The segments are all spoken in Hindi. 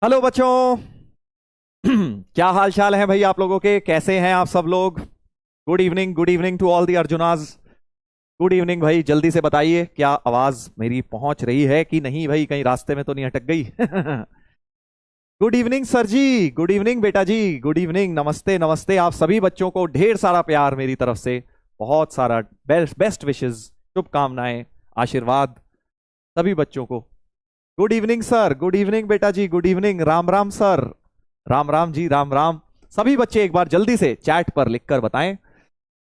हेलो बच्चों। क्या हाल चाल है भाई आप लोगों के? कैसे हैं आप सब लोग? Good evening to all the Arjunas. Good evening भाई, जल्दी से बताइए क्या आवाज मेरी पहुंच रही है कि नहीं भाई, कहीं रास्ते में तो नहीं अटक गई? गुड इवनिंग सर जी, गुड इवनिंग बेटा जी, गुड इवनिंग, नमस्ते नमस्ते। आप सभी बच्चों को ढेर सारा प्यार मेरी तरफ से, बहुत सारा बेस्ट बेस्ट विशेस, शुभकामनाएं, आशीर्वाद सभी बच्चों को। Good evening sir, good evening बेटा जी, good evening, Ram Ram sir, Ram Ram ji, Ram Ram. सभी बच्चे एक बार जल्दी से चैट पर लिखकर बताएं,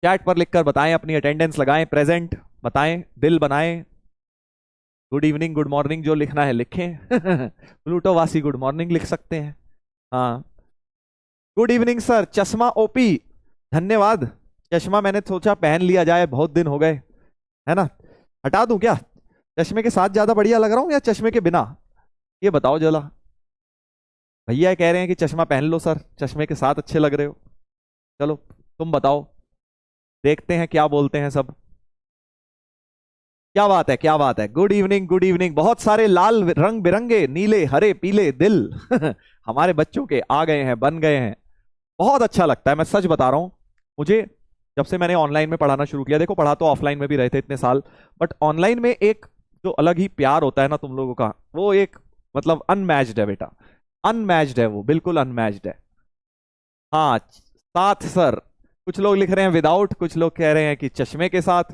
चैट पर लिखकर बताएं, अपनी अटेंडेंस लगाएं, प्रेजेंट बताएं, दिल बनाएं। गुड इवनिंग गुड मॉर्निंग जो लिखना है लिखें। प्लूटो वासी गुड मॉर्निंग लिख सकते हैं। हाँ, गुड इवनिंग सर। चश्मा ओपी, धन्यवाद। चश्मा मैंने सोचा पहन लिया जाए, बहुत दिन हो गए, है ना? हटा दूं क्या? चश्मे के साथ ज्यादा बढ़िया लग रहा हूं या चश्मे के बिना? ये बताओ जरा। भैया कह रहे हैं कि चश्मा पहन लो सर, चश्मे के साथ अच्छे लग रहे हो। चलो तुम बताओ, देखते हैं क्या बोलते हैं सब। क्या बात है, क्या बात है। Good evening good evening. बहुत सारे लाल रंग बिरंगे नीले हरे पीले दिल हमारे बच्चों के आ गए हैं, बन गए हैं। बहुत अच्छा लगता है, मैं सच बता रहा हूं। मुझे जब से मैंने ऑनलाइन में पढ़ाना शुरू किया, देखो पढ़ा तो ऑफलाइन में भी रहे थे इतने साल, बट ऑनलाइन में एक जो अलग ही प्यार होता है ना तुम लोगों का, वो एक मतलब अनमैच्ड है बेटा। अनमैच्ड है वो, बिल्कुल अनमैच्ड है। हाँ, साथ सर। कुछ लोग लिख रहे हैं विदाउट, कुछ लोग कह रहे हैं कि चश्मे के साथ।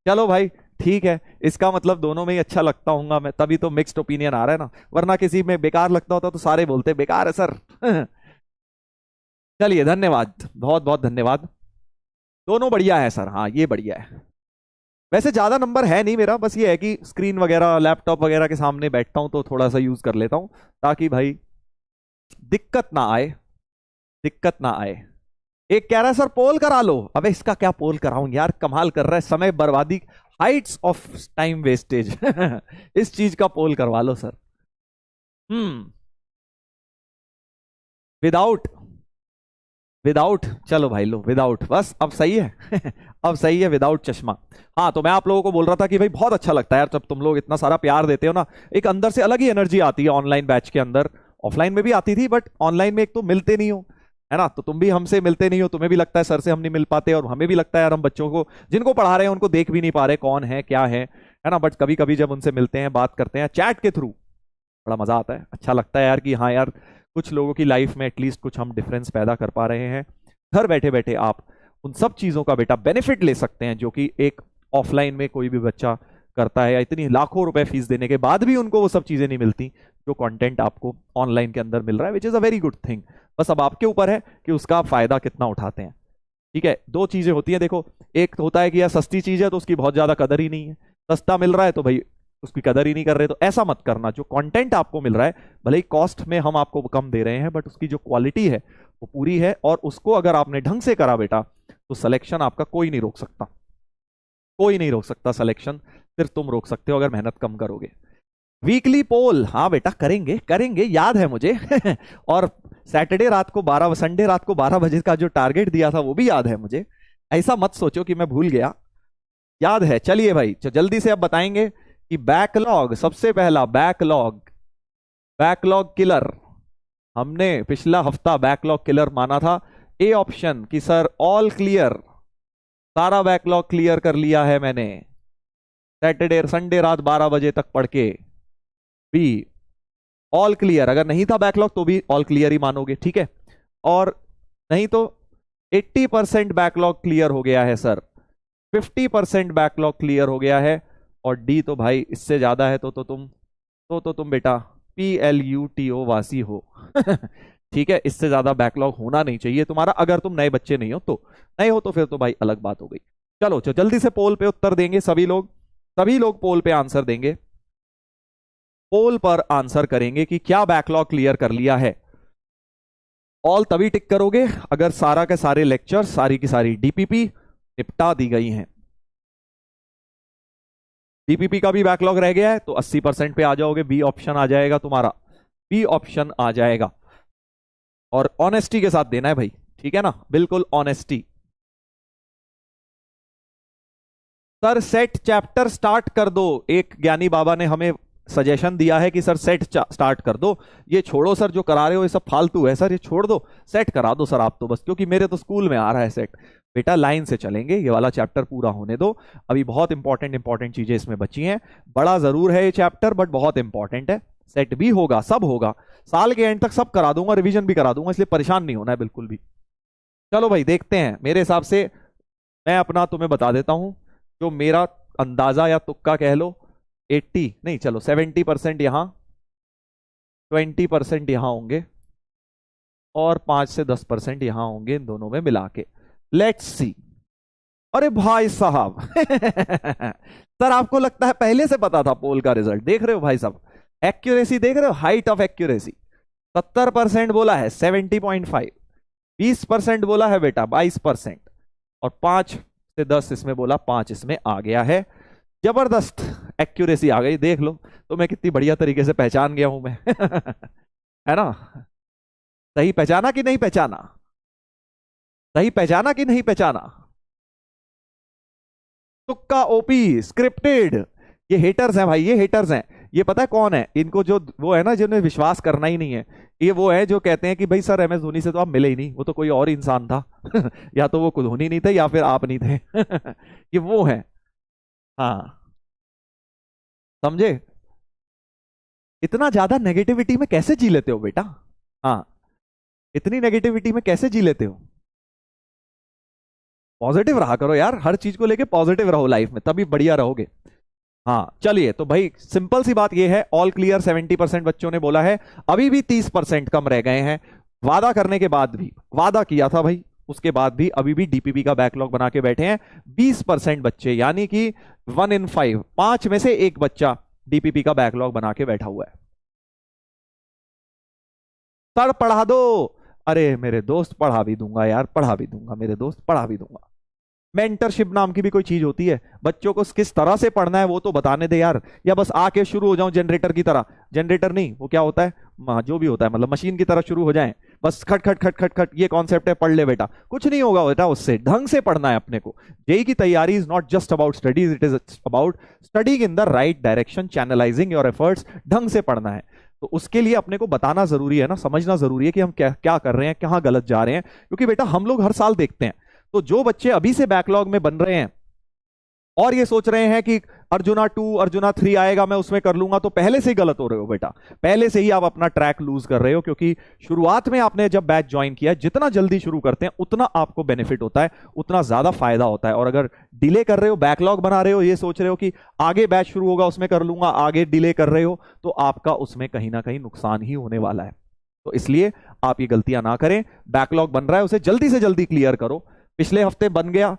चलो भाई, ठीक है। इसका मतलब दोनों में ही अच्छा लगता हूंगा मैं, तभी तो मिक्स्ड ओपिनियन आ रहा है ना, वरना किसी में बेकार लगता होता तो सारे बोलते बेकार है सर। चलिए, धन्यवाद, बहुत बहुत धन्यवाद। दोनों बढ़िया है सर, हाँ ये बढ़िया है। वैसे ज्यादा नंबर है नहीं मेरा, बस ये है कि स्क्रीन वगैरह लैपटॉप वगैरह के सामने बैठता हूं तो थोड़ा सा यूज कर लेता हूं, ताकि भाई दिक्कत ना आए, दिक्कत ना आए। एक कह रहा है सर पोल करा लो। अबे इसका क्या पोल कराऊं यार, कमाल कर रहा है, समय बर्बादी, हाइट्स ऑफ टाइम वेस्टेज। इस चीज का पोल करवा लो सर। हम्म, विदाउट, विदाउट, चलो भाई लो विदाउट, बस अब सही है। अब सही है, विदाउट चश्मा। हाँ, तो मैं आप लोगों को बोल रहा था कि भाई बहुत अच्छा लगता है यार, जब तुम लोग इतना सारा प्यार देते हो ना, एक अंदर से अलग ही एनर्जी आती है ऑनलाइन बैच के अंदर। ऑफलाइन में भी आती थी, बट ऑनलाइन में एक तो मिलते नहीं हो, है ना? तो तुम भी हमसे मिलते नहीं हो, तुम्हें भी लगता है सर से हम नहीं मिल पाते, और हमें भी लगता है यार हम बच्चों को जिनको पढ़ा रहे हैं उनको देख भी नहीं पा रहे कौन है क्या है ना? बट कभी कभी जब उनसे मिलते हैं, बात करते हैं चैट के थ्रू, बड़ा मजा आता है, अच्छा लगता है यार कि हाँ यार, कुछ लोगों की लाइफ में एटलीस्ट कुछ हम डिफरेंस पैदा कर पा रहे हैं। घर बैठे बैठे आप उन सब चीजों का बेटा बेनिफिट ले सकते हैं जो कि एक ऑफलाइन में कोई भी बच्चा करता है, या इतनी लाखों रुपए फीस देने के बाद भी उनको वो सब चीजें नहीं मिलती जो कंटेंट आपको ऑनलाइन के अंदर मिल रहा है, which is a very good thing. बस अब आपके ऊपर है कि उसका आप फायदा कितना उठाते हैं। ठीक है, दो चीजें होती हैं देखो, एक तो होता है कि यार सस्ती चीज है तो उसकी बहुत ज्यादा कदर ही नहीं है, सस्ता मिल रहा है तो भाई उसकी कदर ही नहीं कर रहे। तो ऐसा मत करना, जो कंटेंट आपको मिल रहा है, भले ही कॉस्ट में हम आपको कम दे रहे हैं, बट उसकी जो क्वालिटी है वो पूरी है, और उसको अगर आपने ढंग से करा बेटा, तो सिलेक्शन आपका कोई नहीं रोक सकता, कोई नहीं रोक सकता सिलेक्शन, सिर्फ तुम रोक सकते हो अगर मेहनत कम करोगे। वीकली पोल, हाँ बेटा करेंगे करेंगे, याद है मुझे। और सैटरडे रात को 12, संडे रात को 12 बजे का जो टारगेट दिया था वो भी याद है मुझे। ऐसा मत सोचो कि मैं भूल गया, याद है। चलिए भाई, जल्दी से अब बताएंगे कि बैकलॉग, सबसे पहला बैकलॉग, बैकलॉग किलर। हमने पिछला हफ्ता बैकलॉग किलर माना था ए ऑप्शन की सर, ऑल क्लियर, सारा बैकलॉग क्लियर कर लिया है मैंने सैटरडे संडे रात 12 बजे तक पढ़ के। बी, ऑल क्लियर, अगर नहीं था बैकलॉग तो भी ऑल क्लियर ही मानोगे, ठीक है? और नहीं तो 80% बैकलॉग क्लियर हो गया है सर, 50% बैकलॉग क्लियर हो गया है। और डी तो भाई इससे ज्यादा है तो तुम बेटा PLUTO वासी हो। ठीक है, इससे ज्यादा बैकलॉग होना नहीं चाहिए तुम्हारा, अगर तुम नए बच्चे नहीं हो तो। नहीं हो तो फिर तो भाई अलग बात हो गई। चलो जल्दी से पोल पे उत्तर देंगे सभी लोग, सभी लोग पोल पे आंसर देंगे, पोल पर आंसर करेंगे कि क्या बैकलॉग क्लियर कर लिया है। ऑल तभी टिक करोगे अगर सारा के सारे लेक्चर, सारी की सारी DPP निपटा दी गई हैं। DPP का भी बैकलॉग रह गया है तो 80% पे आ जाओगे, बी ऑप्शन आ जाएगा तुम्हारा, बी ऑप्शन आ जाएगा। और ऑनेस्टी के साथ देना है भाई, ठीक है ना, बिल्कुल honesty. Sir set chapter start कर दो, एक ज्ञानी बाबा ने हमें सजेशन दिया है कि सर सेट स्टार्ट कर दो, ये छोड़ो सर जो करा रहे हो ये सब फालतू है सर, ये छोड़ दो, सेट करा दो सर आप तो बस, क्योंकि मेरे तो स्कूल में आ रहा है सेट। बेटा लाइन से चलेंगे, ये वाला चैप्टर पूरा होने दो, अभी बहुत इंपॉर्टेंट इंपॉर्टेंट चीजें इसमें बची हैं। बड़ा जरूर है ये चैप्टर बट बहुत इंपॉर्टेंट है। सेट भी होगा, सब होगा, साल के एंड तक सब करा दूंगा, रिवीजन भी करा दूंगा, इसलिए परेशान नहीं होना है बिल्कुल भी। चलो भाई देखते हैं, मेरे हिसाब से मैं अपना तुम्हें बता देता हूं, जो मेरा अंदाजा या तुक्का कह लो, 80 नहीं चलो 70% यहां, 20% यहां होंगे और 5 से 10% यहां होंगे, इन दोनों में मिला के। Let's see. अरे भाई साहब सर आपको लगता है पहले से पता था पोल का रिजल्ट? देख रहे हो भाई साहब, एक्यूरेसी देख रहे हो, हाइट ऑफ एक्यूरेसी 70% बोला है 70.5, 20% बोला है बेटा 22%, और 5 से 10 इसमें बोला, 5 इसमें आ गया है। जबरदस्त एक्यूरेसी आ गई, देख लो तो मैं कितनी बढ़िया तरीके से पहचान गया हूं मैं है ना? सही पहचाना कि नहीं पहचाना? सही पहचाना कि नहीं पहचाना? तुक्का ओपी स्क्रिप्टेड। ये हेटर्स हैं भाई, ये हेटर्स हैं। ये पता है कौन है इनको, जो वो है ना जिन्हें विश्वास करना ही नहीं है, ये वो है जो कहते हैं कि भाई सर MS धोनी से तो आप मिले ही नहीं, वो तो कोई और इंसान था या तो वो धोनी नहीं थे या फिर आप नहीं थे ये वो है। हाँ समझे? इतना ज्यादा नेगेटिविटी में कैसे जी लेते हो बेटा? हाँ, इतनी नेगेटिविटी में कैसे जी लेते हो? पॉजिटिव रहा करो यार, हर चीज को लेके पॉजिटिव रहो लाइफ में, तभी बढ़िया रहोगे। हाँ चलिए, तो भाई सिंपल सी बात ये है, ऑल क्लियर 70% बच्चों ने बोला है, अभी भी 30% कम रह गए हैं। वादा करने के बाद भी, वादा किया था भाई, उसके बाद भी अभी भी DPP का बैकलॉग बना के बैठे हैं 20% बच्चे, यानी कि 1 in 5, 5 में से एक बच्चा DPP का बैकलॉग बना के बैठा हुआ है। सर पढ़ा दो, अरे मेरे दोस्त पढ़ा भी दूंगा यार, पढ़ा भी दूंगा मेरे दोस्त, पढ़ा भी दूंगा। मेंटरशिप नाम की भी कोई चीज होती है, बच्चों को किस तरह से पढ़ना है वो तो बताने दे यार, या बस आके शुरू हो जाऊं जनरेटर की तरह, जनरेटर नहीं वो क्या होता है, जो भी होता है, मतलब मशीन की तरह शुरू हो जाएं, बस खट खट खट खट खट ये कॉन्सेप्ट है पढ़ ले बेटा, कुछ नहीं होगा बेटा उससे, ढंग से पढ़ना है अपने को। जेई की तैयारी is not just about studies, it is about studying in the right direction, channelising your efforts, ढंग से पढ़ना है। तो उसके लिए अपने को बताना जरूरी है ना, समझना जरूरी है कि हम क्या क्या कर रहे हैं, कहां गलत जा रहे हैं, क्योंकि बेटा हम लोग हर साल देखते हैं, तो जो बच्चे अभी से बैकलॉग में बन रहे हैं और ये सोच रहे हैं कि अर्जुना 2 अर्जुना 3 आएगा मैं उसमें कर लूंगा, तो पहले से ही गलत हो रहे हो बेटा, पहले से ही आप अपना ट्रैक लूज कर रहे हो, क्योंकि शुरुआत में आपने जब बैच ज्वाइन किया है, जितना जल्दी शुरू करते हैं उतना आपको बेनिफिट होता है, उतना ज्यादा फायदा होता है। और अगर डिले कर रहे हो, बैकलॉग बना रहे हो, ये सोच रहे हो कि आगे बैच शुरू होगा उसमें कर लूंगा, आगे डिले कर रहे हो, तो आपका उसमें कहीं ना कहीं नुकसान ही होने वाला है। तो इसलिए आप ये गलतियां ना करें, बैकलॉग बन रहा है उसे जल्दी से जल्दी क्लियर करो। पिछले हफ्ते बन गया,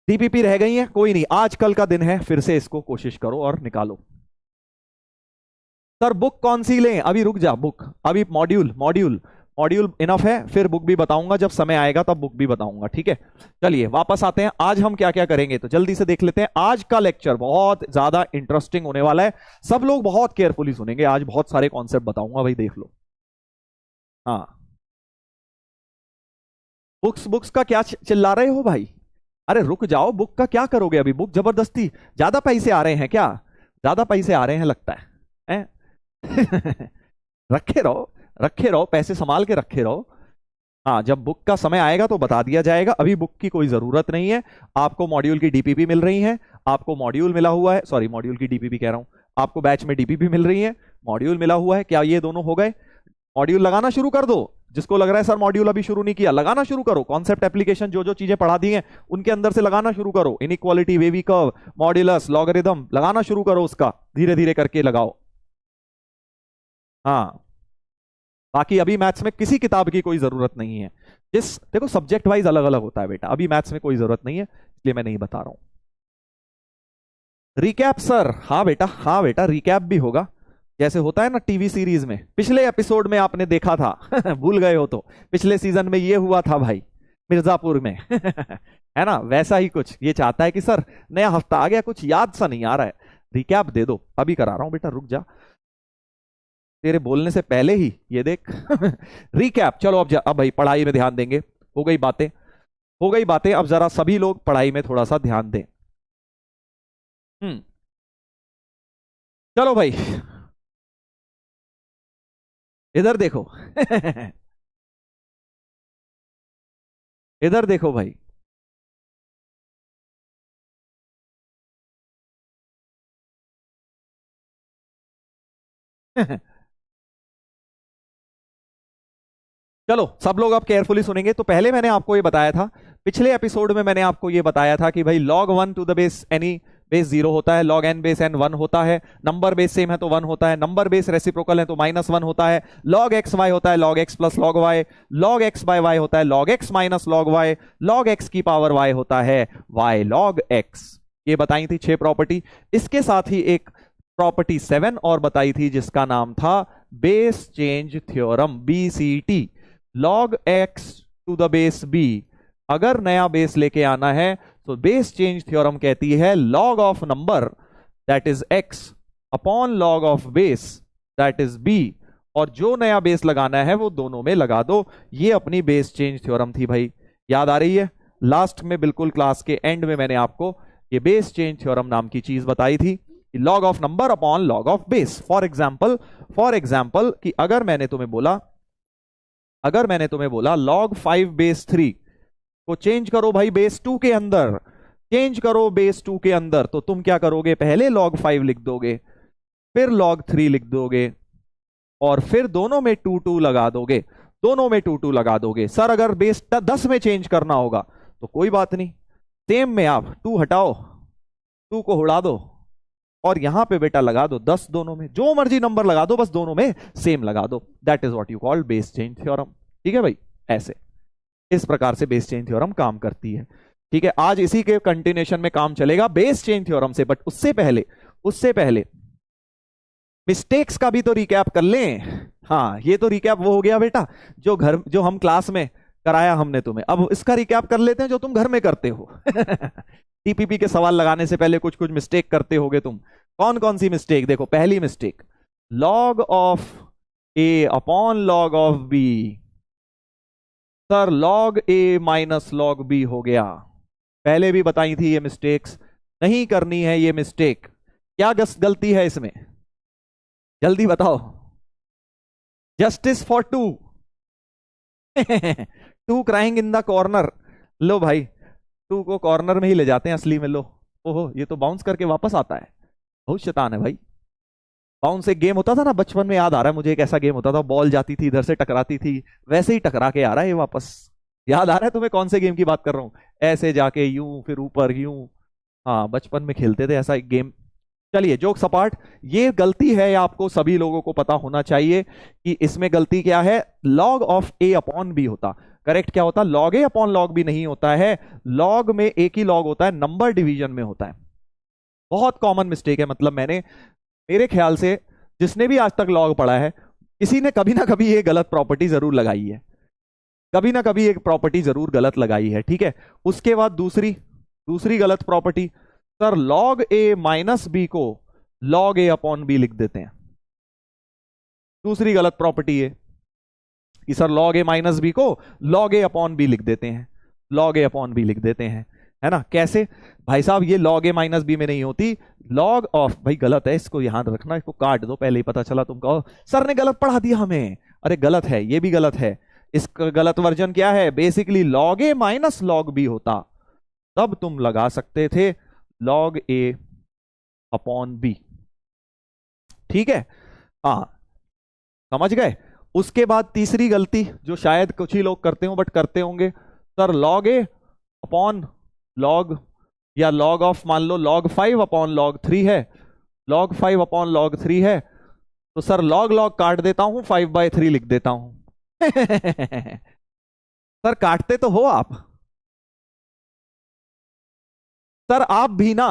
DPP रह गई है, कोई नहीं, आज कल का दिन है, फिर से इसको कोशिश करो और निकालो। सर बुक कौन सी लें? अभी रुक जा, बुक अभी मॉड्यूल मॉड्यूल मॉड्यूल इनफ है, फिर बुक भी बताऊंगा, जब समय आएगा तब बुक भी बताऊंगा, ठीक है? चलिए वापस आते हैं, आज हम क्या क्या करेंगे तो जल्दी से देख लेते हैं। आज का लेक्चर बहुत ज्यादा इंटरेस्टिंग होने वाला है, सब लोग बहुत केयरफुली सुनेंगे, आज बहुत सारे कॉन्सेप्ट बताऊंगा भाई, देख लो। हाँ, बुक्स बुक्स का क्या चिल्ला रहे हो भाई? अरे रुक जाओ, बुक का क्या करोगे अभी? बुक जबरदस्ती, ज्यादा पैसे आ रहे हैं क्या? ज्यादा पैसे आ रहे हैं लगता है, रखे रहो, रखे रहो, पैसे संभाल के रखे रहो। हाँ, जब बुक का समय आएगा तो बता दिया जाएगा, अभी बुक की कोई जरूरत नहीं है। आपको मॉड्यूल की DPP मिल रही है, आपको मॉड्यूल मिला हुआ है, सॉरी मॉड्यूल की DPP कह रहा हूं, आपको बैच में DPP मिल रही है, मॉड्यूल मिला हुआ है, क्या ये दोनों हो गए? मॉड्यूल लगाना शुरू कर दो, जिसको लग रहा है सर मॉड्यूल अभी शुरू नहीं किया, लगाना शुरू करो, कॉन्सेप्ट एप्लीकेशन जो जो चीजें पढ़ा दी हैं उनके अंदर से लगाना शुरू करो, inequality, wavy curve, modulus, logarithm लगाना शुरू करो, उसका धीरे धीरे करके लगाओ। हाँ, बाकी अभी मैथ्स में किसी किताब की कोई जरूरत नहीं है, जिस देखो सब्जेक्ट वाइज अलग अलग होता है बेटा, अभी मैथ्स में कोई जरूरत नहीं है, इसलिए मैं नहीं बता रहा हूं। रिकैप सर, हाँ बेटा, हाँ बेटा, रिकैप भी होगा, जैसे होता है ना टीवी सीरीज में, पिछले एपिसोड में आपने देखा था भूल गए हो तो, पिछले सीजन में ये हुआ था भाई मिर्जापुर में है ना, वैसा ही कुछ ये चाहता है कि सर नया हफ्ता आ गया, कुछ याद सा नहीं आ रहा है, रिकैप दे दो, अभी करा रहा हूं बेटा, रुक जा, तेरे बोलने से पहले ही ये देख रिकैप। चलो अब भाई पढ़ाई में ध्यान देंगे, हो गई बातें, हो गई बातें, अब जरा सभी लोग पढ़ाई में थोड़ा सा ध्यान दें। चलो भाई, इधर देखो। इधर देखो भाई। चलो सब लोग अब केयरफुली सुनेंगे। तो पहले मैंने आपको ये बताया था, पिछले एपिसोड में मैंने आपको ये बताया था कि भाई log 1 to the base any base 0 होता है, log n बेस n 1 होता है, नंबर बेस सेम है तो 1 होता है, नंबर बेस रेसिप्रोकल है तो -1 होता है, log x y होता है log x plus log y, log x by y होता है log x minus log y, log x की पावर y होता है y log x। ये बताई थी 6 प्रॉपर्टी। इसके साथ ही एक प्रॉपर्टी 7 और बताई थी जिसका नाम था base change theorem, BCT। log x to the base b, अगर नया बेस लेके आना है तो बेस चेंज थ्योरम कहती है log of number that is x upon log of base that is b, और जो नया बेस लगाना है वो दोनों में लगा दो। ये अपनी बेस चेंज थ्योरम थी भाई, याद आ रही है? लास्ट में बिल्कुल क्लास के एंड में मैंने आपको ये बेस चेंज थ्योरम नाम की चीज बताई थी, log of number upon log of base. For example कि अगर मैंने तुम्हें बोला log 5 बेस 3 को चेंज करो भाई बेस 2 के अंदर, चेंज करो बेस 2 के अंदर, तो तुम क्या करोगे? पहले log 5 लिख दोगे, फिर log 3 लिख दोगे, और फिर दोनों में 2 2 लगा दोगे, दोनों में 2 2 लगा दोगे। सर अगर बेस 10 में चेंज करना होगा तो कोई बात नहीं, सेम में आप 2 हटाओ, 2 को उड़ा दो, और यहां पे बेटा लगा दो 10, दोनों में जो मर्जी नंबर लगा दो, बस दोनों में सेम लगा दो। That is what you call base change theorem. ठीक है भाई, ऐसे इस प्रकार से बेस चेंज थ्योरम काम करती है। ठीक है, आज इसी के कंटिन्यूएशन में काम चलेगा बेस चेंज थ्योरम से, बट उससे पहले मिस्टेक्स का भी तो रिकैप कर लें। हाँ, ये तो रिकैप वो हो गया बेटा जो हम क्लास में कराया हमने तुम्हें, अब इसका रिकैप कर लेते हैं जो तुम घर में करते हो। टीपीपी के सवाल लगाने से पहले कुछ कुछ मिस्टेक करते होगे तुम। कौन कौन सी मिस्टेक? देखो, पहली mistake log of a upon log of b। Sir log a minus log b हो गया, पहले भी बताई थी ये मिस्टेक्स, नहीं करनी है ये मिस्टेक। क्या गलती है इसमें? जल्दी बताओ। Justice for two. Two crying in the corner. लो भाई, टू को कॉर्नर में ही ले जाते हैं असली में। लो, ओहो, ये तो बाउंस करके वापस आता है, बहुत शैतान है भाई। बाउंस एक गेम होता था ना बचपन में, याद आ रहा है मुझे, एक ऐसा गेम होता था, बॉल जाती थी इधर से टकराती थी, वैसे ही टकरा के आ रहा है ये वापस। याद आ रहा है तुम्हें कौन से गेम की बात कर रहा हूं? ऐसे जाके यूं, फिर ऊपर यूं। हाँ, बचपन में खेलते थे ऐसा एक गेम। चलिए, जोक्स अपार्ट, ये गलती है, आपको सभी लोगों को पता होना चाहिए कि इसमें गलती क्या है। log of a upon b होता, करेक्ट क्या होता? log a upon log b नहीं होता है, log में एक ही log होता है, नंबर डिवीजन में होता है। बहुत कॉमन मिस्टेक है, मतलब मेरे ख्याल से जिसने भी आज तक log पढ़ा है, किसी ने कभी ना कभी ये गलत प्रॉपर्टी जरूर लगाई है, कभी ना कभी एक प्रॉपर्टी जरूर गलत लगाई है। ठीक है, उसके बाद दूसरी गलत property, sir log a minus b को log a अपॉन बी लिख देते हैं। दूसरी गलत प्रॉपर्टी है कि sir log a minus b को log a अपॉन बी लिख देते हैं, log a अपॉन बी लिख देते हैं, है ना? कैसे भाई साहब? ये log a माइनस बी में नहीं होती, log ऑफ, भाई गलत है, इसको यहां रखना, इसको काट दो, पहले ही पता चला तुमको, सर ने गलत पढ़ा दिया हमें। अरे गलत है, ये भी गलत है। इसका गलत वर्जन क्या है? Basically log a minus log b होता, तब तुम लगा सकते थे log a अपॉन b। ठीक है, हाँ, समझ गए? उसके बाद तीसरी गलती जो शायद कुछ ही लोग करते हो बट करते होंगे, sir log a upon log, या log ऑफ, मान लो log 5 अपॉन log 3 है, log 5 अपॉन log 3 है, तो सर log log काट देता हूं, 5/3 लिख देता हूं। सर काटते तो हो आप, सर आप भी ना।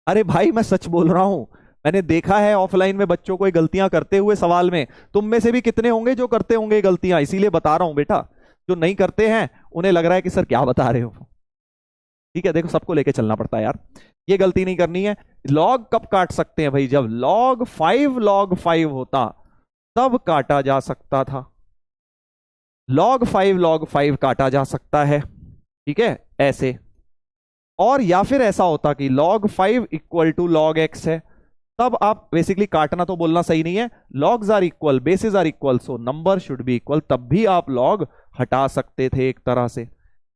अरे भाई मैं सच बोल रहा हूं, मैंने देखा है ऑफलाइन में बच्चों को ये गलतियां करते हुए सवाल में। तुम में से भी कितने होंगे जो करते होंगे गलतियां, इसीलिए बता रहा हूं बेटा। जो नहीं करते हैं उन्हें लग रहा है कि सर क्या बता रहे हो। ठीक है, देखो सबको लेके चलना पड़ता है यार, ये गलती नहीं करनी है। लॉग कब काट सकते हैं भाई? जब log 5 होता तब काटा जा सकता था, log 5 काटा जा सकता है। ठीक है, ऐसे। और या फिर ऐसा होता कि log 5 equal to log x है, तब आप बेसिकली काटना तो बोलना सही नहीं है, logs are equal bases are equal, so number should be equal, तब भी आप लॉग हटा सकते थे एक तरह से।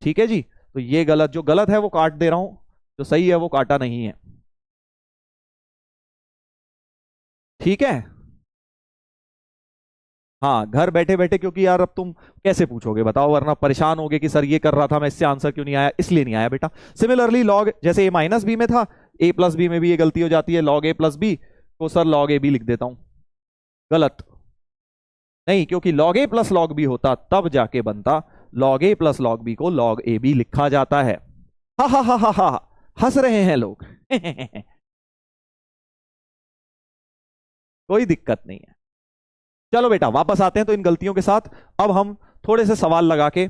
ठीक है जी, तो ये गलत, जो गलत है वो काट दे रहा हूं, जो सही है वो काटा नहीं है। ठीक है, हाँ घर बैठे बैठे, क्योंकि यार अब तुम कैसे पूछोगे बताओ, वरना परेशान होगे कि सर ये कर रहा था मैं, इससे आंसर क्यों नहीं आया, इसलिए नहीं आया बेटा। सिमिलरली लॉग, जैसे ए माइनस बी में था, ए प्लस बी में भी ये गलती हो जाती है, लॉग ए प्लस बी को सर लॉग ए बी लिख देता हूं, गलत नहीं, क्योंकि log a plus log B होता तब जाके बनता, log a plus log B को लॉग ए बी लिखा जाता है। हा हा हा हा हा, हंस रहे हैं लोग कोई दिक्कत नहीं है। चलो बेटा वापस आते हैं तो इन गलतियों के साथ, अब हम थोड़े से सवाल लगा के,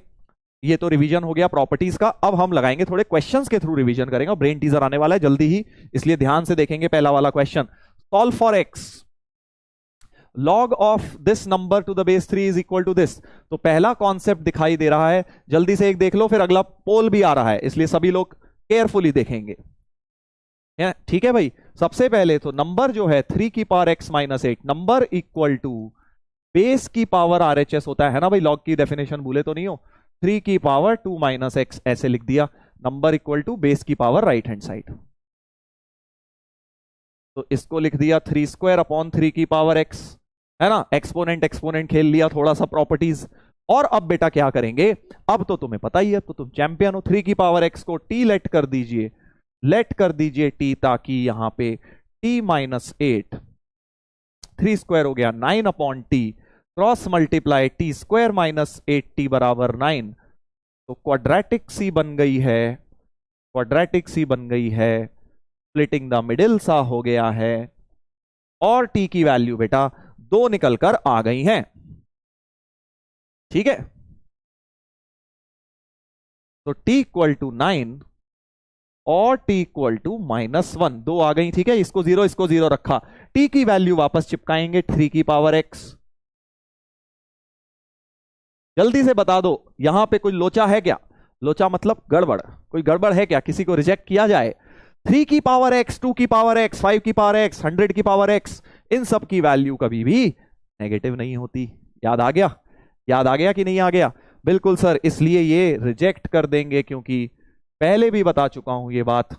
ये तो रिवीजन हो गया प्रॉपर्टीज का, अब हम लगाएंगे थोड़े क्वेश्चंस के थ्रू रिवीजन करेंगे, ब्रेन टीजर आने वाला है जल्दी ही, इसलिए ध्यान से देखेंगे। पहला वाला question, solve for x, log of this number to the base 3 is equal to this. तो पहला कॉन्सेप्ट दिखाई दे रहा है, जल्दी से एक देख लो, फिर अगला पोल भी आ रहा है, इसलिए सभी लोग केयरफुली देखेंगे। ठीक है भाई, सबसे पहले तो नंबर जो है 3 की power x minus 8, number equal to base की पावर RHS होता है ना भाई, लॉग की डेफिनेशन भूले तो नहीं हो, 3 की पावर 2 माइनस एक्स ऐसे लिख दिया, नंबर इक्वल टू बेस की पावर राइट हैंड साइड, तो इसको लिख दिया 3 स्क्वायर अपॉन 3 की पावर x, है ना, एक्सपोनेंट एक्सपोनेंट खेल लिया थोड़ा सा प्रॉपर्टीज। और अब बेटा क्या करेंगे, अब तो तुम्हें पता ही है, तो तुम चैंपियन हो, 3 की पावर x को t लेट कर दीजिए, लेट कर दीजिए t, ताकि यहां पे t माइनस 8, 3 स्क्वायर हो गया 9 upon T, cross multiply T square minus 8t बराबर 9, तो क्वाड्रेटिक सी बन गई है, क्वाड्रेटिक सी बन गई है, स्प्लिटिंग द मिडिल सा हो गया है, और t की वैल्यू बेटा 2 निकलकर आ गई हैं। ठीक है, तो t इक्वल टू 9 और t इक्वल टू -1, 2 आ गई। ठीक है, इसको 0 रखा, t की वैल्यू वापस चिपकाएंगे 3 की पावर x। जल्दी से बता दो, यहां पे कोई लोचा है क्या, लोचा मतलब गड़बड़, कोई गड़बड़ है क्या, किसी को रिजेक्ट किया जाए। 3 की पावर x, 2 की पावर x, 5 की पावर x, 100 की पावर x, इन सब की वैल्यू कभी भी नेगेटिव नहीं होती। याद आ गया, याद आ गया कि नहीं आ गया? बिल्कुल सर, इसलिए ये रिजेक्ट कर देंगे, क्योंकि पहले भी बता चुका हूं ये बात,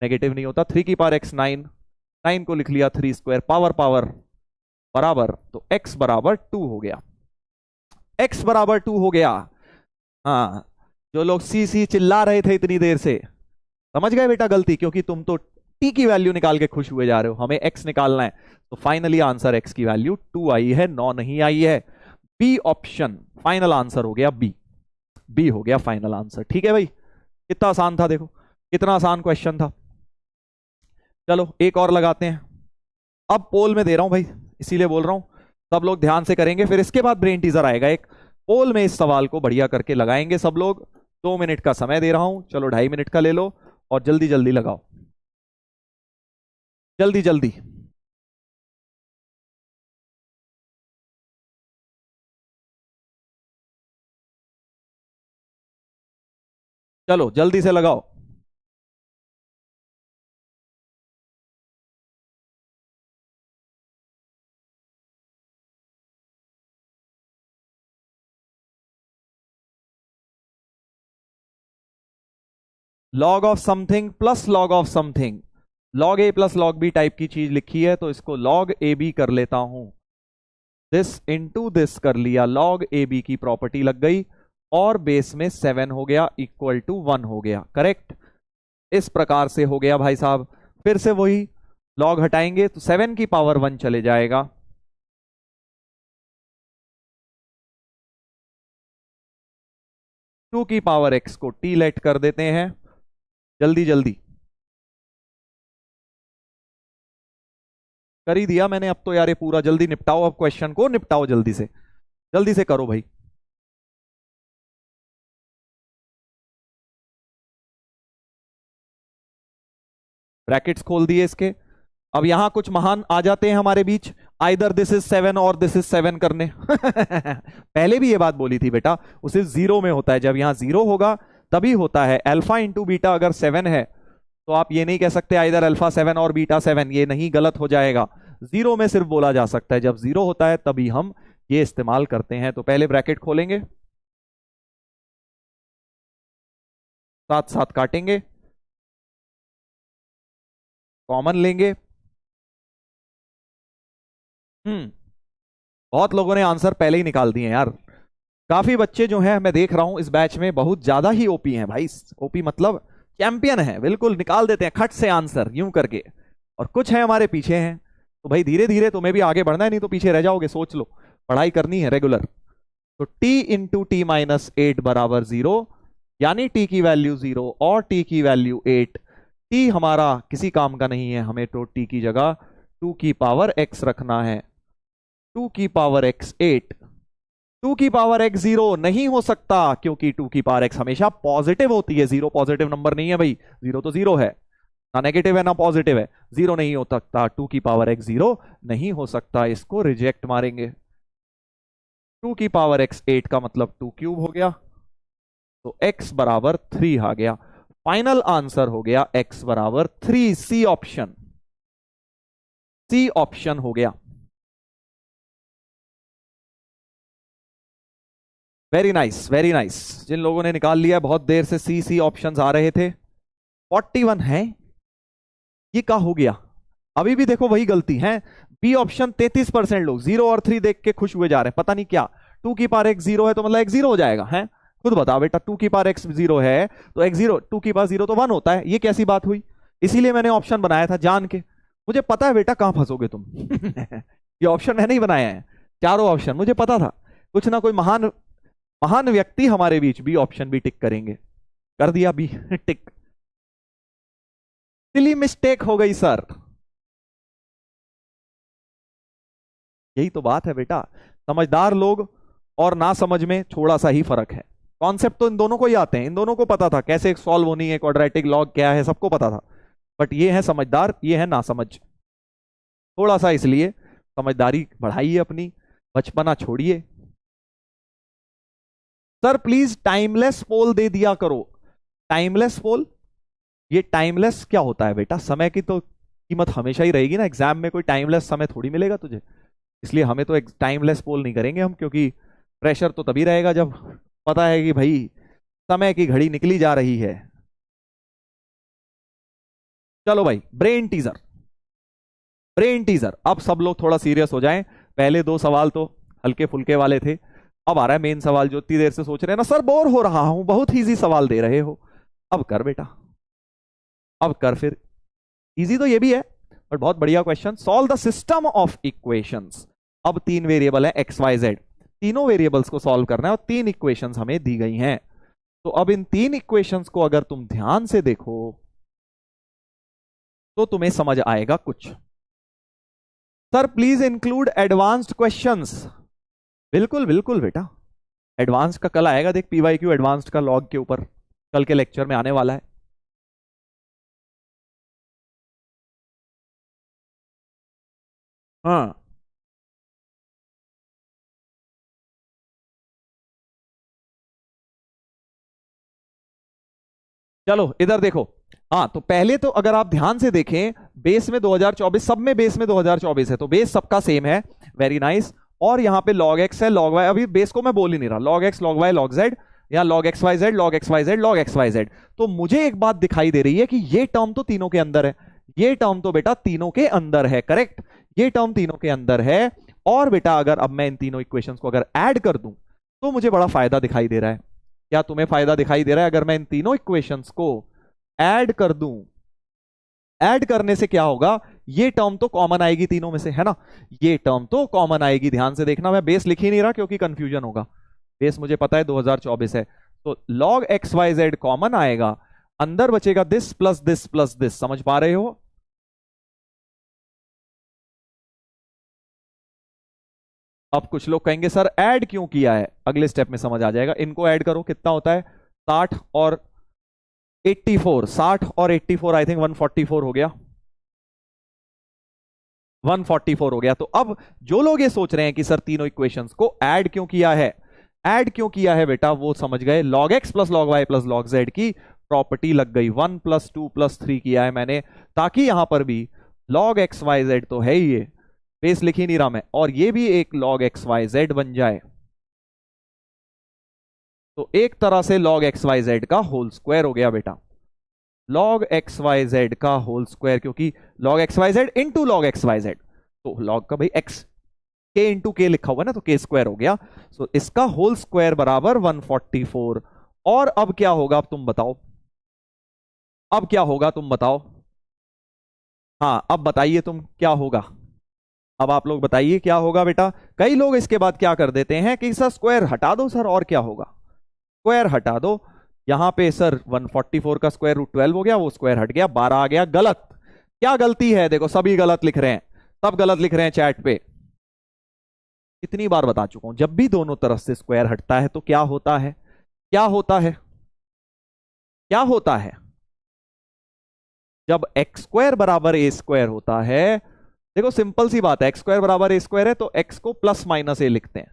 नेगेटिव नहीं होता। 3 की पावर x 9, 9 को लिख लिया 3 स्क्वायर, पावर पावर बराबर, तो x बराबर 2 हो गया, x बराबर 2 हो गया। हाँ, जो लोग सी सी चिल्ला रहे थे इतनी देर से, समझ गए बेटा गलती, क्योंकि तुम तो t की वैल्यू निकाल के खुश हुए जा रहे हो, हमें x निकालना है, तो फाइनली आंसर x की वैल्यू 2 आई है, 9 नहीं आई है। बी ऑप्शन फाइनल आंसर हो गया, बी, बी हो गया फाइनल आंसर। ठीक है भाई, कितना आसान था, देखो कितना आसान क्वेश्चन था। चलो एक और लगाते हैं, अब पोल में दे रहा हूं भाई, इसीलिए बोल रहा हूं सब लोग ध्यान से करेंगे, फिर इसके बाद ब्रेन टीजर आएगा एक, पोल में इस सवाल को बढ़िया करके लगाएंगे सब लोग। 2 मिनट का समय दे रहा हूं, चलो 2.5 मिनट का ले लो, और जल्दी जल्दी लगाओ, जल्दी जल्दी। चलो जल्दी से लगाओ। Log of something plus log of something, log a plus log b type की चीज लिखी है, तो इसको लॉग ए बी कर लेता हूं, दिस इंटू दिस कर लिया, लॉग ए बी की प्रॉपर्टी लग गई, और बेस में 7 हो गया, इक्वल टू 1 हो गया, करेक्ट। इस प्रकार से हो गया भाई साहब। फिर से वही लॉग हटाएंगे तो 7 की पावर 1 चले जाएगा, टू की पावर x को t लेट कर देते हैं, जल्दी जल्दी कर ही दिया मैंने, अब तो यार ये पूरा जल्दी निपटाओ, अब क्वेश्चन को निपटाओ जल्दी से करो भाई। ब्रैकेट्स खोल दिए इसके, अब यहां कुछ महान आ जाते हैं हमारे बीच, आइदर दिस इज 7 और दिस इज 7 करने पहले भी ये बात बोली थी बेटा, उसे 0 में होता है, जब यहां 0 होगा तभी होता है, अल्फा इंटू बीटा अगर 7 है तो आप ये नहीं कह सकते आइदर अल्फा 7 और बीटा 7, ये नहीं, गलत हो जाएगा। जीरो में सिर्फ बोला जा सकता है, जब जीरो होता है तभी हम ये इस्तेमाल करते हैं। तो पहले ब्रैकेट खोलेंगे, साथ साथ काटेंगे, कॉमन लेंगे। बहुत लोगों ने आंसर पहले ही निकाल दिए यार। काफी बच्चे जो हैं मैं देख रहा हूं इस बैच में बहुत ज्यादा ही ओपी हैं भाई। ओपी मतलब चैंपियन है, बिल्कुल निकाल देते हैं खट से आंसर यूं करके। और कुछ है हमारे पीछे हैं, तो भाई धीरे धीरे तुम्हें भी आगे बढ़ना है, नहीं तो पीछे रह जाओगे। सोच लो, पढ़ाई करनी है रेगुलर। तो t इंटू टी माइनस 8 बराबर 0, यानी t की वैल्यू 0 और t की वैल्यू 8। t हमारा किसी काम का नहीं है, हमें तो t की जगह 2 की पावर x रखना है। 2 की पावर x 8, 2 की पावर x 0 नहीं हो सकता, क्योंकि 2 की पावर x हमेशा पॉजिटिव होती है। 0 पॉजिटिव नंबर नहीं है भाई, 0 तो 0 है, ना नेगेटिव है ना पॉजिटिव है, 0 नहीं हो सकता। 2 की पावर x 0 नहीं हो सकता, इसको रिजेक्ट मारेंगे। 2 की पावर x 8 का मतलब 2 क्यूब हो गया, तो x बराबर 3 आ गया। फाइनल आंसर हो गया x बराबर 3। सी ऑप्शन, सी ऑप्शन हो गया। Very nice, very nice. जिन लोगों ने निकाल लिया, बहुत देर से सी सी ऑप्शंस आ रहे थे। 41 है, ये क्या हो गया? अभी भी देखो वही गलती है। बी ऑप्शन 33% लोग 0 और 3 देख के खुश हुए जा रहे हैं, पता नहीं क्या। 2 की पावर x 0 है तो मतलब x 0 हो जाएगा है? खुद बताओ बेटा, 2 की पावर x 0 है तो x 0, 2 की पावर 0 तो 1 होता है। ये कैसी बात हुई? इसीलिए मैंने ऑप्शन बनाया था जान के। मुझे पता है बेटा कहां फंसोगे तुम। ये ऑप्शन मैंने ही बनाया है, चारों ऑप्शन मुझे पता था। कुछ ना कोई महान महान व्यक्ति हमारे बीच बी ऑप्शन भी टिक करेंगे। कर दिया बी टिक। सिली मिस्टेक हो गई सर। यही तो बात है बेटा, समझदार लोग और ना समझ में थोड़ा सा ही फर्क है। कॉन्सेप्ट तो इन दोनों को ही आते हैं, इन दोनों को पता था कैसे सॉल्व होनी है, क्वाड्रेटिक लॉग क्या है, सबको पता था। बट ये है समझदार, ये है ना समझ। थोड़ा सा इसलिए समझदारी बढ़ाइए अपनी, बचपना छोड़िए। सर प्लीज टाइमलेस पोल दे दिया करो। टाइमलेस पोल, ये टाइमलेस क्या होता है बेटा? समय की तो कीमत हमेशा ही रहेगी ना, एग्जाम में कोई टाइमलेस समय थोड़ी मिलेगा तुझे। इसलिए हमें तो टाइमलेस पोल नहीं करेंगे हम, क्योंकि प्रेशर तो तभी रहेगा जब पता है कि भाई समय की घड़ी निकली जा रही है। चलो भाई, ब्रेन टीजर, ब्रेन टीजर। अब सब लोग थोड़ा सीरियस हो जाएं। पहले दो सवाल तो हल्के फुल्के वाले थे, अब आ रहा है मेन सवाल जो इतनी देर से सोच रहे हैं ना, सर बोर हो रहा हूं, बहुत इजी सवाल दे रहे हो। अब कर बेटा, अब कर फिर। इजी तो ये भी है बट बहुत बढ़िया question. Solve the system of equations. अब 3 वेरिएबल है एक्स वाई जेड, तीनों वेरिएबल्स को सॉल्व करना है और 3 इक्वेशंस हमें दी गई हैं। तो अब इन 3 इक्वेशंस को अगर तुम ध्यान से देखो तो तुम्हें समझ आएगा कुछ। Sir please include advanced questions. बिल्कुल बिल्कुल बेटा, एडवांस का कल आएगा, देख पीवाईक्यू एडवांस्ड का लॉग के ऊपर कल के लेक्चर में आने वाला है। हाँ चलो इधर देखो। हाँ तो पहले तो अगर आप ध्यान से देखें, बेस में 2024, सब में बेस में 2024 है, तो बेस सबका सेम है। Very nice. और यहाँ पे log x है, log y, अभी बेस को मैं बोल ही नहीं रहा, log x log y log z, या log x y z log x y z log x y z। तो मुझे एक बात दिखाई दे रही है कि ये टर्म तो तीनों के अंदर है, ये टर्म तो बेटा तीनों के अंदर है, करेक्ट, ये टर्म तीनों के अंदर है। और बेटा अगर अब मैं इन तीनों इक्वेशंस को अगर ऐड कर दूं तो मुझे बड़ा फायदा दिखाई दे रहा है। क्या तुम्हें फायदा दिखाई दे रहा है? अगर मैं इन तीनों इक्वेशंस को ऐड कर दूं, ऐड करने से क्या होगा, ये टर्म तो कॉमन आएगी तीनों में से, है ना, ये टर्म तो कॉमन आएगी। ध्यान से देखना, मैं बेस लिख ही नहीं रहा क्योंकि कंफ्यूजन होगा। बेस मुझे पता है 2024 है, तो log x y z common आएगा, अंदर बचेगा this plus this plus this. समझ पा रहे हो? अब कुछ लोग कहेंगे सर ऐड क्यों किया है, अगले स्टेप में समझ आ जाएगा। इनको ऐड करो, कितना होता है 60 और 84, 60 और 84 आई थिंक 144 हो गया, 144 हो गया। तो अब जो लोग ये सोच रहे हैं कि सर तीनों इक्वेशंस को ऐड क्यों किया है, ऐड क्यों किया है बेटा, वो समझ गए। log x plus log y plus log z की प्रॉपर्टी लग गई, 1+2+3 किया है मैंने, ताकि यहां पर भी log एक्स वाई जेड तो है ही, ये बेस लिख ही नहीं रहा मैं, और ये भी एक log एक्स वाई जेड बन जाए। तो एक तरह से log एक्स वाई जेड का होल स्क्वायर हो गया बेटा, log एक्स वाई जेड का होल स्क्वायर, क्योंकि log x y z into log x y z, तो log का भाई x के इंटू के लिखा हुआ ना, तो के स्क्वायर हो गया। सो इसका होल स्क्वायर बराबर 144। और अब क्या होगा, अब तुम बताओ, अब क्या होगा तुम बताओ, हाँ अब बताइए तुम क्या होगा, अब आप लोग बताइए क्या होगा बेटा। कई लोग इसके बाद क्या कर देते हैं कि सर स्क्वायर हटा दो सर, और क्या होगा, स्क्वायर हटा दो, यहां पे सर 144 का स्क्वायर रूट 12 हो गया, वो स्क्वायर हट गया, 12 आ गया। गलत, क्या गलती है, देखो सभी गलत लिख रहे हैं, सब गलत लिख रहे हैं चैट पे। कितनी बार बता चुका हूं, जब भी दोनों तरफ से स्क्वायर हटता है तो क्या होता है, क्या होता है, क्या होता है, जब एक्स स्क्वायर बराबर ए स्क्वायर होता है, देखो सिंपल सी बात है, एक्स स्क्वायर बराबर ए स्क्वायर है तो एक्स को प्लस माइनस ए लिखते हैं।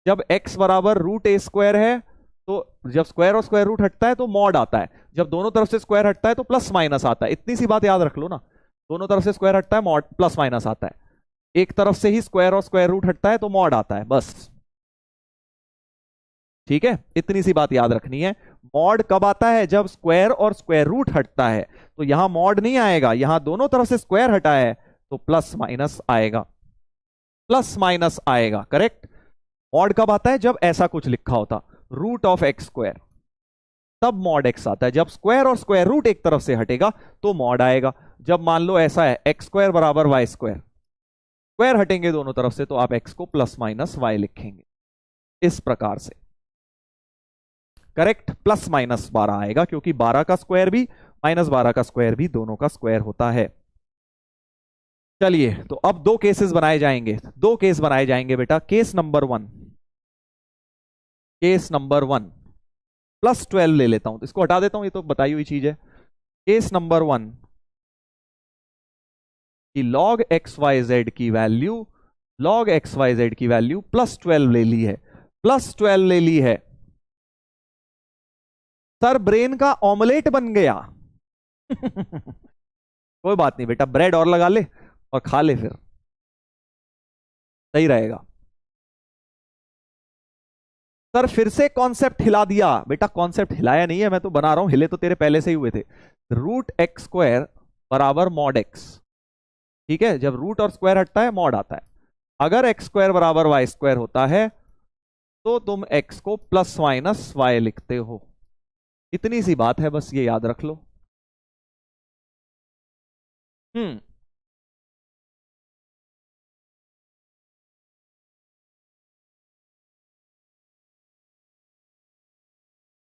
जब एक्स बराबर रूट ए स्क्वायर है, तो जब स्क्वायर और स्क्वायर रूट हटता है तो मॉड आता है, जब दोनों तरफ से स्क्वायर हटता है तो प्लस माइनस आता है। इतनी सी बात याद रख लो ना, दोनों तरफ से स्क्वायर हटता है मॉड प्लस माइनस आता है, एक तरफ से ही स्क्वायर और स्क्वायर रूट हटता है तो मॉड आता है, बस ठीक है, इतनी सी बात याद रखनी है। मॉड कब आता है, जब स्क्वायर और स्क्वायर रूट हटता है, तो यहां मॉड नहीं आएगा, यहां दोनों तरफ से स्क्वायर हटा है तो प्लस माइनस आएगा, प्लस माइनस आएगा, करेक्ट। मॉड कब आता है, जब ऐसा कुछ लिखा होता, रूट ऑफ एक्स स्क्वायर, तब मॉड एक्स आता है। जब स्क्वायर और स्क्वायर रूट एक तरफ से हटेगा तो मॉड आएगा। जब मान लो ऐसा है एक्स स्क्वायर बराबर वाई स्क्वायर, स्क्वायर हटेंगे दोनों तरफ से तो आप एक्स को प्लस माइनस वाई लिखेंगे, इस प्रकार से, करेक्ट। प्लस माइनस 12 आएगा, क्योंकि 12 का स्क्वायर भी माइनस 12 का स्क्वायर भी दोनों का स्क्वायर होता है। चलिए, तो अब दो केसेस बनाए जाएंगे, दो केस बनाए जाएंगे बेटा। केस नंबर 1, केस नंबर 1 +12 ले लेता हूं, तो इसको हटा देता हूं, ये तो बताई हुई चीज है। केस नंबर 1 कि log एक्स वाई जेड की value, log x y z की वैल्यू +12 ले ली है, +12 ले ली है। सर ब्रेन का ऑमलेट बन गया कोई बात नहीं बेटा, ब्रेड और लगा ले और खा ले, फिर सही रहेगा। सर फिर से कॉन्सेप्ट हिला दिया बेटा, कॉन्सेप्ट हिलाया नहीं है, मैं तो बना रहा हूं, हिले तो तेरे पहले से ही हुए थे। रूट एक्स स्क्वायर बराबर मॉड एक्स, ठीक है, जब रूट और स्क्वायर हटता है मॉड आता है। अगर एक्स स्क्वायर बराबर वाई स्क्वायर होता है तो तुम एक्स को प्लस माइनस वाई लिखते हो, इतनी सी बात है, बस ये याद रख लो। हम्म,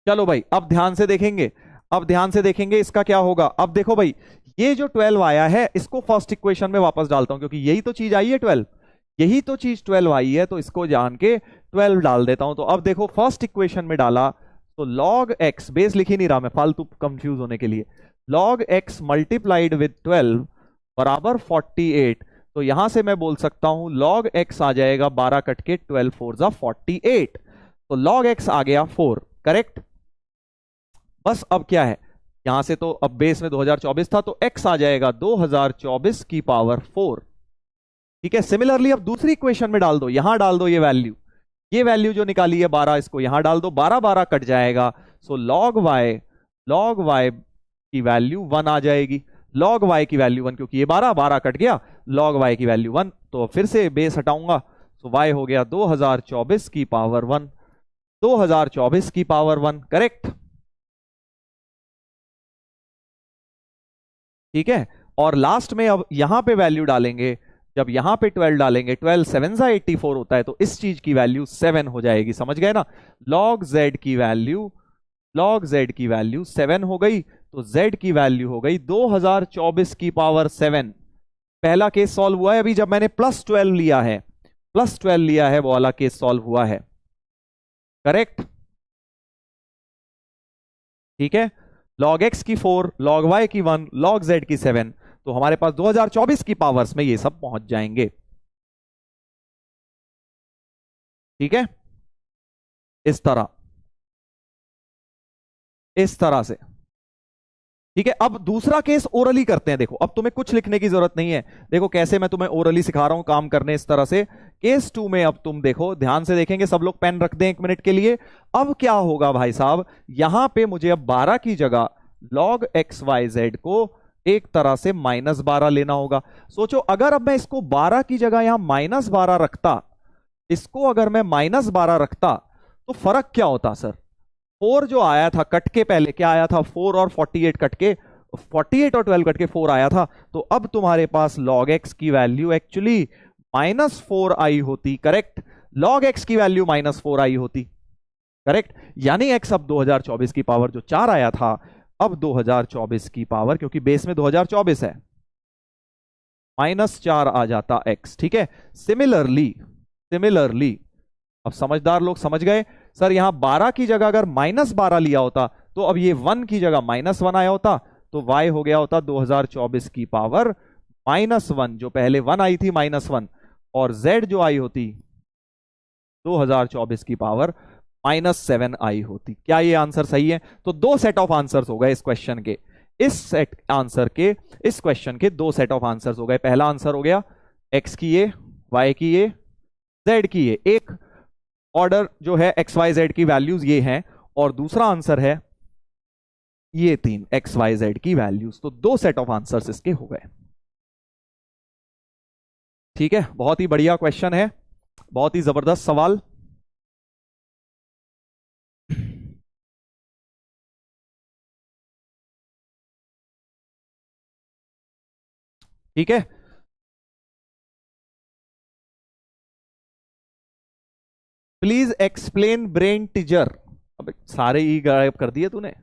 चलो भाई अब ध्यान से देखेंगे, अब ध्यान से देखेंगे इसका क्या होगा। अब देखो भाई, ये जो 12 आया है इसको फर्स्ट इक्वेशन में वापस डालता हूं, क्योंकि यही तो चीज आई है 12, यही तो चीज 12 आई है, तो इसको जान के 12 डाल देता हूं। तो अब देखो फर्स्ट इक्वेशन में डाला तो log x, बेस लिख ही नहीं रहा मैं फालतू कंफ्यूज होने के लिए, log x मल्टीप्लाइड विद 12 बराबर 48। तो यहां से मैं बोल सकता हूं log x आ जाएगा 12 कट के 12 4 जा 48, तो log x आ गया 4, करेक्ट। बस अब क्या है, यहां से तो अब बेस में 2024 था तो x आ जाएगा 2024 की पावर 4, ठीक है। सिमिलरली अब दूसरी इक्वेशन में डाल दो, यहां डाल दो ये वैल्यू जो निकाली है 12, इसको यहां डाल दो, 12 12 कट जाएगा, सो log y की वैल्यू 1 आ जाएगी, log y की वैल्यू 1, क्योंकि ये 12 12 कट गया, log y की वैल्यू 1, तो फिर से बेस हटाऊंगा, तो y हो गया 2024 की पावर 1, 2024 की पावर 1, करेक्ट, ठीक है। और लास्ट में अब यहां पे वैल्यू डालेंगे, जब यहां पे 12 डालेंगे, 12 7 जा 84 होता है, तो इस चीज की वैल्यू 7 हो जाएगी, समझ गए ना। log z की वैल्यू, log z की वैल्यू 7 हो गई, तो z की वैल्यू हो गई 2024 की पावर 7। पहला केस सॉल्व हुआ है अभी, जब मैंने +12 लिया है, +12 लिया है, वो वाला केस सॉल्व हुआ है, करेक्ट, ठीक है। log x की 4, log y की 1, log z की 7, तो हमारे पास 2024 की पावर्स में ये सब पहुंच जाएंगे, ठीक है, इस तरह, इस तरह से। ठीक है, अब दूसरा केस ओरली करते हैं। देखो अब तुम्हें कुछ लिखने की जरूरत नहीं है, देखो कैसे मैं तुम्हें ओरली सिखा रहा हूं काम करने इस तरह से। केस 2 में अब तुम देखो, ध्यान से देखेंगे, सब लोग पेन रख दें 1 मिनट के लिए। अब क्या होगा भाई साहब, यहां पे मुझे अब 12 की जगह log एक्स वाई जेड को एक तरह से -12 लेना होगा। सोचो अगर अब मैं इसको 12 की जगह यहां -12 रखता, इसको अगर मैं -12 रखता तो फर्क क्या होता सर? 4 जो आया था कट के, पहले क्या आया था 4 और 48 कट के, 48 और 12 कट के 4 आया था। तो अब तुम्हारे पास log x की वैल्यू एक्चुअली -4 आई होती, करेक्ट? log x की वैल्यू -4 आई होती, करेक्ट? यानी x अब 2024 की पावर जो 4 आया था, अब 2024 की पावर, क्योंकि बेस में 2024 है, -4 आ जाता x। ठीक है, सिमिलरली अब समझदार लोग समझ गए, सर यहां 12 की जगह अगर -12 लिया होता तो अब ये 1 की जगह -1 आया होता, तो y हो गया होता 2024 की पावर -1, जो पहले 1 आई थी -1, और z जो आई होती 2024 की पावर -7 आई होती। क्या ये आंसर सही है? तो 2 सेट ऑफ आंसर्स हो गए इस क्वेश्चन के, इस क्वेश्चन के 2 सेट ऑफ आंसर्स हो गए। पहला आंसर हो गया x की ये, y की ये, z की ये, एक ऑर्डर जो है एक्स वाई जेड की वैल्यूज ये हैं, और दूसरा आंसर है ये 3 एक्स वाई जेड की वैल्यूज। तो 2 सेट ऑफ आंसर्स इसके हो गए। ठीक है, बहुत ही बढ़िया क्वेश्चन है, बहुत ही जबरदस्त सवाल। ठीक है, प्लीज एक्सप्लेन ब्रेन टीजर। अब सारे ही गायब कर दिए तूने,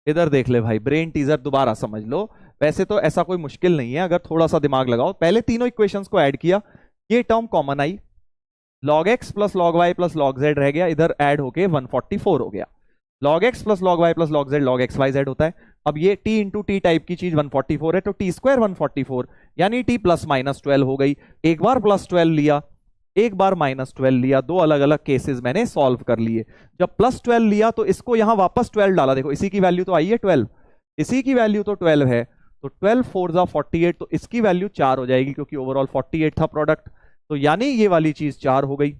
इधर देख ले भाई, ब्रेन टीजर दोबारा समझ लो। वैसे तो ऐसा कोई मुश्किल नहीं है, अगर थोड़ा सा दिमाग लगाओ। पहले तीनों इक्वेशंस को ऐड किया, ये टर्म कॉमन आई, log x plus log y plus log z रह गया, इधर ऐड होके 144 हो गया। log x plus log y plus log z log x y z होता है। अब ये t इंटू टी टाइप की चीज 144 है, तो टी स्क्वायर 144, यानी t प्लस -12 हो गई। एक बार +12 लिया, एक बार -12 लिया, दो अलग अलग केसेस मैंने सॉल्व कर लिए। जब +12 लिया तो इसको यहां वापस 12 डाला, देखो इसी की वैल्यू तो आई है 12, इसी की वैल्यू तो 12 है, तो 12 4 जा 48, तो इसकी वैल्यू 4 हो जाएगी, क्योंकि ओवरऑल 48 था प्रोडक्ट। तो यानी ये वाली चीज 4 हो गई,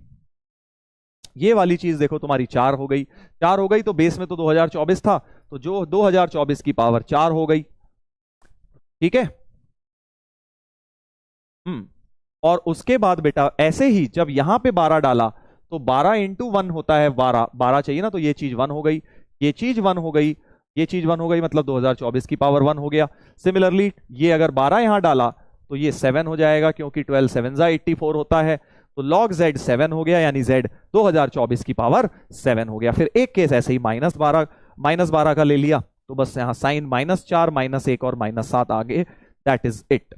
ये वाली चीज देखो तुम्हारी 4 हो गई। 4 हो गई तो बेस में तो 2024 था, तो जो 2024 की पावर 4 हो गई। ठीक है, और उसके बाद बेटा ऐसे ही जब यहां पे 12 डाला तो 12 इंटू 1 होता है 12, 12 चाहिए ना, तो ये चीज 1 हो गई, ये चीज 1 हो गई, ये चीज 1 हो गई, मतलब 2024 की पावर 1 हो गया। सिमिलरली ये अगर 12 यहां डाला तो ये 7 हो जाएगा, क्योंकि 12 7 84 होता है, तो log z 7 हो गया, यानी z 2024 की पावर 7 हो गया। फिर एक केस ऐसे ही -12 का ले लिया, तो बस यहां साइन -4 -1 और -7 आगे, दैट इज इट।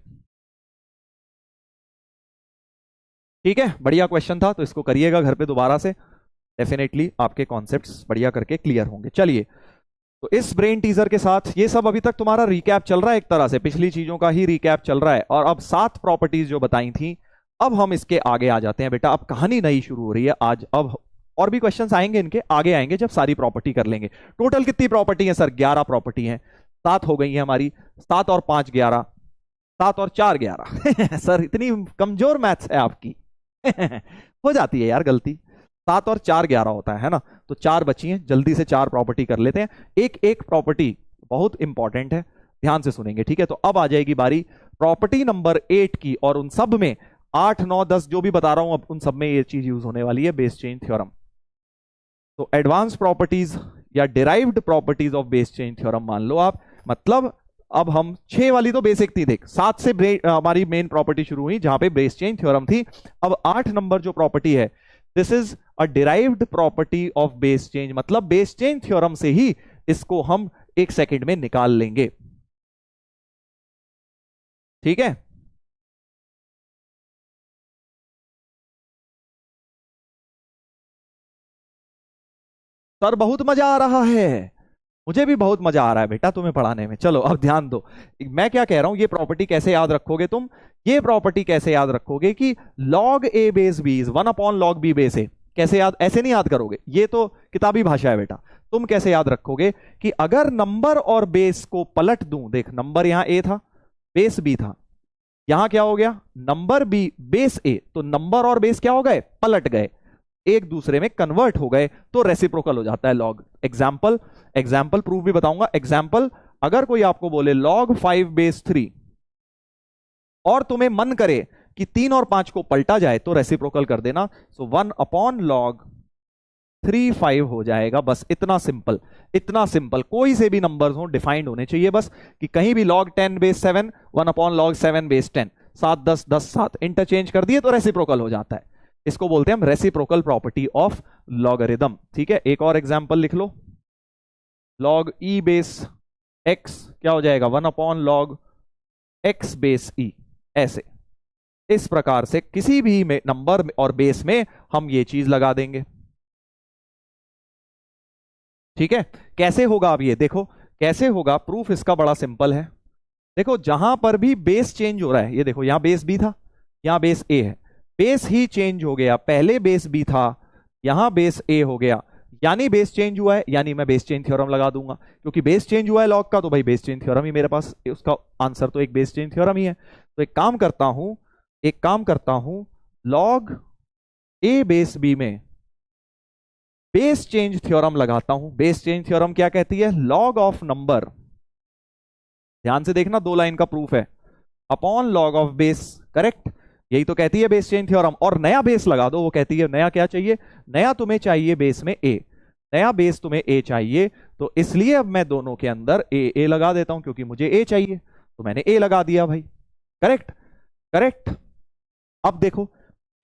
ठीक है, बढ़िया क्वेश्चन था, तो इसको करिएगा घर पे दोबारा से, डेफिनेटली आपके कॉन्सेप्ट्स बढ़िया करके क्लियर होंगे। चलिए, तो इस ब्रेन टीजर के साथ ये सब अभी तक तुम्हारा रिकैप चल रहा है, एक तरह से पिछली चीजों का ही रिकैप चल रहा है, और अब 7 प्रॉपर्टीज जो बताई थी, अब हम इसके आगे आ जाते हैं बेटा। अब कहानी नई शुरू हो रही है आज, अब और भी क्वेश्चंस आएंगे, इनके आगे आएंगे जब सारी प्रॉपर्टी कर लेंगे। टोटल कितनी प्रॉपर्टी है सर? 11 प्रॉपर्टी है, 7 हो गई है हमारी, 7 और 5 11, 7 और 4 11 सर इतनी कमजोर मैथ्स है आपकी हो जाती है यार गलती। 7 और 4 11 होता है ना, तो 4 बची हैं, जल्दी से 4 प्रॉपर्टी कर लेते हैं। एक एक प्रॉपर्टी बहुत इंपॉर्टेंट है, ध्यान से सुनेंगे, ठीक है? तो अब आ जाएगी बारी प्रॉपर्टी नंबर 8 की, और उन सब में 8 9 10 जो भी बता रहा हूं, अब उन सब में ये चीज यूज होने वाली है, बेस चेन थ्योरम। तो एडवांस प्रॉपर्टीज या derived properties of base chain theorem मान लो आप। मतलब अब हम 6 वाली तो बेसिक थी, देख 7 से हमारी मेन प्रॉपर्टी शुरू हुई जहां पे बेस चेन थ्योरम थी। अब 8 नंबर जो प्रॉपर्टी है, this is a derived property of base change, मतलब बेस चेन थ्योरम से ही इसको हम 1 सेकंड में निकाल लेंगे। ठीक है, सर बहुत मजा आ रहा है, मुझे भी बहुत मजा आ रहा है बेटा तुम्हें पढ़ाने में। चलो अब ध्यान दो, मैं क्या कह रहा हूं, ये प्रॉपर्टी कैसे याद रखोगे तुम? ये प्रॉपर्टी कैसे याद रखोगे कि log a base b is 1 upon log b base a, कैसे याद? ऐसे नहीं याद करोगे, ये तो किताबी भाषा है बेटा। तुम कैसे याद रखोगे कि अगर नंबर और बेस को पलट दूं, देख नंबर यहां ए था, बेस बी था, यहां क्या हो गया, नंबर बी बेस ए, तो नंबर और बेस क्या हो गए, पलट गए, एक दूसरे में कन्वर्ट हो गए, तो रेसिप्रोकल हो जाता है लॉग। एग्जाम्पल, एग्जाम्पल प्रूफ भी बताऊंगा। एग्जाम्पल, अगर कोई आपको बोले log 5 बेस 3 और तुम्हें मन करे कि 3 और 5 को पलटा जाए तो रेसिप्रोकल कर देना, सो 1 अपॉन log 3 5 हो जाएगा। बस इतना सिंपल, इतना सिंपल। कोई से भी नंबर्स हो डिफाइंड होने चाहिए बस, कि कहीं भी log 10 base 7 1 upon log 7 base 10, 7 10 10 7 interchange कर दिए तो रेसिप्रोकल हो जाता है। इसको बोलते हैं हम रेसिप्रोकल प्रॉपर्टी ऑफ लॉगरिदम। ठीक है, एक और एग्जांपल लिख लो, log e बेस x क्या हो जाएगा, 1 upon log x base e। ऐसे इस प्रकार से किसी भी में नंबर और बेस में हम ये चीज लगा देंगे। ठीक है, कैसे होगा अब ये देखो कैसे होगा, प्रूफ इसका बड़ा सिंपल है। देखो जहां पर भी बेस चेंज हो रहा है, ये देखो यहां बेस बी था, यहां बेस ए है, बेस ही चेंज हो गया, पहले बेस बी था, यहां बेस ए हो गया, यानी बेस चेंज हुआ है, यानी मैं बेस चेंज थ्योरम लगा दूंगा, क्योंकि बेस चेंज हुआ है लॉग का, तो भाई बेस चेंज थ्योरम ही मेरे पास, उसका आंसर तो एक बेस चेंज थ्योरम ही है। तो एक काम करता हूं, लॉग ए बेस बी में बेस चेंज थ्योरम लगाता हूं। बेस चेंज थ्योरम क्या कहती है, लॉग ऑफ नंबर, ध्यान से देखना, 2 लाइन का प्रूफ है, upon log of base, correct, यही तो कहती है बेस चेंज थ्योरम। और नया बेस लगा दो, वो कहती है नया क्या चाहिए, नया तुम्हें चाहिए बेस में ए, नया बेस तुम्हें ए चाहिए, तो इसलिए अब मैं दोनों के अंदर ए लगा देता हूं, क्योंकि मुझे ए चाहिए, तो मैंने ए लगा दिया भाई, करेक्ट करेक्ट। अब देखो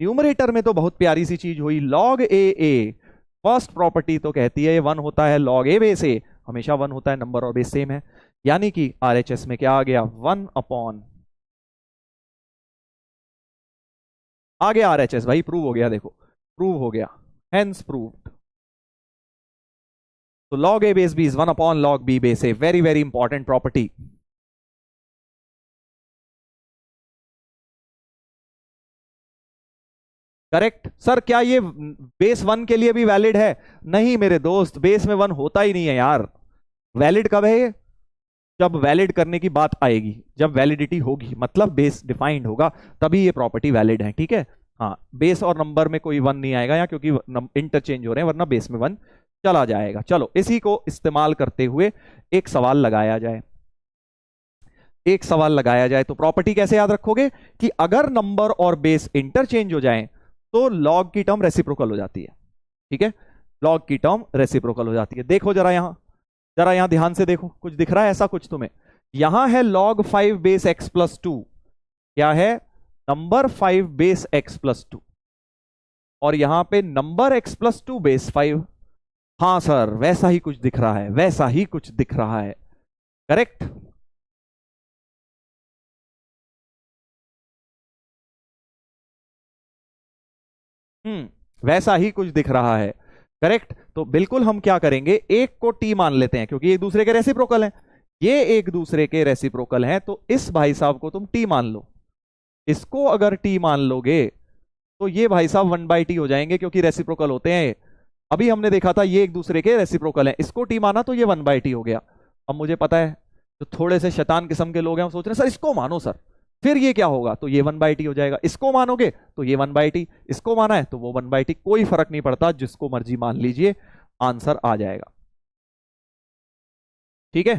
न्यूमरेटर में तो बहुत प्यारी सी चीज हुई, लॉग ए, फर्स्ट प्रॉपर्टी तो कहती है 1 होता है लॉग ए बेस ए, हमेशा 1 होता है, नंबर और बेस सेम है, यानी कि आरएचएस में क्या आ गया, 1 अपॉन, आ गया आरएचएस भाई, प्रूव हो गया, देखो प्रूव हो गया, हेंस प्रूव्ड। तो log a base b is 1 upon log b base a, very very important property। Correct sir, क्या ये बेस 1 के लिए भी वैलिड है, नहीं मेरे दोस्त, बेस में 1 होता ही नहीं है यार। वैलिड कब है ये, जब वैलिड करने की बात आएगी, जब वैलिडिटी होगी, मतलब बेस डिफाइंड होगा, तभी ये प्रॉपर्टी वैलिड है। ठीक है, हाँ, बेस और नंबर में कोई 1 नहीं आएगा यहाँ, क्योंकि इंटरचेंज हो रहे हैं, वरना बेस में 1 चला जाएगा। चलो इसी को इस्तेमाल करते हुए एक सवाल लगाया जाए, एक सवाल लगाया जाए। तो प्रॉपर्टी कैसे याद रखोगे कि अगर नंबर और बेस इंटरचेंज हो जाएं तो लॉग की टर्म रेसिप्रोकल हो जाती है। ठीक है, लॉग की टर्म रेसिप्रोकल हो जाती है। देखो जरा यहां ध्यान से देखो, कुछ दिख रहा है ऐसा कुछ तुम्हें, यहां है log 5 बेस x प्लस 2, क्या है, नंबर 5 बेस x प्लस 2, और यहां पे नंबर x प्लस 2 बेस 5। हाँ सर, वैसा ही कुछ दिख रहा है, वैसा ही कुछ दिख रहा है, करेक्ट। वैसा ही कुछ दिख रहा है, करेक्ट। तो बिल्कुल हम क्या करेंगे, एक को टी मान लेते हैं, क्योंकि एक दूसरे के रेसिप्रोकल हैं, ये एक दूसरे के रेसिप्रोकल हैं, तो इस भाई साहब को तुम टी मान लो, इसको अगर टी मान लोगे तो ये भाई साहब 1/t हो जाएंगे, क्योंकि रेसिप्रोकल होते हैं। अभी हमने देखा था ये एक दूसरे के रेसिप्रोकल हैं, इसको टी माना तो ये 1/t हो गया। अब मुझे पता है जो थोड़े से शैतान किस्म के लोग हैं वो सोच रहे हैं सर इसको मानो सर, फिर ये क्या होगा, तो ये 1/t हो जाएगा, इसको मानोगे तो ये 1/t, इसको माना है तो वो 1/t, कोई फर्क नहीं पड़ता, जिसको मर्जी मान लीजिए, आंसर आ जाएगा। ठीक है,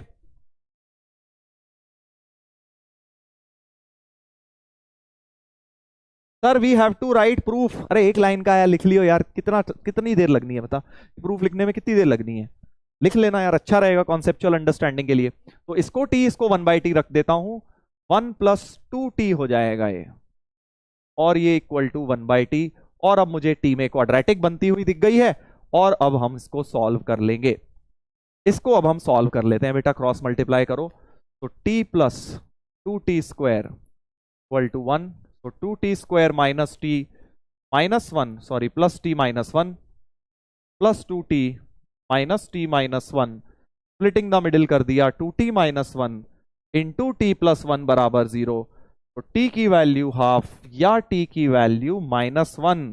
sir we have to write proof, अरे एक लाइन का यार लिख लियो यार, कितनी देर लगनी है बता, प्रूफ लिखने में कितनी देर लगनी है, लिख लेना यार, अच्छा रहेगा कॉन्सेप्चुअल अंडरस्टैंडिंग के लिए। तो इसको टी, इसको 1/t रख देता हूं, 1 + 2t हो जाएगा ये, और ये इक्वल टू 1/t, और अब मुझे टी में क्वाड्रेटिक बनती हुई दिख गई है, और अब हम इसको सॉल्व कर लेंगे। इसको अब हम सॉल्व कर लेते हैं बेटा, क्रॉस मल्टीप्लाई करो, तो t + 2t square equal to 1, तो 2t square minus T minus 1, sorry plus T minus 1 plus 2t minus T minus 1, splitting the middle कर दिया, 2t minus 1 into T plus 1 बराबर 0, तो t की वैल्यू हाफ या t की वैल्यू -1।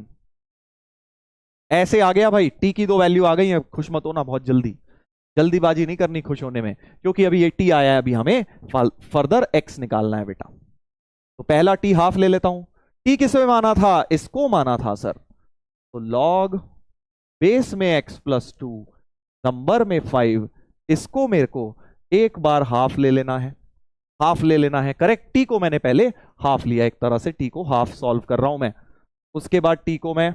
ऐसे आ गया भाई, टी की दो वैल्यू आ गई है, खुश मत होना बहुत जल्दी, जल्दीबाजी नहीं करनी खुश होने में, क्योंकि अभी ये टी आया है, अभी हमें फर्दर एक्स निकालना है बेटा। तो पहला टी हाफ ले लेता हूं। टी किसमें माना था, इसको माना था सर, तो लॉग बेस में एक्स प्लस टू, नंबर में 5, इसको मेरे को एक बार हाफ ले लेना है, हाफ ले लेना है, करेक्ट। टी को मैंने पहले हाफ लिया, एक तरह से टी को हाफ सॉल्व कर रहा हूं मैं, उसके बाद टी को मैं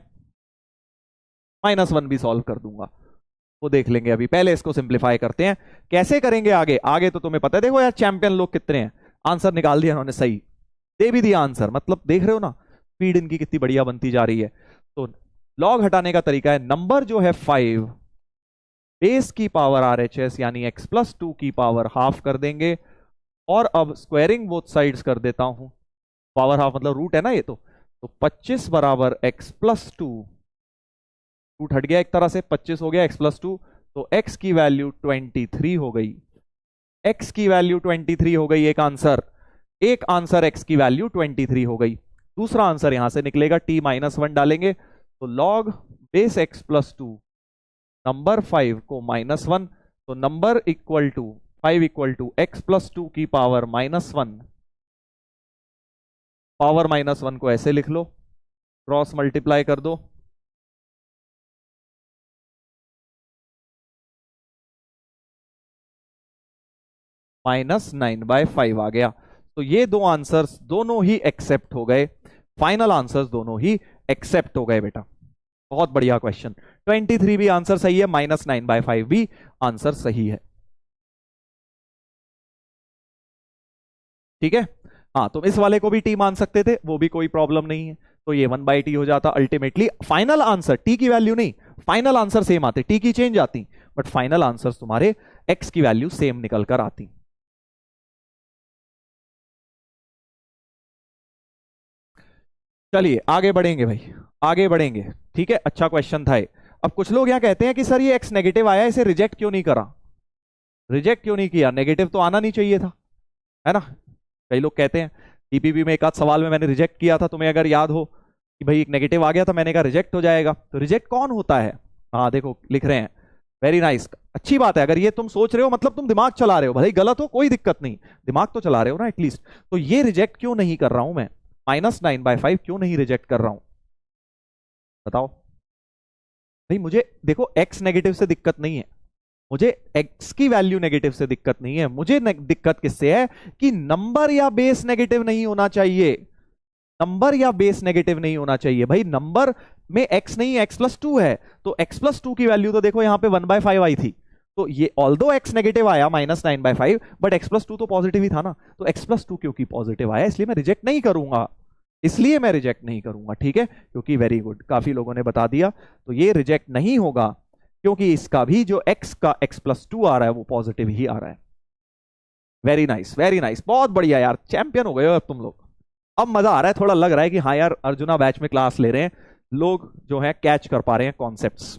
-1 भी सॉल्व कर दूंगा, वो देख लेंगे। अभी पहले इसको सिंप्लीफाई करते हैं, कैसे करेंगे आगे, आगे तो तुम्हें पता है। देखो यार चैंपियन लोग कितने हैं, आंसर निकाल दिया उन्होंने, सही दे भी दिया आंसर, मतलब देख रहे हो ना स्पीड इनकी कितनी बढ़िया बनती जा रही है। तो लॉग हटाने का तरीका है, नंबर जो है 5 बेस की पावर RHS यानी x प्लस 2 की पावर हाफ कर देंगे, और अब स्क्वायरिंग बोथ साइड्स कर देता हूं, पावर हाफ मतलब रूट है ना ये, तो 25 बराबर x प्लस 2, रूट हट गया एक तरह से, 25 हो गया x प्लस 2, तो x की वैल्यू 23 हो गई, x की वैल्यू 23 हो गई, एक आंसर, एक आंसर x की वैल्यू 23 हो गई। दूसरा आंसर यहां से निकलेगा, t-1 डालेंगे, तो log base x plus 2 number 5 को -1, तो number equal to 5 equal to x plus 2 की पावर -1, पावर -1 को ऐसे लिख लो, क्रॉस मल्टीप्लाई कर दो, -9/5 आ गया। तो ये दो आंसर्स दोनों ही एक्सेप्ट हो गए, फाइनल आंसर्स दोनों ही एक्सेप्ट हो गए बेटा। बहुत बढ़िया क्वेश्चन, 23 भी आंसर सही है, -9/5 भी आंसर सही है, ठीक है। हाँ, तुम इस वाले को भी टी मान सकते थे, वो भी कोई प्रॉब्लम नहीं है, तो ये 1/t हो जाता। अल्टीमेटली फाइनल आंसर, टी की वैल्यू नहीं, फाइनल आंसर सेम आते, टी की चेंज आती, बट फाइनल आंसर तुम्हारे एक्स की वैल्यू सेम निकल कर आती। चलिए आगे बढ़ेंगे भाई, आगे बढ़ेंगे, ठीक है। अच्छा क्वेश्चन था ये। अब कुछ लोग यहाँ कहते हैं कि सर ये एक्स नेगेटिव आया, इसे रिजेक्ट क्यों नहीं करा, रिजेक्ट क्यों नहीं किया, नेगेटिव तो आना नहीं चाहिए था, है ना। कई लोग कहते हैं, टीपीपी में एक आध सवाल में मैंने रिजेक्ट किया था, तुम्हें अगर याद हो कि भाई एक नेगेटिव आ गया था, मैंने कहा रिजेक्ट हो जाएगा, तो रिजेक्ट कौन होता है। हाँ देखो लिख रहे हैं, वेरी नाइस, अच्छी बात है। अगर ये तुम सोच रहे हो मतलब तुम दिमाग चला रहे हो, भले ही गलत हो कोई दिक्कत नहीं, दिमाग तो चला रहे हो ना एटलीस्ट। तो ये रिजेक्ट क्यों नहीं कर रहा हूं मैं, -9/5 क्यों नहीं रिजेक्ट कर रहा हूं, बताओ भाई। मुझे देखो एक्स नेगेटिव से दिक्कत नहीं है, मुझे एक्स की वैल्यू नेगेटिव से दिक्कत नहीं है, मुझे दिक्कत किससे है कि नंबर या बेस नेगेटिव नहीं होना चाहिए, नंबर या बेस नेगेटिव नहीं होना चाहिए भाई। नंबर में एक्स नहीं, एक्स प्लस 2 है, तो एक्स प्लस 2 की वैल्यू तो देखो यहां पे 1/5 आई थी, तो ये ऑल्दो एक्स नेगेटिव आया -9/5, बट एक्स प्लस 2 तो पॉजिटिव ही था ना, तो एक्स प्लस 2 क्योंकि पॉजिटिव आया इसलिए मैं रिजेक्ट नहीं करूंगा, इसलिए मैं रिजेक्ट नहीं करूंगा, ठीक है। क्योंकि वेरी गुड, काफी लोगों ने बता दिया, तो ये रिजेक्ट नहीं होगा, क्योंकि इसका भी जो x का x प्लस 2 आ रहा है वो पॉजिटिव ही आ रहा है। वेरी नाइस, वेरी नाइस, बहुत बढ़िया यार, चैंपियन हो गए हो अब तुम लोग। अब मजा आ रहा है, थोड़ा लग रहा है कि हाँ यार अर्जुना बैच में क्लास ले रहे हैं लोग, जो है कैच कर पा रहे हैं कॉन्सेप्ट्स,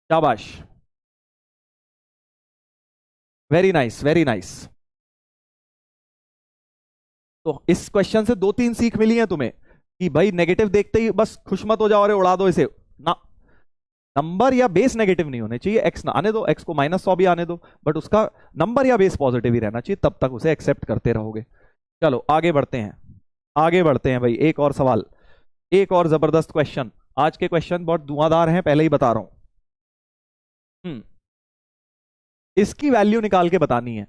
शाबाश, वेरी नाइस, वेरी नाइस। तो इस क्वेश्चन से 2-3 सीख मिली है तुम्हें कि भाई नेगेटिव देखते ही बस खुश मत हो जाओ और उड़ा दो इसे ना, नंबर या बेस नेगेटिव नहीं होने चाहिए, एक्स ना आने दो, एक्स को -100 भी आने दो, बट उसका नंबर या बेस पॉजिटिव ही रहना चाहिए, तब तक उसे एक्सेप्ट करते रहोगे। चलो आगे बढ़ते हैं, आगे बढ़ते हैं भाई, एक और सवाल, एक और जबरदस्त क्वेश्चन। आज के क्वेश्चन बहुत धुआंधार हैं, पहले ही बता रहा हूं। इसकी वैल्यू निकाल के बतानी है,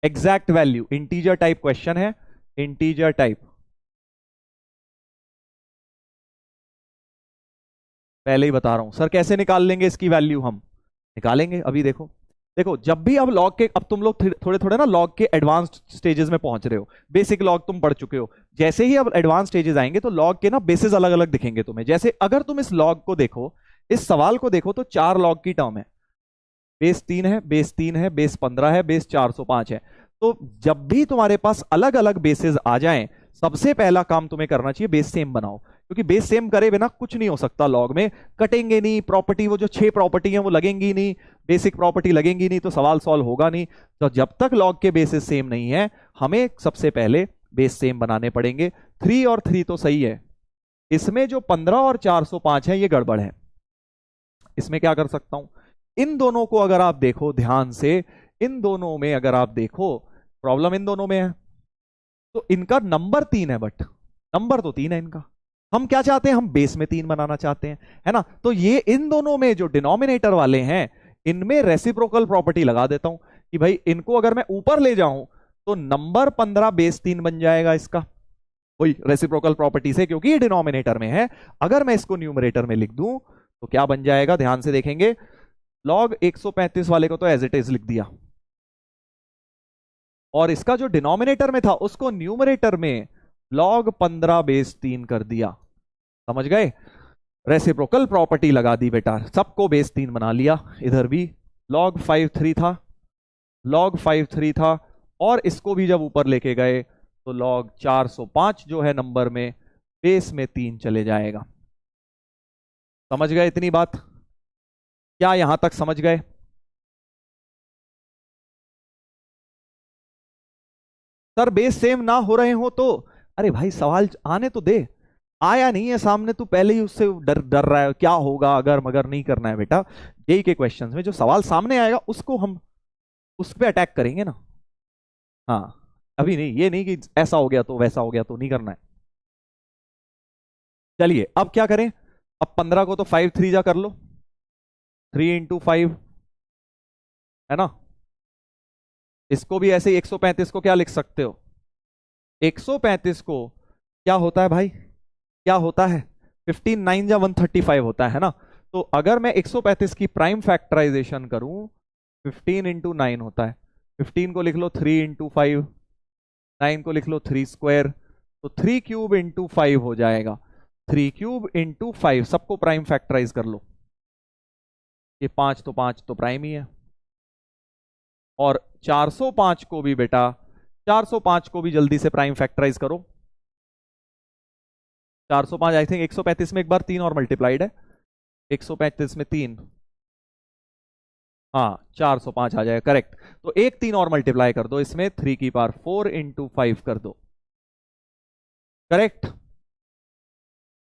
exact value, integer type question है, इंटीजर टाइप। पहले ही बता रहा हूं सर, कैसे निकाल लेंगे इसकी वैल्यू, हम निकालेंगे अभी। देखो देखो, जब भी अब लॉग के, अब तुम लोग थोड़े थोड़े ना लॉग के एडवांस्ड स्टेजेस में पहुंच रहे हो, बेसिक लॉग तुम पढ़ चुके हो, जैसे ही अब एडवांस स्टेजेस आएंगे तो लॉग के ना बेसिस अलग अलग दिखेंगे तुम्हें। जैसे अगर तुम इस लॉग को देखो, इस सवाल को देखो, तो 4 लॉग की टर्म है, बेस 3 है, बेस 3 है, बेस 15 है, बेस 405 है। तो जब भी तुम्हारे पास अलग अलग बेसिस आ जाएं, सबसे पहला काम तुम्हें करना चाहिए बेस सेम बनाओ, क्योंकि बेस सेम करे बिना कुछ नहीं हो सकता लॉग में, कटेंगे नहीं प्रॉपर्टी, वो जो 6 प्रॉपर्टी हैं वो लगेंगी नहीं, बेसिक प्रॉपर्टी लगेंगी नहीं, तो सवाल सॉल्व होगा नहीं। तो जब तक लॉग के बेसिस सेम नहीं है, हमें सबसे पहले बेस सेम बनाने पड़ेंगे। 3 और 3 तो सही है, इसमें जो 15 और 405 है ये गड़बड़ है। इसमें क्या कर सकता हूं, इन दोनों को अगर आप देखो ध्यान से, इन दोनों में अगर आप देखो प्रॉब्लम इन दोनों में है, तो इनका नंबर 3 है, बट नंबर तो 3 है इनका। हम क्या चाहते हैं, हम बेस में 3 बनाना चाहते हैं, है ना। तो ये इन दोनों में जो डिनोमिनेटर वाले हैं इनमें रेसिप्रोकल प्रॉपर्टी लगा देता हूं कि भाई इनको अगर मैं ऊपर ले जाऊं तो नंबर 15 बेस 3 बन जाएगा इसका, वही रेसिप्रोकल प्रॉपर्टी से, क्योंकि ये डिनोमिनेटर में है। अगर मैं इसको न्यूमरेटर में लिख दूं तो क्या बन जाएगा, ध्यान से देखेंगे, लॉग 135 वाले को तो एज इट इज लिख दिया, और इसका जो डिनोमिनेटर में था उसको न्यूमरेटर में log 15 बेस 3 कर दिया। समझ गए, रेसिप्रोकल प्रॉपर्टी लगा दी बेटा, सबको बेस 3 बना लिया। इधर भी log 53 था, log 53 था, और इसको भी जब ऊपर लेके गए तो log 405 जो है नंबर में बेस में 3 चले जाएगा। समझ गए इतनी बात, क्या यहां तक समझ गए? सर बेस सेम ना हो रहे हो तो, अरे भाई सवाल आने तो दे, आया नहीं है सामने, तू पहले ही उससे डर डर रहा है क्या होगा अगर मगर। नहीं करना है बेटा, जेई के क्वेश्चंस में जो सवाल सामने आएगा उसको हम उस पर अटैक करेंगे ना। हाँ अभी नहीं, ये नहीं कि ऐसा हो गया तो वैसा हो गया तो, नहीं करना है। चलिए अब क्या करें, अब 15 को तो 5 3 जा कर लो, 3 इंटू 5 है ना। इसको भी ऐसे 135 को क्या लिख सकते हो, 135 को क्या होता है भाई, क्या होता है, 15 9 जा 135 होता है ना। तो अगर मैं 135 की प्राइम फैक्टराइजेशन करूं, 15 इंटू 9 होता है, 15 को लिख लो 3 इंटू 5, 9 को लिख लो 3 स्क्वायर, तो 3 क्यूब इंटू 5 हो जाएगा, 3 क्यूब इंटू 5, सबको प्राइम फैक्टराइज कर लो। ये 5 तो प्राइम ही है, और 405 को भी बेटा, 405 को भी जल्दी से प्राइम फैक्टराइज करो। 405 आई थिंक 135 में एक बार 3 और मल्टीप्लाइड है, 135 में 3, हाँ 405 आ जाएगा करेक्ट। तो एक 3 और मल्टीप्लाई कर दो इसमें, 3 की पावर 4 इंटू 5 कर दो, करेक्ट।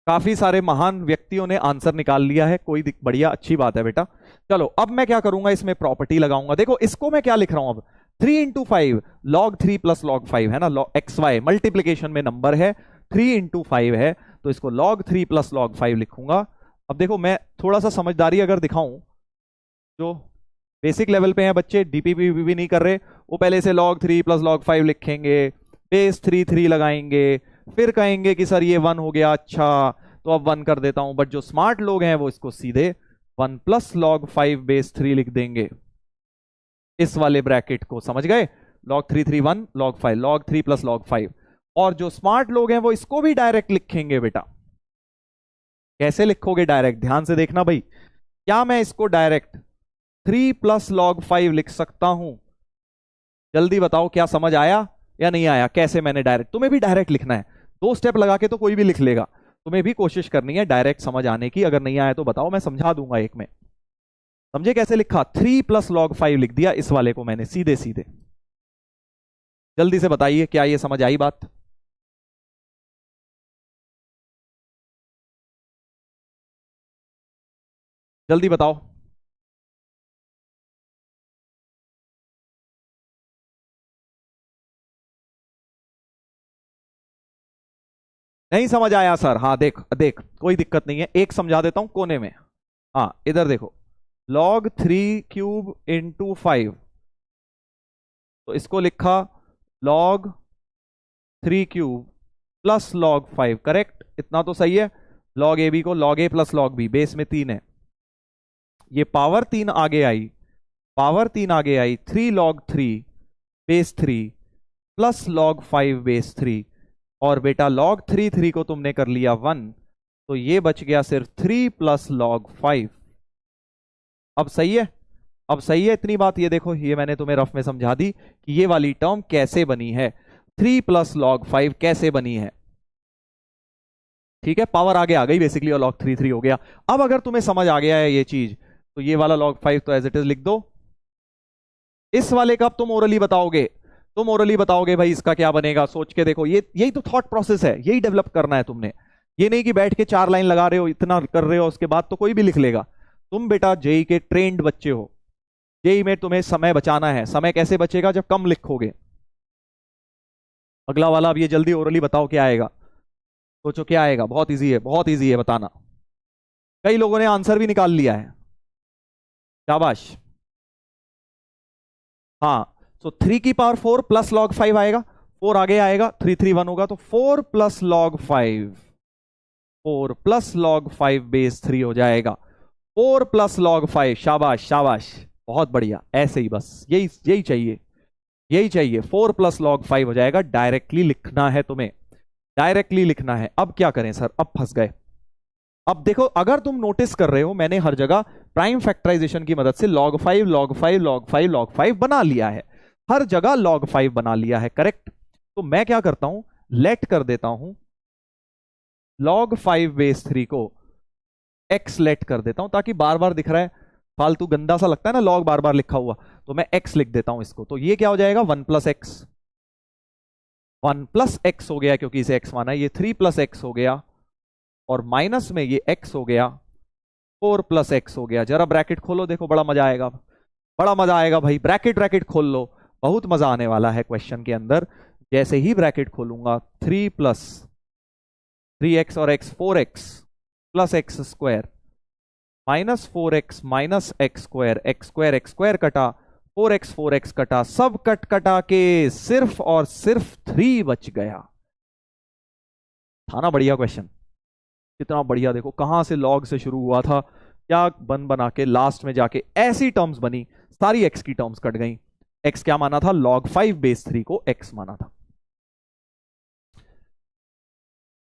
काफी सारे महान व्यक्तियों ने आंसर निकाल लिया है, कोई बढ़िया अच्छी बात है बेटा। चलो अब मैं क्या करूंगा, इसमें प्रॉपर्टी लगाऊंगा। देखो इसको मैं क्या लिख रहा हूं अब, 3 इंटू 5 log 3 प्लस log 5 है ना, एक्स वाई मल्टीप्लीकेशन में नंबर है, 3 इंटू 5 है, तो इसको log 3 प्लस log 5 लिखूंगा। अब देखो मैं थोड़ा सा समझदारी अगर दिखाऊं, जो बेसिक लेवल पे हैं बच्चे, डीपीपी भी नहीं कर रहे, वो पहले से log 3 प्लस log 5 लिखेंगे, बेस 3 3 लगाएंगे, फिर कहेंगे कि सर ये 1 हो गया, अच्छा तो अब 1 कर देता हूं। बट जो स्मार्ट लोग हैं वो इसको सीधे 1 प्लस log 5 बेस 3 लिख देंगे, इस वाले ब्रैकेट को, समझ गए, log 3 3 1 log 5, log 3 plus log 5। और जो स्मार्ट लोग हैं वो इसको भी डायरेक्ट लिखेंगे बेटा। कैसे लिखोगे डायरेक्ट, ध्यान से देखना भाई, क्या मैं इसको डायरेक्ट 3 प्लस log 5 लिख सकता हूं? जल्दी बताओ, क्या समझ आया या नहीं आया, कैसे मैंने डायरेक्ट, तुम्हें भी डायरेक्ट लिखना है, 2 स्टेप लगा के तो कोई भी लिख लेगा, तुम्हें भी कोशिश करनी है डायरेक्ट समझ आने की। अगर नहीं आया तो बताओ, मैं समझा दूंगा एक में। समझे कैसे लिखा, 3 प्लस log 5 लिख दिया इस वाले को मैंने, सीधे सीधे। जल्दी से बताइए क्या ये समझ आई बात? जल्दी बताओ। नहीं समझ आया सर, हाँ देख देख कोई दिक्कत नहीं है, एक समझा देता हूं कोने में। हाँ इधर देखो, log 3 क्यूब इंटू 5, तो इसको लिखा log 3 cube plus log 5, correct, इतना तो सही है। log ए बी को log ए प्लस log बी, बेस में 3 है, ये पावर 3 आगे आई, पावर 3 आगे आई, 3 log 3 base 3 plus log 5 base 3, और बेटा log 3 3 को तुमने कर लिया 1, तो ये बच गया सिर्फ 3 प्लस log 5। अब सही है, अब सही है इतनी बात। ये देखो, ये मैंने तुम्हें रफ में समझा दी कि ये वाली टर्म कैसे बनी है, 3 प्लस log 5 कैसे बनी है, ठीक है। पावर आगे आ गई बेसिकली, और log 3 3 हो गया। अब अगर तुम्हें समझ आ गया है ये चीज, तो ये वाला log 5 तो एज इट इज लिख दो। इस वाले का अब तुम ओरली बताओगे, तुम ओरली बताओगे भाई इसका क्या बनेगा, सोच के देखो, ये यही तो थॉट प्रोसेस है, यही डेवलप करना है तुमने। ये नहीं कि बैठ के 4 लाइन लगा रहे हो, इतना कर रहे हो, उसके बाद तो कोई भी लिख लेगा। तुम बेटा जेई के ट्रेंड बच्चे हो, जेई में तुम्हें समय बचाना है। समय कैसे बचेगा? जब कम लिखोगे। अगला वाला अब ये जल्दी ओरली बताओ क्या आएगा, सोचो क्या आएगा। बहुत इजी है, बहुत इजी है बताना। कई लोगों ने आंसर भी निकाल लिया है, शाबाश। हाँ, सो 3 की पावर 4 प्लस लॉग 5 आएगा, 4 आगे आएगा, 3 3 1 होगा, तो 4 plus log 5, 4 plus log 5 base 3 हो जाएगा। 4 प्लस लॉग 5, शाबाश शाबाश, बहुत बढ़िया। ऐसे ही बस यही यही चाहिए, यही चाहिए। 4 प्लस लॉग 5 हो जाएगा। डायरेक्टली लिखना है तुम्हें, डायरेक्टली लिखना है। अब क्या करें सर, अब फंस गए। अब देखो, अगर तुम नोटिस कर रहे हो, मैंने हर जगह प्राइम फैक्टराइजेशन की मदद से log 5 log 5 log 5 log 5 बना लिया है, हर जगह log 5 बना लिया है, करेक्ट। तो मैं क्या करता हूं, लेट कर देता हूं log 5 बेस 3 को x लेट कर देता हूं, ताकि बार बार दिख रहा है, फालतू गंदा सा लगता है ना log बार बार लिखा हुआ, तो मैं x लिख देता हूं इसको। तो ये क्या हो जाएगा, 1 प्लस एक्स, 1 प्लस एक्स हो गया, क्योंकि इसे x माना है। ये 3 प्लस एक्स हो गया, और माइनस में ये x हो गया, 4 प्लस एक्स हो गया। जरा ब्रैकेट खोलो, देखो बड़ा मजा आएगा, बड़ा मजा आएगा भाई। ब्रैकेट ब्रैकेट खोल लो, बहुत मजा आने वाला है क्वेश्चन के अंदर। जैसे ही ब्रैकेट खोलूंगा, 3 प्लस 3x और x 4x plus x square minus 4x minus x square कटा, 4x कटा, सब कट कटा के सिर्फ और सिर्फ 3 बच गया। था ना बढ़िया क्वेश्चन, कितना बढ़िया। देखो कहां से लॉग से शुरू हुआ था, क्या बन बना के लास्ट में जाके ऐसी टर्म्स बनी, सारी एक्स की टर्म्स कट गई। एक्स क्या माना था, log 5 बेस 3 को एक्स माना था।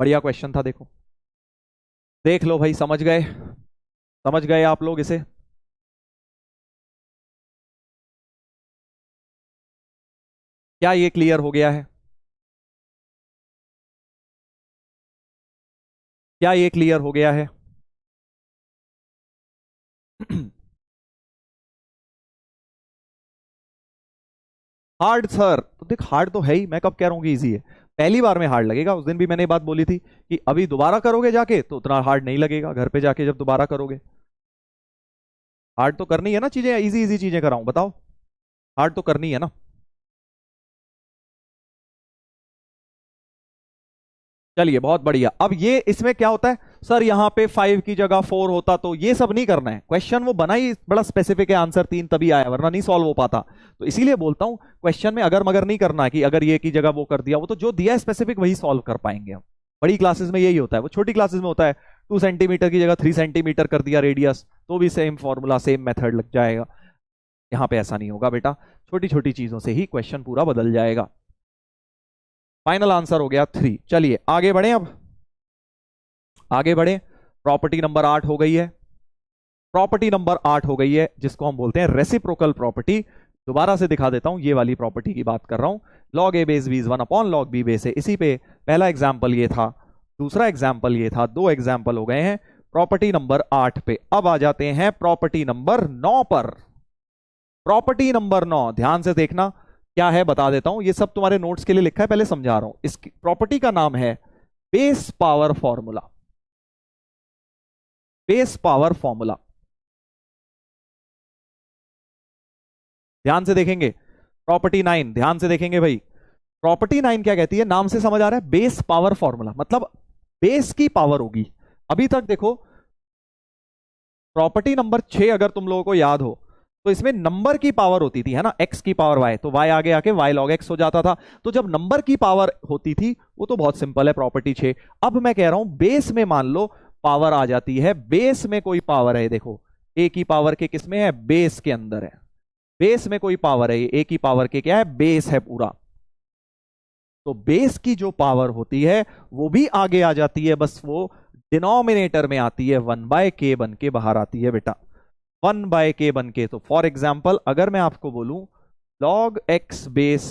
बढ़िया क्वेश्चन था, देखो देख लो भाई, समझ गए, समझ गए आप लोग इसे। क्या ये क्लियर हो गया है? क्या ये क्लियर हो गया है? हार्ड सर, तो देख हार्ड तो है ही, मैं कब कह रहा हूं कि इजी है। पहली बार में हार्ड लगेगा, उस दिन भी मैंने ये बात बोली थी कि अभी दोबारा करोगे जाके तो उतना हार्ड नहीं लगेगा, घर पे जाके जब दोबारा करोगे। हार्ड तो करनी है ना चीजें, इजी इजी चीजें कराऊं, बताओ, हार्ड तो करनी है ना। चलिए बहुत बढ़िया। अब ये इसमें क्या होता है सर, यहां पे 5 की जगह 4 होता, तो ये सब नहीं करना है। क्वेश्चन वो बना ही बड़ा स्पेसिफिक है, आंसर 3 तभी आया, वरना नहीं सॉल्व हो पाता। तो इसीलिए बोलता हूं, क्वेश्चन में अगर मगर नहीं करना है कि अगर ये की जगह वो कर दिया, वो तो जो दिया है स्पेसिफिक वही सॉल्व कर पाएंगे हम। बड़ी क्लासेस में यही होता है, वो छोटी क्लासेस में होता है 2 सेंटीमीटर की जगह 3 सेंटीमीटर कर दिया रेडियस, तो भी सेम फॉर्मूला सेम मेथड लग जाएगा। यहाँ पे ऐसा नहीं होगा बेटा, छोटी छोटी चीजों से ही क्वेश्चन पूरा बदल जाएगा। फाइनल आंसर हो गया 3। चलिए आगे बढ़े, अब आगे बढ़े। प्रॉपर्टी नंबर 8 हो गई है, प्रॉपर्टी नंबर 8 हो गई है, जिसको हम बोलते हैं रेसिप्रोकल प्रॉपर्टी। दोबारा से दिखा देता हूं, ये वाली प्रॉपर्टी की बात कर रहा हूं। Log A base B is 1 upon log B base A. इसी पे पहला एग्जाम्पल ये था, दूसरा एग्जाम्पल ये था, 2 एग्जाम्पल हो गए हैं प्रॉपर्टी नंबर 8 पे। अब आ जाते हैं प्रॉपर्टी नंबर 9 पर। प्रॉपर्टी नंबर 9 ध्यान से देखना क्या है, बता देता हूं। ये सब तुम्हारे नोट्स के लिए लिखा है, पहले समझा रहा हूं। इस प्रॉपर्टी का नाम है base power formula. Base power formula, ध्यान से देखेंगे। प्रॉपर्टी 9 ध्यान से देखेंगे भाई। प्रॉपर्टी 9 क्या कहती है, नाम से समझ आ रहा है, बेस पावर फॉर्मूला, मतलब बेस की पावर होगी। अभी तक देखो, प्रॉपर्टी नंबर 6 अगर तुम लोगों को याद हो, तो इसमें नंबर की पावर होती थी, है ना, x की पावर y, तो y आगे आके y log x हो जाता था। तो जब नंबर की पावर होती थी, वो तो बहुत सिंपल है, प्रॉपर्टी 6। अब मैं कह रहा हूं बेस में मान लो पावर आ जाती है, बेस में कोई पावर है, देखो a की पावर के किस में है, बेस के अंदर है। बेस में कोई पावर है, a की पावर के क्या है, बेस है पूरा। तो बेस की जो पावर होती है वो भी आगे आ जाती है, बस वो डिनोमिनेटर में आती है, 1/k बन के बाहर आती है बेटा, 1/k बन के। तो फॉर एग्जाम्पल अगर मैं आपको बोलूं log x बेस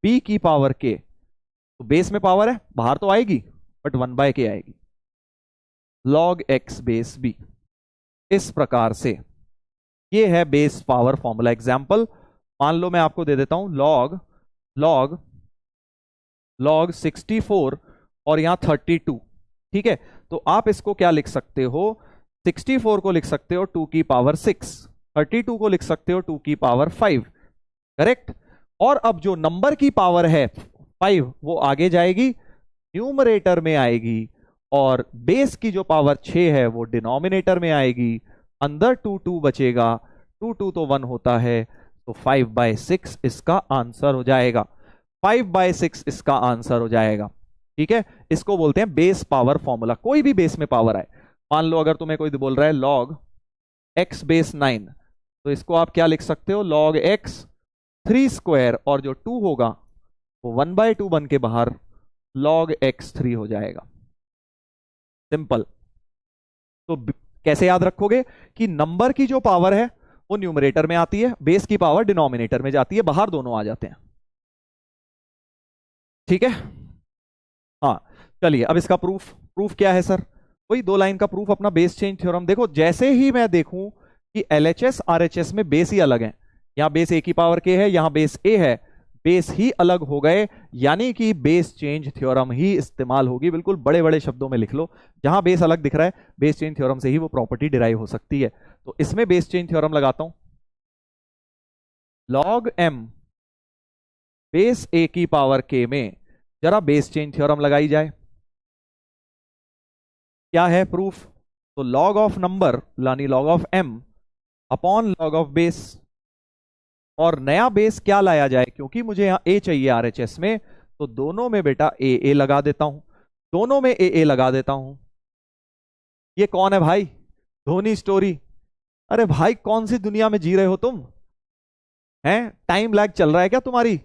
b की पावर k, तो बेस में पावर है, बाहर तो आएगी बट 1/k आएगी, log x बेस b। इस प्रकार से ये है बेस पावर फॉर्मूला। एग्जाम्पल मान लो मैं आपको दे देता हूं log log log 64 और यहां 32, ठीक है, तो आप इसको क्या लिख सकते हो, 64 को लिख सकते हो 2 की पावर 6, 32 को लिख सकते हो 2 की पावर 5, करेक्ट। और अब जो नंबर की पावर है 5 वो आगे जाएगी, न्यूमरेटर में आएगी, और बेस की जो पावर 6 है वो डिनोमिनेटर में आएगी, अंदर 2 बचेगा, 2 तो 1 होता है, तो 5/6 इसका आंसर हो जाएगा, 5/6 इसका आंसर हो जाएगा। ठीक है, इसको बोलते हैं बेस पावर फॉर्मूला। कोई भी बेस में पावर आए, मान लो अगर तुम्हें कोई बोल रहा है log x बेस 9, तो इसको आप क्या लिख सकते हो, log x 3 स्क्वायर, और जो 2 होगा वो 1/2 बन के बाहर log x 3 हो जाएगा। सिंपल। तो कैसे याद रखोगे कि नंबर की जो पावर है वो न्यूमरेटर में आती है, बेस की पावर डिनोमिनेटर में जाती है, बाहर दोनों आ जाते हैं। ठीक है, हाँ चलिए अब इसका प्रूफ, प्रूफ क्या है सर, वही 2 लाइन का प्रूफ अपना बेस चेंज थ्योरम। देखो जैसे ही मैं देखूं कि LHS RHS में बेस ही अलग है, यहां बेस a की पावर k है, यहां बेस a है, बेस ही अलग हो गए, यानी कि बेस चेंज थ्योरम ही इस्तेमाल होगी। बिल्कुल बड़े बड़े शब्दों में लिख लो, जहां बेस अलग दिख रहा है बेस चेंज थ्योरम से ही वो प्रॉपर्टी डिराइव हो सकती है। तो इसमें बेस चेंज थ्योरम लगाता हूं, log m बेस a की पावर k में जरा बेस चेंज थ्योरम लगाई जाए। क्या है प्रूफ, तो log ऑफ नंबर यानी log of m upon log of base, और नया बेस क्या लाया जाए, क्योंकि मुझे यहां a चाहिए RHS में, तो दोनों में बेटा a a लगा देता हूं, दोनों में a a लगा देता हूं। ये कौन है भाई, धोनी स्टोरी। अरे भाई कौन सी दुनिया में जी रहे हो तुम, हैं टाइम लैग चल रहा है क्या तुम्हारी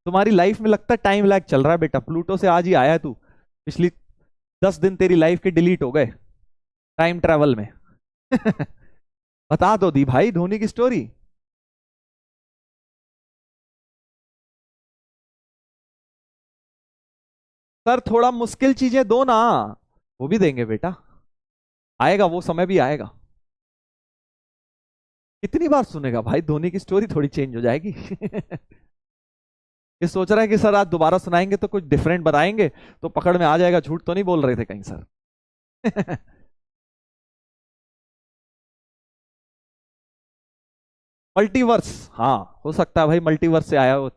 तुम्हारी लाइफ में लगता है टाइम लैग चल रहा है बेटा, प्लूटो से आज ही आया है तू, पिछली 10 दिन तेरी लाइफ के डिलीट हो गए टाइम ट्रेवल में बता दो दी भाई धोनी की स्टोरी। सर थोड़ा मुश्किल चीजें दो ना, वो भी देंगे बेटा, आएगा वो समय भी आएगा। कितनी बार सुनेगा भाई, धोनी की स्टोरी थोड़ी चेंज हो जाएगी ये सोच रहा है कि सर आज दोबारा सुनाएंगे तो कुछ डिफरेंट बताएंगे, तो पकड़ में आ जाएगा, झूठ तो नहीं बोल रहे थे कहीं सर मल्टीवर्स, हाँ हो सकता है भाई मल्टीवर्स से आया हो,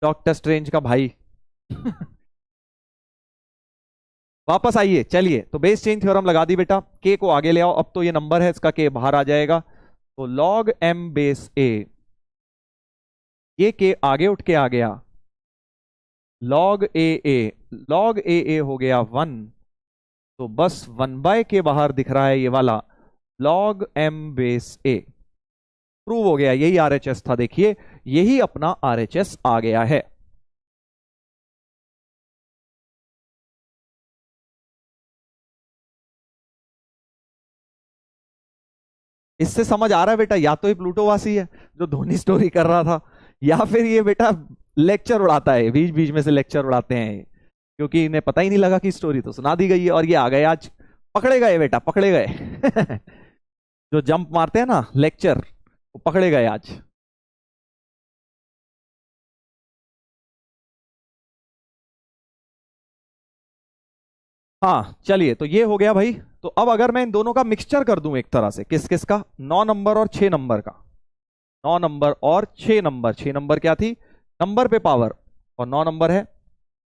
डॉक्टर स्ट्रेंज का भाई वापस आइए, चलिए तो बेस चेंज थ्योरम लगा दी बेटा, के को आगे ले आओ, अब तो ये नंबर है इसका के बाहर आ जाएगा, तो log m बेस a, ये के आगे उठ के आ गया, log a हो गया 1, तो बस 1 के बाहर दिख रहा है ये वाला log m base a, prove हो गया, यही RHS था, देखिए यही अपना RHS आ गया है। इससे समझ आ रहा है बेटा, या तो ये प्लूटोवासी है जो धोनी स्टोरी कर रहा था, या फिर ये बेटा लेक्चर उड़ाता है, बीच बीच में से लेक्चर उड़ाते हैं, क्योंकि इन्हें पता ही नहीं लगा कि स्टोरी तो सुना दी गई है, और ये आ गए आज, पकड़े गए बेटा पकड़े गए जो जंप मारते हैं ना लेक्चर, वो पकड़े गए आज। हाँ चलिए, तो ये हो गया भाई। तो अब अगर मैं इन दोनों का मिक्सचर कर दूं एक तरह से, किस किस का, 9 नंबर और 6 नंबर का, 9 नंबर और 6 नंबर, 6 नंबर क्या थी, नंबर पे पावर, और 9 नंबर है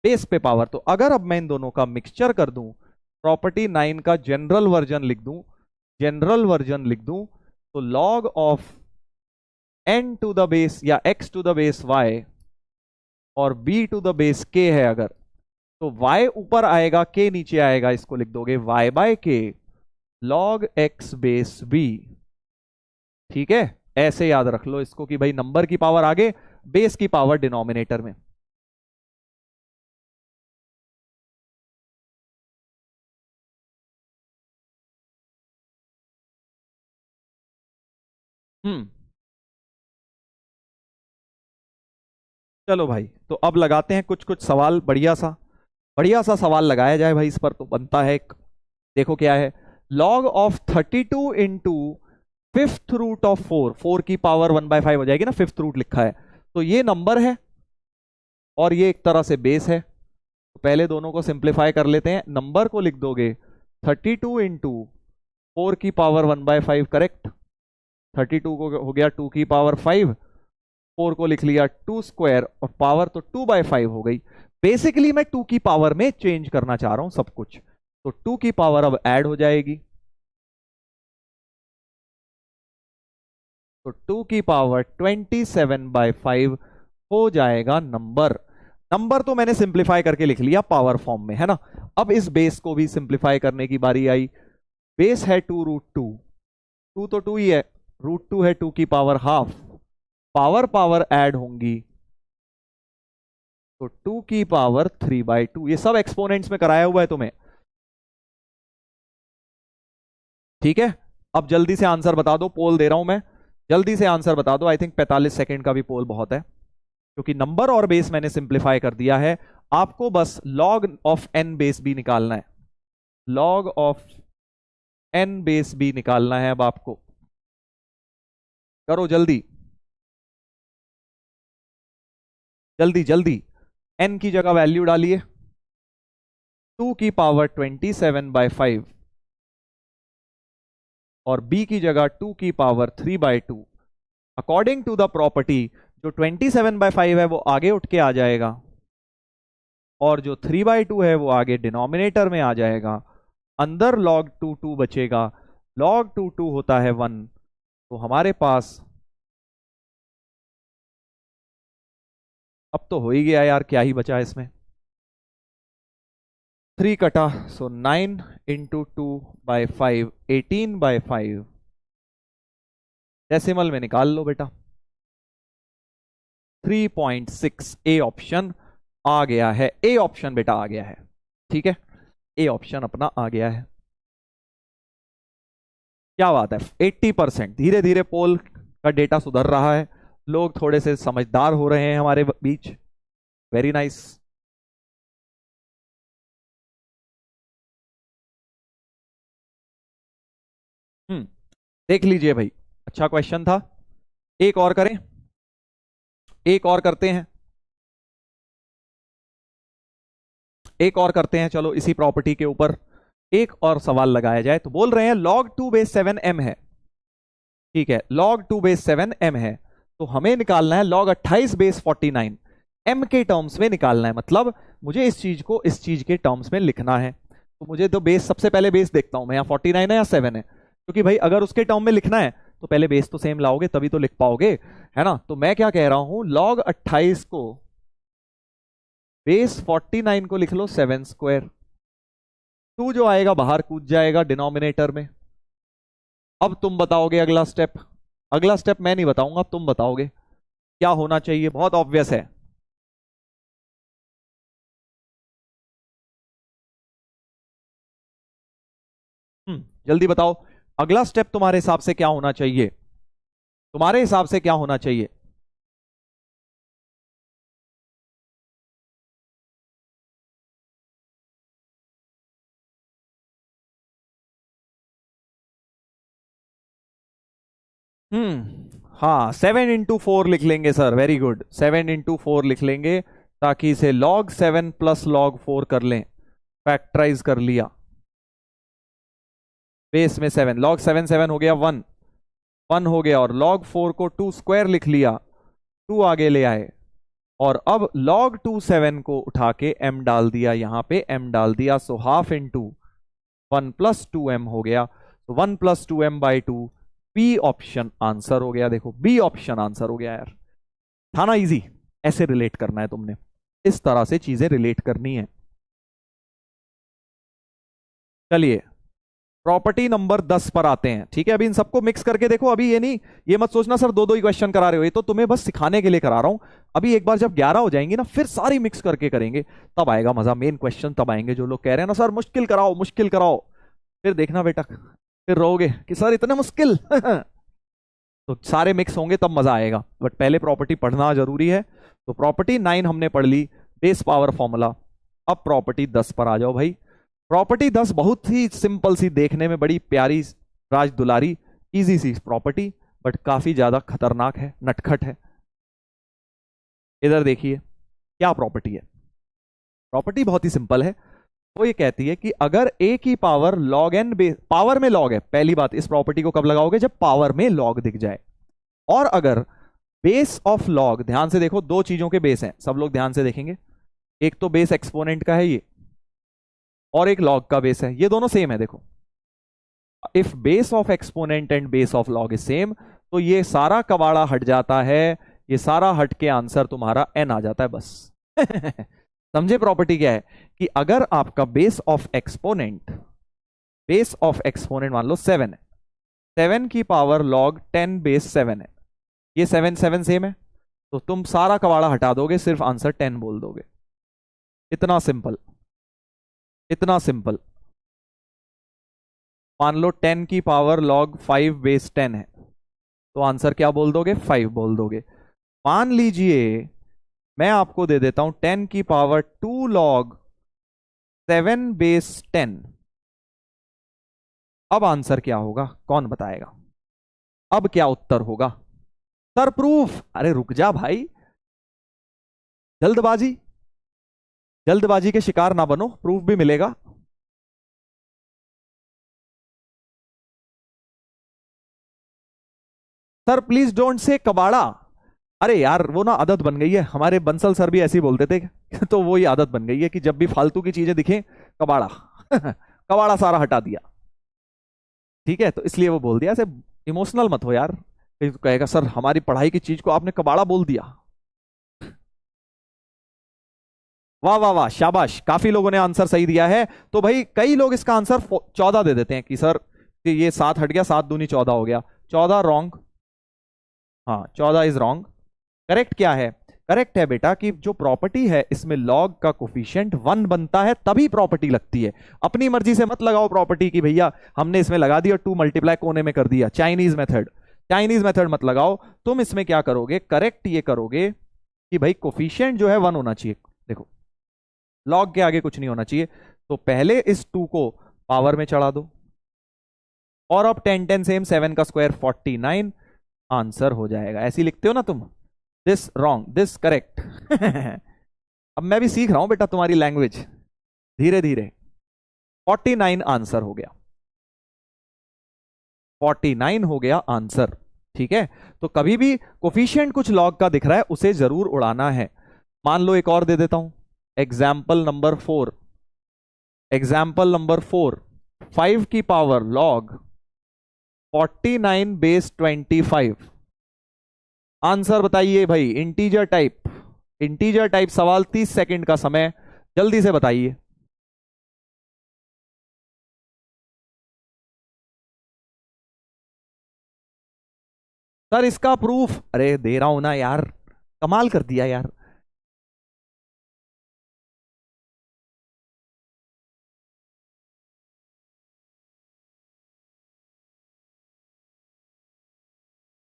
बेस पे पावर। तो अगर अब मैं इन दोनों का मिक्सचर कर दूं, प्रॉपर्टी 9 का जनरल वर्जन लिख दूं, जनरल वर्जन लिख दूं, तो log of n to the base या x to the base y और b to the base k है अगर, तो y ऊपर आएगा k नीचे आएगा, इसको लिख दोगे y by k log x base b। ठीक है, ऐसे याद रख लो इसको कि भाई नंबर की पावर आगे, बेस की पावर डिनोमिनेटर में। हम्म, चलो भाई तो अब लगाते हैं कुछ कुछ सवाल, बढ़िया सा सवाल लगाया जाए भाई, इस पर तो बनता है एक। देखो क्या है, log of 32 into fifth root of 4, 4 की पावर 1/5 हो जाएगी ना, फिफ्थ रूट लिखा है, तो ये नंबर है और ये एक तरह से बेस है, तो पहले दोनों को सिंप्लीफाई कर लेते हैं। नंबर को लिख दोगे 32 इंटू 4⁵ करेक्ट। 32 को हो गया 2⁵, 4 को लिख लिया 2² और पावर तो 2/5 हो गई। बेसिकली मैं 2 की पावर में चेंज करना चाह रहा हूं सब कुछ, तो 2 की पावर अब ऐड हो जाएगी, तो 2 की पावर 27/5 हो जाएगा नंबर। नंबर तो मैंने सिंप्लीफाई करके लिख लिया पावर फॉर्म में, है ना। अब इस बेस को भी सिंप्लीफाई करने की बारी आई। बेस है 2√2, 2 तो 2 ही है, √2 है 2 की power half, power power add होंगी तो 2 की पावर 3/2। ये सब एक्सपोनेंट्स में कराया हुआ है तुम्हें, ठीक है। अब जल्दी से आंसर बता दो, पोल दे रहा हूं मैं, जल्दी से आंसर बता दो। आई थिंक 45 सेकंड का भी पोल बहुत है, क्योंकि नंबर और बेस मैंने सिंप्लीफाई कर दिया है। आपको बस log of n base b निकालना है, log of n base b निकालना है। अब आपको करो जल्दी जल्दी जल्दी। एन की जगह वैल्यू डालिए 2 की पावर 27/5 और b की जगह 2 की power 3/2। According to the property जो 27/5 है वो आगे उठ के आ जाएगा और जो 3/2 है वो आगे डिनोमिनेटर में आ जाएगा। अंदर log 2 बचेगा, log 2 होता है 1, तो हमारे पास अब तो हो ही गया यार, क्या ही बचा इसमें, 3 कटा, सो 9 इंटू 2/5 18/5। डेसिमल में निकाल लो बेटा, 3.6। ए ऑप्शन आ गया है, ए ऑप्शन बेटा आ गया है, ठीक है, ए ऑप्शन अपना आ गया है। क्या बात है, 80%। धीरे धीरे पोल का डेटा सुधर रहा है, लोग थोड़े से समझदार हो रहे हैं हमारे बीच। Very nice. देख लीजिए भाई, अच्छा क्वेश्चन था। एक और करें, एक और करते हैं, एक और करते हैं, चलो इसी प्रॉपर्टी के ऊपर एक और सवाल लगाया जाए। तो बोल रहे हैं log 2/7m है, ठीक है, log 2/7m है, तो हमें निकालना है log 28/49 m के टर्म्स में निकालना है। मतलब मुझे इस चीज को इस चीज के टर्म्स में लिखना है, तो मुझे तो बेस, सबसे पहले बेस देखता हूं मैं, यहाँ 49 है या 7 है, क्योंकि भाई अगर उसके टर्म में लिखना है तो पहले बेस तो सेम लाओगे तभी तो लिख पाओगे, है ना। तो मैं क्या कह रहा हूं, log 28 को बेस 49 को लिख लो 7², 2 जो आएगा बाहर कूद जाएगा डिनोमिनेटर में। अब तुम बताओगे अगला स्टेप, अगला स्टेप मैं नहीं बताऊंगा, अब तुम बताओगे क्या होना चाहिए, बहुत ऑब्वियस है। जल्दी बताओ, अगला स्टेप तुम्हारे हिसाब से क्या होना चाहिए, तुम्हारे हिसाब से क्या होना चाहिए। हाँ, 7 into 4 लिख लेंगे सर, वेरी गुड, 7 into 4 लिख लेंगे, ताकि इसे log 7 प्लस log 4 कर लें, फैक्टराइज कर लिया। बेस में 7, log 7 7 हो गया 1, 1 हो गया, और log 4 को 2² लिख लिया, 2 आगे ले आए, और अब log 7 को उठा के m डाल दिया, यहां पे m डाल दिया, सो हाफ इंटू 1 + 2m हो गया, तो 1 + 2m/2। बी ऑप्शन आंसर हो गया। देखो बी ऑप्शन आंसर हो गया यार, था ना इजी। ऐसे रिलेट करना है तुमने, इस तरह से चीजें रिलेट करनी है। चलिए प्रॉपर्टी नंबर 10 पर आते हैं, ठीक है। अभी इन सबको मिक्स करके देखो, अभी ये नहीं, ये मत सोचना सर दो दो ही क्वेश्चन करा रहे हो, ये तो तुम्हें बस सिखाने के लिए करा रहा हूं। अभी एक बार जब 11 हो जाएंगे ना, फिर सारी मिक्स करके करेंगे, तब आएगा मजा। मेन क्वेश्चन तब आएंगे, जो लोग कह रहे हैं ना सर मुश्किल कराओ मुश्किल कराओ, फिर देखना बेटा, फिर रहोगे कि सर इतना मुश्किल तो सारे मिक्स होंगे तब मजा आएगा, बट पहले प्रॉपर्टी पढ़ना जरूरी है। तो प्रॉपर्टी 9 हमने पढ़ ली, बेस पावर फॉर्मूला। अब प्रॉपर्टी 10 पर आ जाओ भाई। प्रॉपर्टी 10 बहुत ही सिंपल सी, देखने में बड़ी प्यारी, राज दुलारी, इजी सी प्रॉपर्टी, बट काफी ज्यादा खतरनाक है, नटखट है। इधर देखिए क्या प्रॉपर्टी है। प्रॉपर्टी बहुत ही सिंपल है। वो ये कहती है कि अगर a की power log n base, power में log है, पहली बात, इस प्रॉपर्टी को कब लगाओगे, जब पावर में log दिख जाए। और अगर बेस ऑफ log, ध्यान से देखो, दो चीजों के बेस हैं, सब लोग ध्यान से देखेंगे, एक तो बेस एक्सपोनेंट का है ये, और एक log का बेस है, ये दोनों सेम है। देखो, if base of exponent and base of log is same, तो ये सारा कबाड़ा हट जाता है, ये सारा हट के आंसर तुम्हारा n आ जाता है, बस। समझे प्रॉपर्टी क्या है, कि अगर आपका बेस ऑफ एक्सपोनेंट मान लो 7 है, 7 की पावर log 10 बेस 7 है, ये 7 7 सेम है, तो तुम सारा कबाड़ा हटा दोगे, सिर्फ आंसर 10 बोल दोगे। इतना सिंपल, इतना सिंपल। मान लो 10 की पावर log 5 बेस 10 है, तो आंसर क्या बोल दोगे, 5 बोल दोगे। मान लीजिए मैं आपको दे देता हूं 10 की पावर 2 log 7 बेस 10, अब आंसर क्या होगा, कौन बताएगा, अब क्या उत्तर होगा। सर प्रूफ, अरे रुक जा भाई, जल्दबाजी, जल्दबाजी के शिकार ना बनो, प्रूफ भी मिलेगा। सर प्लीज डोंट से कबाड़ा, अरे यार वो ना आदत बन गई है, हमारे बंसल सर भी ऐसे ही बोलते थे। तो वो ये आदत बन गई है कि जब भी फालतू की चीजें दिखे, कबाड़ा। कबाड़ा सारा हटा दिया, ठीक है, तो इसलिए वो बोल दिया। ऐसे इमोशनल मत हो यार, कहीं तो कहेगा सर हमारी पढ़ाई की चीज को आपने कबाड़ा बोल दिया। वाह वाह वाह, शाबाश, काफी लोगों ने आंसर सही दिया है। तो भाई कई लोग इसका आंसर 14 दे देते हैं कि सर कि ये 7 हट गया, 7 दूनी 14 हो गया, 14 रॉन्ग। हाँ, 14 इज रॉन्ग। करेक्ट क्या है, करेक्ट है बेटा कि जो प्रॉपर्टी है इसमें लॉग का कोफिशिएंट 1 बनता है, तभी प्रॉपर्टी लगती है। अपनी मर्जी से मत लगाओ प्रॉपर्टी की भैया हमने इसमें लगा दिया 2 मल्टीप्लाई कोने में कर दिया, चाइनीज मेथड, चाइनीज मेथड मत लगाओ। तुम इसमें क्या करोगे, करेक्ट ये करोगे कि भाई कोफिशिएंट जो है 1 होना चाहिए। देखो, लॉग के आगे कुछ नहीं होना चाहिए, तो पहले इस 2 को पावर में चढ़ा दो, और अब 10 10 सेम, 7 का स्क्वायर 49, आंसर हो जाएगा। ऐसी लिखते हो ना तुम, दिस रॉन्ग दिस करेक्ट। अब मैं भी सीख रहा हूं बेटा तुम्हारी लैंग्वेज, धीरे धीरे। 49 आंसर हो गया, 49 हो गया आंसर, ठीक है। तो कभी भी कोफिशिएंट कुछ लॉग का दिख रहा है उसे जरूर उड़ाना है। मान लो एक और दे देता हूं, एग्जाम्पल नंबर 4, एग्जाम्पल नंबर 4, 5 की पावर लॉग 49 बेस 25, आंसर बताइए भाई, इंटीजर टाइप, इंटीजर टाइप सवाल, 30 सेकंड का समय, जल्दी से बताइए। सर इसका प्रूफ, अरे दे रहा हूं ना यार, कमाल कर दिया यार।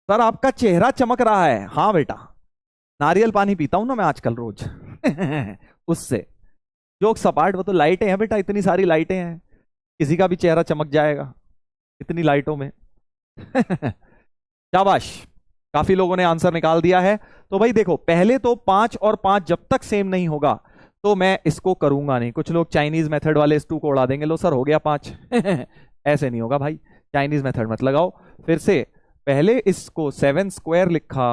सर आपका चेहरा चमक रहा है, हाँ बेटा, नारियल पानी पीता हूं ना मैं आजकल रोज। उससे जोक सपाट, वो तो लाइटें हैं बेटा, इतनी सारी लाइटें हैं, किसी का भी चेहरा चमक जाएगा इतनी लाइटों में। शाबाश, काफी लोगों ने आंसर निकाल दिया है। तो भाई देखो, पहले तो 5 और 5 जब तक सेम नहीं होगा तो मैं इसको करूंगा नहीं। कुछ लोग चाइनीज मेथड वाले इस 2 को उड़ा देंगे, लो सर हो गया 5। ऐसे नहीं होगा भाई, चाइनीज मेथड मत लगाओ। फिर से, पहले इसको 7 स्क्वायर लिखा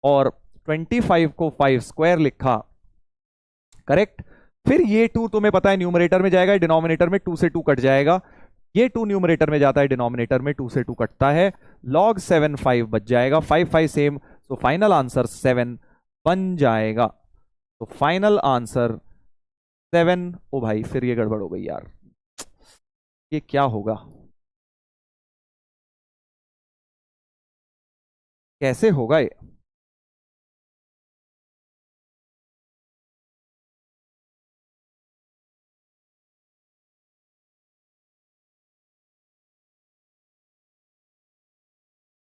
और 25 को 5 स्क्वायर लिखा, करेक्ट। फिर ये 2 तुम्हें पता है न्यूमरेटर में जाएगा, डिनोमिनेटर में 2 से 2 कट जाएगा, ये 2 न्यूमरेटर में जाता है, डिनोमिनेटर में 2 से 2 कटता है, log 7 5 बच जाएगा, 5 5 सेम, तो फाइनल आंसर 7 बन जाएगा। तो फाइनल आंसर 7। ओ भाई फिर ये गड़बड़ हो गई यार, ये क्या होगा, कैसे होगा ये।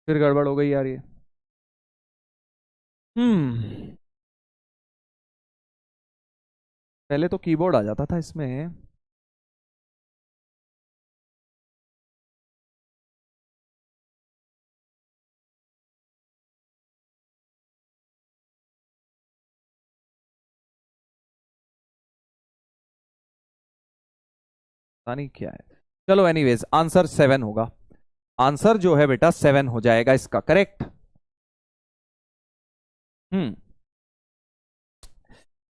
फिर गड़बड़ हो गई यार ये। हम्म, पहले तो कीबोर्ड आ जाता था इसमें। पता नहीं क्या है। चलो एनीवेज आंसर 7 होगा। आंसर जो है बेटा 7 हो जाएगा इसका करेक्ट। हम्म।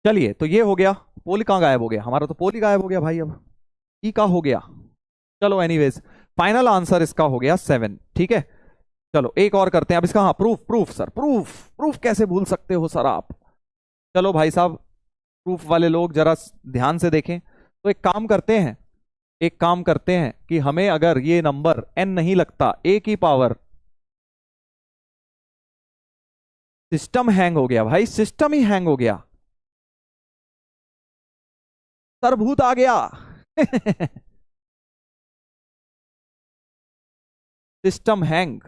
चलिए तो ये हो गया। पोल कहाँ गायब हो गया? हमारा तो पोल ही गायब हो गया भाई। अब ई का हो गया। चलो एनीवेज फाइनल आंसर इसका हो गया 7। ठीक है। चलो एक और करते हैं अब इसका। हाँ proof proof sir proof. Proof कैसे भूल सकते हो सर आप? चलो भाई साहब प्रूफ वाले लोग जरा ध्यान से देखें। तो एक काम करते हैं, एक काम करते हैं कि हमें अगर ये नंबर n नहीं लगता, a की पावर, सिस्टम हैंग हो गया भाई, सिस्टम ही हैंग हो गया। सर भूत आ गया। System hang.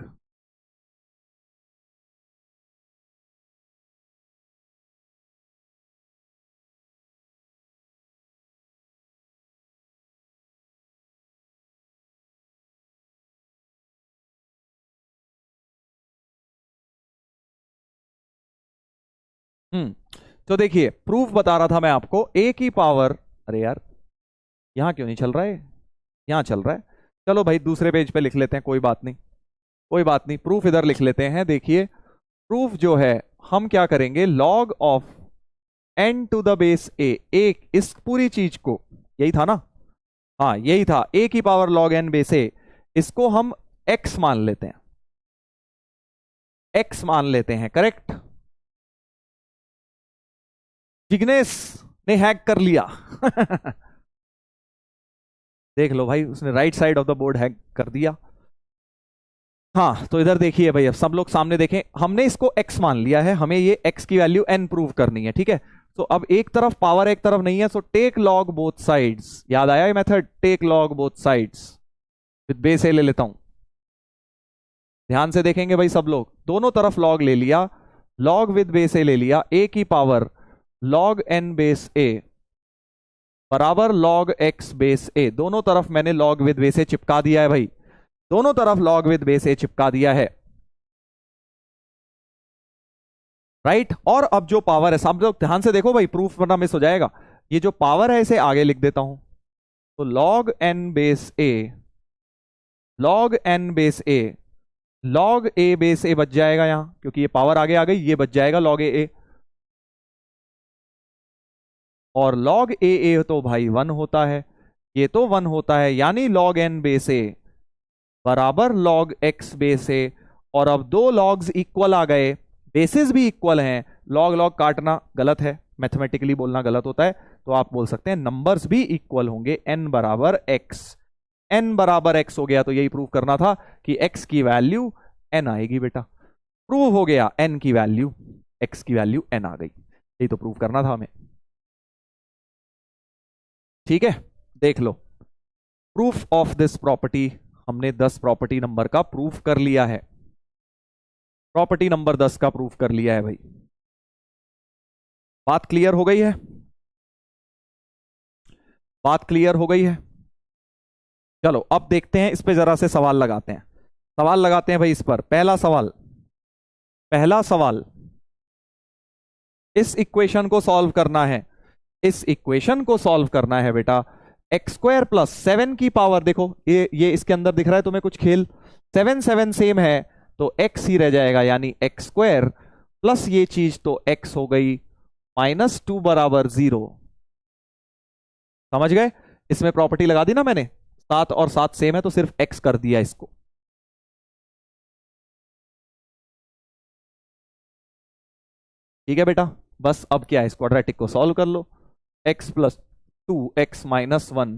हम्म। तो देखिए प्रूफ बता रहा था मैं आपको, a की पावर, अरे यार यहां क्यों नहीं चल रहा है? यहां चल रहा है। चलो भाई दूसरे पेज पे लिख लेते हैं, कोई बात नहीं, कोई बात नहीं। प्रूफ इधर लिख लेते हैं। देखिए प्रूफ जो है हम क्या करेंगे, log of n to the base a, एक इस पूरी चीज को, यही था ना? हाँ यही था, a की power log n base a, इसको हम x मान लेते हैं, x मान लेते हैं करेक्ट। जिग्नेश ने हैक कर लिया। देख लो भाई, उसने right side of the board hack कर दिया। हाँ तो इधर देखिए भाई, अब सब लोग सामने देखें, हमने इसको x मान लिया है, हमें ये x की वैल्यू n प्रूव करनी है। ठीक है। तो अब एक तरफ पावर एक तरफ नहीं है, so take log both sides. याद आया ये method, take log both sides with base A ले लेता हूं। ध्यान से देखेंगे भाई सब लोग, दोनों तरफ लॉग ले लिया, लॉग विद बेस ए ले लिया, a की power log n base a बराबर लॉग x बेस a, दोनों तरफ मैंने लॉग विद बेस a चिपका दिया है भाई, दोनों तरफ लॉग विद बेस a चिपका दिया है। राइट। और अब जो पावर है, सब लोग ध्यान से देखो भाई, प्रूफ वरना मिस हो जाएगा। ये जो पावर है इसे आगे लिख देता हूं, तो log n base a, log n base a, log a base a बच जाएगा यहां, क्योंकि ये पावर आगे आ गई, ये बच जाएगा लॉग a, और लॉग a तो भाई 1 होता है, ये तो 1 होता है, यानी लॉग n बेस a बराबर लॉग x बेस a। और अब दो लॉग्स इक्वल आ गए, बेसिस भी इक्वल हैं, लॉग लॉग काटना गलत है, मैथमेटिकली बोलना गलत होता है, तो आप बोल सकते हैं नंबर्स भी इक्वल होंगे, n बराबर x, n बराबर x हो गया। तो यही प्रूव करना था कि x की वैल्यू n आएगी बेटा। प्रूव हो गया, n की वैल्यू, x की वैल्यू n आ गई, यही तो प्रूव करना था हमें। ठीक है। देख लो प्रूफ ऑफ दिस प्रॉपर्टी, हमने 10 प्रॉपर्टी नंबर का प्रूफ कर लिया है, प्रॉपर्टी नंबर 10 का प्रूफ कर लिया है भाई। बात क्लियर हो गई है? बात क्लियर हो गई है? चलो अब देखते हैं, इस पे जरा से सवाल लगाते हैं, सवाल लगाते हैं भाई इस पर। पहला सवाल, पहला सवाल, इस इक्वेशन को सॉल्व करना है, इस इक्वेशन को सॉल्व करना है बेटा। एक्स स्क्वायर प्लस 7 की पावर, देखो ये इसके अंदर दिख रहा है तुम्हें कुछ खेल, 7 7 सेम है, तो x ही रह जाएगा, यानी एक्स स्क्वायर प्लस ये चीज तो x हो गई, -2 बराबर 0। समझ गए? इसमें प्रॉपर्टी लगा दी ना मैंने, 7 और 7 सेम है तो सिर्फ x कर दिया इसको। ठीक है बेटा, बस अब क्या है, इस क्वाड्रेटिक को सॉल्व कर लो। x प्लस 2 x माइनस 1,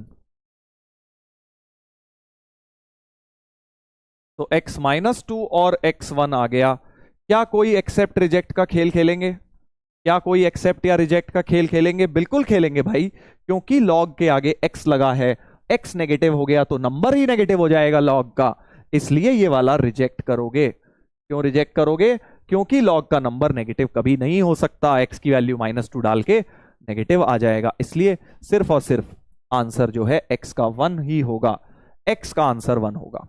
तो x माइनस 2 और x1 आ गया। क्या कोई एक्सेप्ट रिजेक्ट का खेल खेलेंगे? क्या कोई एक्सेप्ट या रिजेक्ट का खेल खेलेंगे? बिल्कुल खेलेंगे भाई, क्योंकि लॉग के आगे x लगा है, x नेगेटिव हो गया तो नंबर ही नेगेटिव हो जाएगा लॉग का, इसलिए ये वाला रिजेक्ट करोगे। क्यों रिजेक्ट करोगे? क्योंकि लॉग का नंबर नेगेटिव कभी नहीं हो सकता, x की वैल्यू -2 डाल के नेगेटिव आ जाएगा, इसलिए सिर्फ और सिर्फ आंसर जो है x का 1 ही होगा, x का आंसर 1 होगा।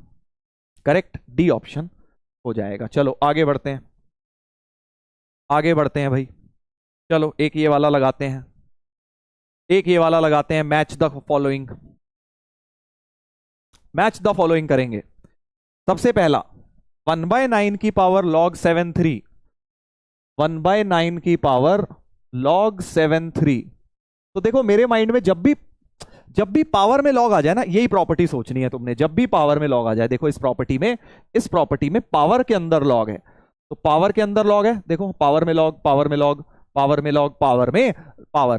करेक्ट, डी ऑप्शन हो जाएगा। चलो आगे बढ़ते हैं, आगे बढ़ते हैं भाई। चलो एक ये वाला लगाते हैं, एक ये वाला लगाते हैं, match the following. Match the following करेंगे। सबसे पहला 1/9 की पावर log 7 3, 1/9 की पावर log 7 3। तो देखो मेरे माइंड में जब भी पावर में लॉग आ जाए ना, यही प्रॉपर्टी सोचनी है तुमने। जब भी पावर में लॉग आ जाए, देखो इस प्रॉपर्टी में पावर के अंदर लॉग है, तो पावर के अंदर लॉग है, देखो पावर में लॉग, पावर में लॉग, पावर में लॉग, पावर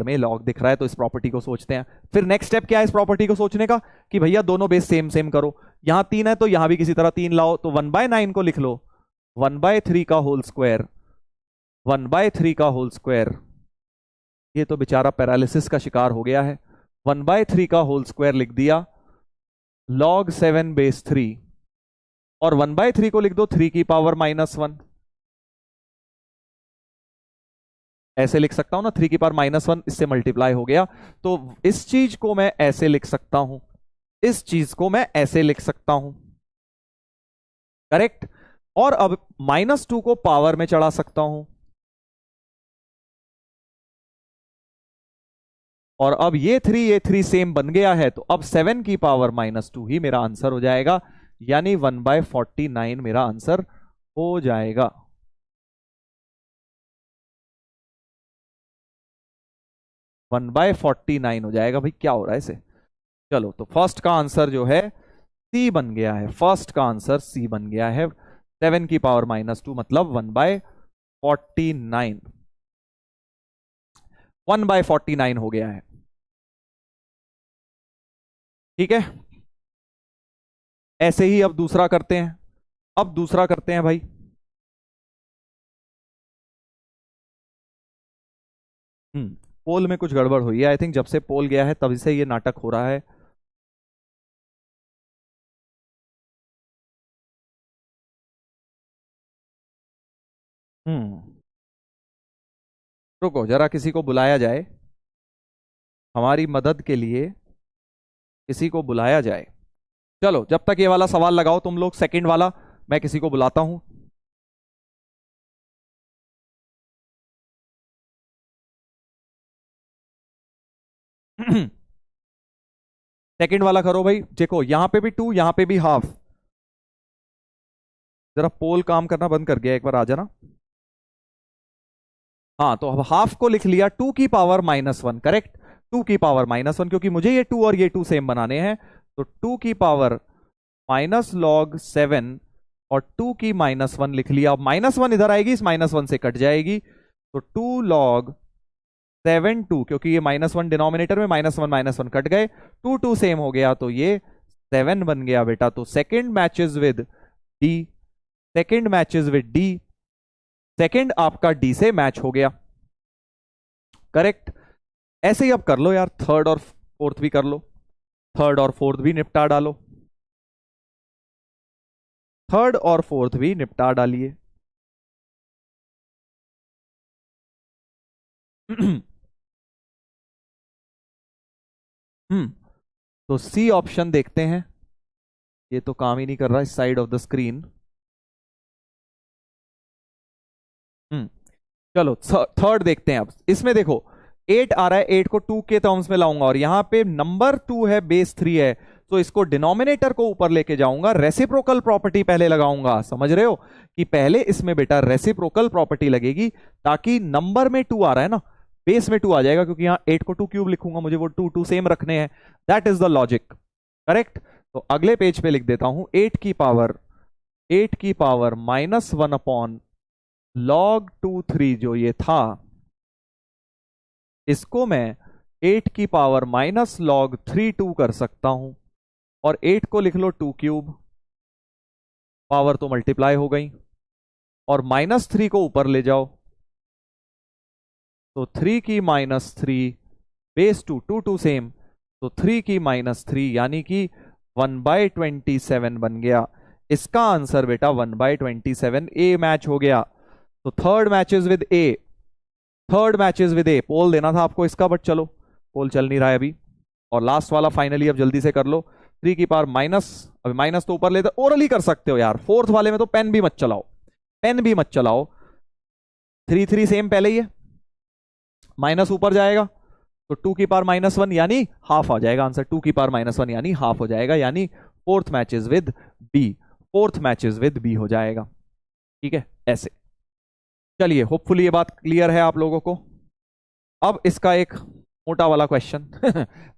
में लॉग दिख रहा है, तो इस प्रॉपर्टी को सोचते हैं। फिर नेक्स्ट स्टेप क्या है इस प्रॉपर्टी को सोचने का, कि भैया दोनों बेस सेम सेम करो। यहां 3 है तो यहां भी किसी तरह 3 लाओ, तो 1/9 को लिख लो 1/3 का होल स्क्वायर, 1/3 का होल स्क्वायर। ये तो बेचारा पैरालिसिस का शिकार हो गया है। 1/3 का होल स्क्वायर लिख दिया log 7 बेस 3, और 1/3 को लिख दो 3 की पावर -1। ऐसे लिख सकता हूं ना, 3 की पावर -1, इससे मल्टीप्लाई हो गया। तो इस चीज को मैं ऐसे लिख सकता हूं, इस चीज को मैं ऐसे लिख सकता हूं, करेक्ट। और अब -2 को पावर में चढ़ा सकता हूं, और अब ये 3 सेम बन गया है, तो अब 7 की पावर -2 ही मेरा आंसर हो जाएगा, यानी 1/49 मेरा आंसर हो जाएगा। वन बाय 49 हो जाएगा। भाई क्या हो रहा है इसे। चलो, तो फर्स्ट का आंसर जो है सी बन गया है, फर्स्ट का आंसर सी बन गया है। 7 की पावर -2 मतलब 1/49, 1/49 हो गया है। ठीक है, ऐसे ही अब दूसरा करते हैं, अब दूसरा करते हैं भाई। पोल में कुछ गड़बड़ हुई है आई थिंक, जब से पोल गया है तभी से ये नाटक हो रहा है। हम्म रुको जरा, किसी को बुलाया जाए, हमारी मदद के लिए किसी को बुलाया जाए। चलो, जब तक ये वाला सवाल लगाओ तुम लोग, सेकंड वाला मैं किसी को बुलाता हूं। सेकंड वाला करो भाई। देखो यहां पे भी 2, यहां पे भी हाफ। जरा पोल काम करना बंद कर गया, एक बार आ जाना। हाँ, तो अब हाफ को लिख लिया 2 की पावर -1, करेक्ट। 2 की पावर -1, क्योंकि मुझे ये 2 और ये 2 सेम बनाने हैं, तो 2 की पावर -log 7 और 2 की -1 लिख लिया। अब -1 इधर आएगी, इस -1 से कट जाएगी, तो 2log 7 2, क्योंकि ये -1 डिनोमिनेटर में, -1 कट गए, 2 2 सेम हो गया, तो ये 7 बन गया बेटा। तो second matches with D, second matches with D, second आपका डी से मैच हो गया, करेक्ट। ऐसे ही अब कर लो यार, थर्ड और फोर्थ भी कर लो, थर्ड और फोर्थ भी निपटा डालो, थर्ड और फोर्थ भी निपटा डालिए। तो सी ऑप्शन देखते हैं, ये तो काम ही नहीं कर रहा इस साइड ऑफ द स्क्रीन। चलो थर्ड देखते हैं। अब इसमें देखो 8 आ रहा है, 8 को 2 के टर्म्स में लाऊंगा, और यहां पे नंबर 2 है, बेस 3 है, तो इसको डिनोमिनेटर को ऊपर लेके जाऊंगा, रेसिप्रोकल प्रॉपर्टी पहले लगाऊंगा। समझ रहे हो कि पहले इसमें बेटा रेसिप्रोकल प्रॉपर्टी लगेगी, ताकि नंबर में 2 आ रहा है ना, बेस में 2 आ जाएगा, क्योंकि यहां 8 को 2 क्यूब लिखूंगा, मुझे वो 2 2 सेम रखने हैं। That is the logic, correct. तो अगले पेज पे लिख देता हूं 8 की पावर, 8 की पावर -1 अपॉन log 2 3 जो ये था, इसको मैं 8 की पावर -log 3 2 कर सकता हूं, और 8 को लिख लो 2 क्यूब, पावर तो मल्टीप्लाई हो गई, और -3 को ऊपर ले जाओ, तो 3 की -3 बेस 2, 2 2 सेम, तो 3 की -3 यानी कि 1/27 बन गया। इसका आंसर बेटा 1/27, ए मैच हो गया। तो third matches with A, third matches with A, poll देना था आपको इसका, बट चलो पोल चल नहीं रहा है अभी। और लास्ट वाला फाइनली अब जल्दी से कर लो, 3 की पावर माइनस, अभी माइनस तो ऊपर लेते, ओरली कर सकते हो यार, फोर्थ वाले में तो पेन भी मत चलाओ, पेन भी मत चलाओ। 3 3 सेम पहले ही है, माइनस ऊपर जाएगा, तो 2 की पावर -1 यानी हाफ आ जाएगा आंसर, 2 की पावर -1 यानी हाफ हो जाएगा, यानी fourth matches with b, fourth matches with b हो जाएगा। ठीक है, ऐसे। चलिए, होपफुली ये बात क्लियर है आप लोगों को। अब इसका एक मोटा वाला क्वेश्चन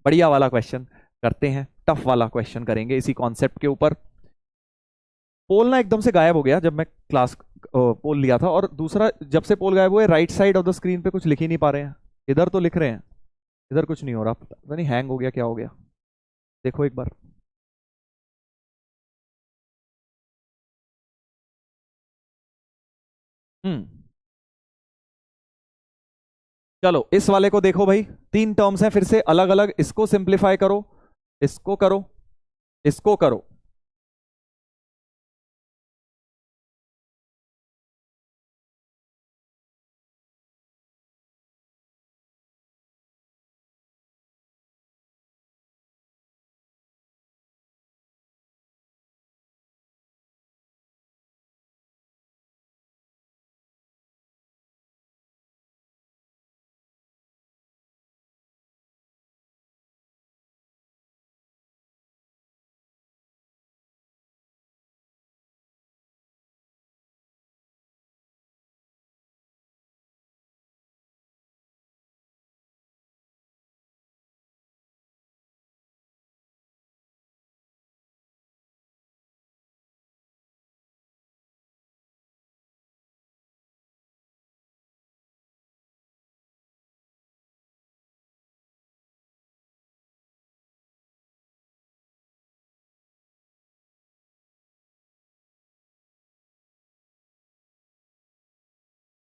बढ़िया वाला क्वेश्चन करते हैं, टफ वाला क्वेश्चन करेंगे इसी कॉन्सेप्ट के ऊपर। पोल ना एकदम से गायब हो गया जब मैं क्लास पोल लिया था, और दूसरा, जब से पोल गायब हुआ है right side of the screen पे कुछ लिख ही नहीं पा रहे हैं। इधर तो लिख रहे हैं, इधर कुछ नहीं हो रहा, पता नहीं हैंग हो गया क्या हो गया। देखो एक बार। हम्म चलो इस वाले को देखो भाई, तीन टर्म्स हैं फिर से अलग अलग, इसको सिंप्लीफाई करो, इसको करो, इसको करो।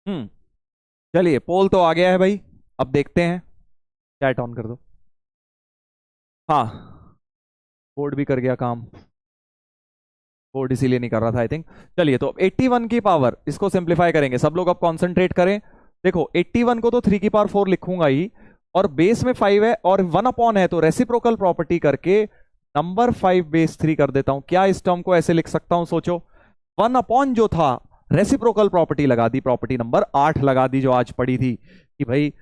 हम्म चलिए, पोल तो आ गया है भाई, अब देखते हैं। चैट ऑन कर दो। हाँ, बोर्ड भी कर गया काम, बोर्ड इसीलिए नहीं कर रहा था आई थिंक। चलिए, तो 81 की पावर, इसको सिंप्लीफाई करेंगे, सब लोग अब कॉन्सेंट्रेट करें। देखो 81 को तो 3 की पावर 4 लिखूंगा ही, और बेस में 5 है और 1 अपॉन है, तो रेसिप्रोकल प्रॉपर्टी करके नंबर 5 बेस 3 कर देता हूं। क्या इस टर्म को ऐसे लिख सकता हूं, सोचो। 1 अपॉन जो था, रेसिप्रोकल प्रॉपर्टी लगा दी, प्रॉपर्टी नंबर 8 लगा दी जो आज पड़ी थी कि भाई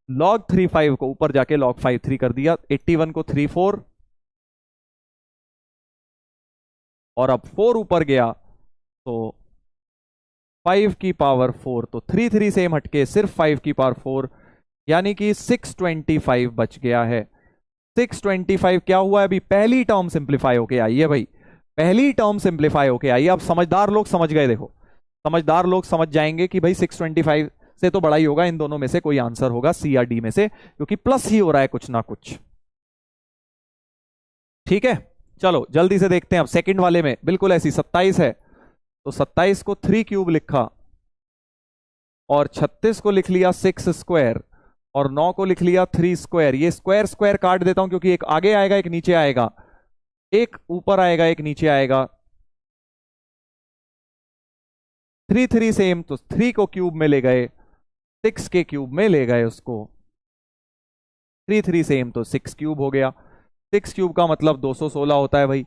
log 3 5 को ऊपर जाके log 5 3 कर दिया, 81 को 3 4, और अब 4 ऊपर गया तो 5 की पावर 4, तो 3 3 सेम हटके सिर्फ 5 की पावर 4, यानी कि 625 बच गया है। 625 क्या हुआ है, अभी पहली टर्म सिंप्लीफाई होके आई है भाई, पहली टर्म सिंप्लीफाई होके आई है। अब समझदार लोग समझ गए, देखो समझदार लोग समझ जाएंगे कि भाई 625 से तो बड़ा ही होगा, इन दोनों में से कोई आंसर होगा, सी या डी में से, क्योंकि प्लस ही हो रहा है कुछ ना कुछ। ठीक है, चलो जल्दी से देखते हैं। अब सेकंड वाले में बिल्कुल ऐसी 27 है, तो 27 को 3 क्यूब लिखा, और 36 को लिख लिया 6 स्क्वायर, और 9 को लिख लिया 3 स्क्वायर। ये स्क्वायर स्क्वायर काट देता हूं क्योंकि एक आगे आएगा एक नीचे आएगा, एक ऊपर आएगा एक नीचे आएगा। 3 3 सेम, तो 3 को क्यूब में ले गए, 6 के क्यूब में ले गए उसको, 3 3 सेम, तो 6 क्यूब हो गया। 6 क्यूब का मतलब 216 होता है भाई,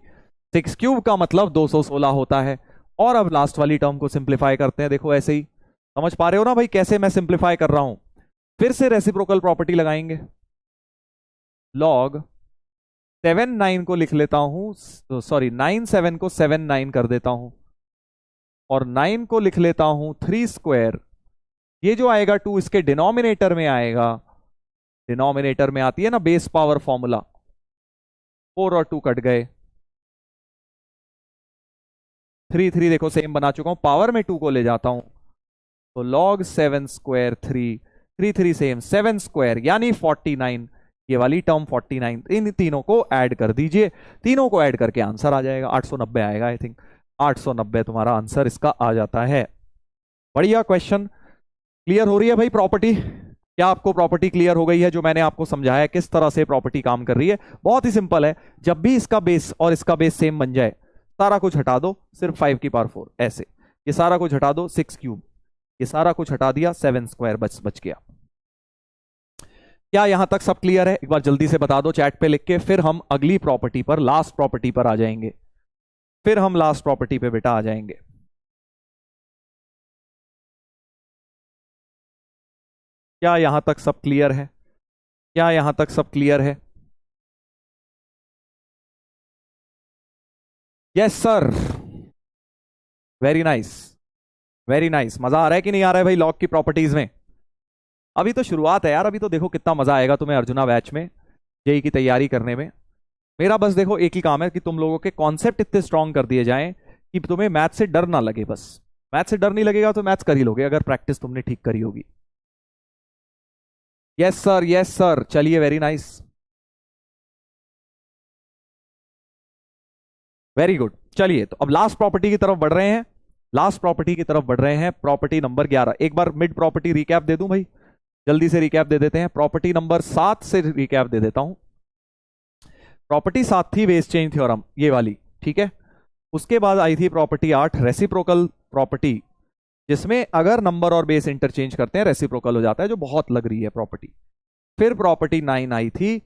6 क्यूब का मतलब 216 होता है। और अब लास्ट वाली टर्म को सिंप्लीफाई करते हैं, देखो ऐसे ही, समझ पा रहे हो ना भाई कैसे मैं सिंप्लीफाई कर रहा हूं। फिर से रेसिप्रोकल प्रॉपर्टी लगाएंगे, लॉग 7 9 को लिख लेता हूं, सॉरी 9 7 को 7 9 कर देता हूं, और 9 को लिख लेता हूं 3 स्क्वायर। ये जो आएगा 2 इसके डिनोमिनेटर में आएगा, डिनोमिनेटर में आती है ना बेस पावर फॉर्मूला, 4 और 2 कट गए, 3 3 देखो सेम बना चुका हूं, पावर में 2 को ले जाता हूं, तो log 7 स्क्वायर 3, 3 3 सेम, 7 स्क्वायर यानी 49, ये वाली टर्म 49, इन तीनों को ऐड कर दीजिए, तीनों को ऐड करके आंसर आ जाएगा 890 आएगा आई थिंक, 890 तुम्हारा आंसर इसका आ जाता है। बढ़िया क्वेश्चन। क्लियर हो रही है भाई प्रॉपर्टी? क्या आपको प्रॉपर्टी क्लियर हो गई है, जो मैंने आपको समझाया है किस तरह से प्रॉपर्टी काम कर रही है? बहुत ही सिंपल है, जब भी इसका बेस और इसका बेस सेम बन जाए, सारा कुछ हटा दो, सिर्फ 5 की पावर 4 ऐसे, ये सारा कुछ हटा दो 6 क्यूब, ये सारा कुछ हटा दिया 7 स्क्वायर बच गया। क्या यहां तक सब क्लियर है? एक बार जल्दी से बता दो चैट पे लिख के, फिर हम अगली प्रॉपर्टी पर, लास्ट प्रॉपर्टी पर आ जाएंगे, फिर हम लास्ट प्रॉपर्टी पे बेटा आ जाएंगे। क्या यहां तक सब क्लियर है? क्या यहां तक सब क्लियर है? Yes sir, very nice, very nice. मजा आ रहा है कि नहीं आ रहा है भाई लॉग की प्रॉपर्टीज में? अभी तो शुरुआत है यार, अभी तो देखो कितना मजा आएगा तुम्हें अर्जुना बैच में, जेई की तैयारी करने में। मेरा बस देखो एक ही काम है कि तुम लोगों के कॉन्सेप्ट इतने स्ट्रांग कर दिए जाएं कि तुम्हें मैथ से डर ना लगे। बस मैथ से डर नहीं लगेगा तो मैथ्स कर ही लोगे अगर प्रैक्टिस तुमने ठीक करी होगी। यस सर, यस सर, चलिए वेरी नाइस, वेरी गुड। चलिए तो अब लास्ट प्रॉपर्टी की तरफ बढ़ रहे हैं, लास्ट प्रॉपर्टी की तरफ बढ़ रहे हैं, प्रॉपर्टी नंबर 11। एक बार मिड प्रॉपर्टी रिकैप दे दूं भाई, जल्दी से रिकैप दे देते हैं। प्रॉपर्टी नंबर 7 से रिकैप दे देता हूं। प्रॉपर्टी 7 थी बेस चेंज थ्योरम, ये वाली, ठीक है। उसके बाद आई थी प्रॉपर्टी 8 रेसिप्रोकल प्रॉपर्टी, जिसमें अगर नंबर और बेस इंटरचेंज करते हैं रेसिप्रोकल हो जाता है, जो बहुत लग रही है प्रॉपर्टी। फिर प्रॉपर्टी 9 आई थी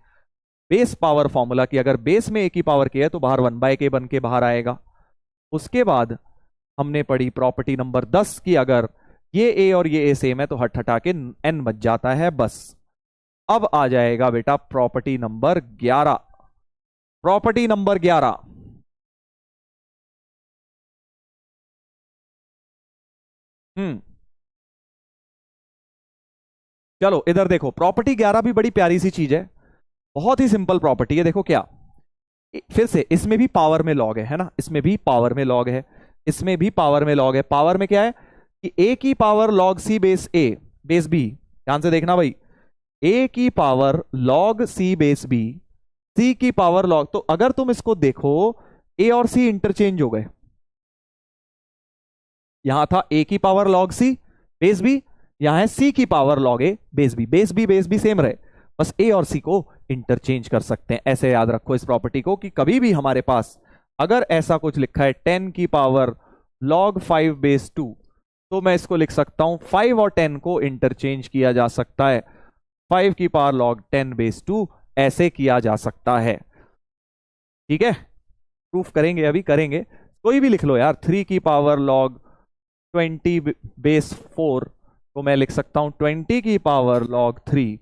बेस पावर फॉर्मूला की, अगर बेस में ए की पावर के है तो बाहर 1/k बन के बाहर आएगा। उसके बाद हमने पढ़ी प्रॉपर्टी नंबर 10 की, अगर ये ए और ये ए सेम है तो हट हटा के एन बच जाता है बस। अब आ जाएगा बेटा प्रॉपर्टी नंबर 11, प्रॉपर्टी नंबर 11। हम्म, चलो इधर देखो, प्रॉपर्टी 11 भी बड़ी प्यारी सी चीज है, बहुत ही सिंपल प्रॉपर्टी है। देखो क्या, फिर से इसमें भी पावर में लॉग है ना, इसमें भी पावर में लॉग है, इसमें भी पावर में लॉग है। पावर में क्या है कि ए की पावर लॉग सी बेस ए बेस बी, ध्यान से देखना भाई, ए की power log c base B, सी की पावर लॉग। तो अगर तुम इसको देखो, ए और सी इंटरचेंज हो गए। यहां था ए की power log c base B, यहां है सी की power log A base B. Base B same रहे, बस ए और सी को इंटरचेंज कर सकते हैं। ऐसे याद रखो इस प्रॉपर्टी को कि कभी भी हमारे पास अगर ऐसा कुछ लिखा है 10 की पावर लॉग 5 बेस 2, तो मैं इसको लिख सकता हूं 5 और 10 को इंटरचेंज किया जा सकता है, 5 की पावर लॉग 10 बेस 2 ऐसे किया जा सकता है। ठीक है, प्रूफ करेंगे, अभी करेंगे। कोई भी लिख लो यार, 3 की पावर लॉग 20 बेस 4 को मैं लिख सकता हूं 20 की पावर लॉग 3।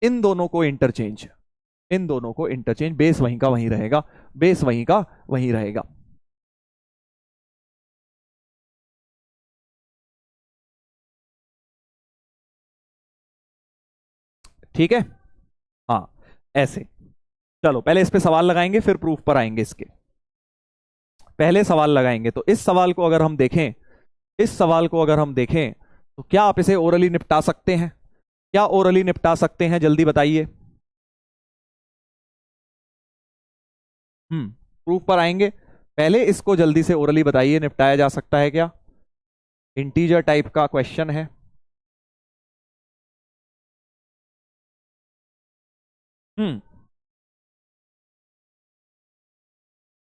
इन दोनों को इंटरचेंज, इन दोनों को इंटरचेंज, बेस वहीं का वहीं रहेगा, बेस वहीं का वहीं रहेगा। ठीक है, हाँ ऐसे। चलो पहले इस पे सवाल लगाएंगे फिर प्रूफ पर आएंगे। इसके पहले सवाल लगाएंगे, तो इस सवाल को अगर हम देखें, इस सवाल को अगर हम देखें तो क्या आप इसे ओरली निपटा सकते हैं? क्या ओरली निपटा सकते हैं, जल्दी बताइए। प्रूफ पर आएंगे, पहले इसको जल्दी से ओरली बताइए, निपटाया जा सकता है क्या? इंटीजर टाइप का क्वेश्चन है। हम्म,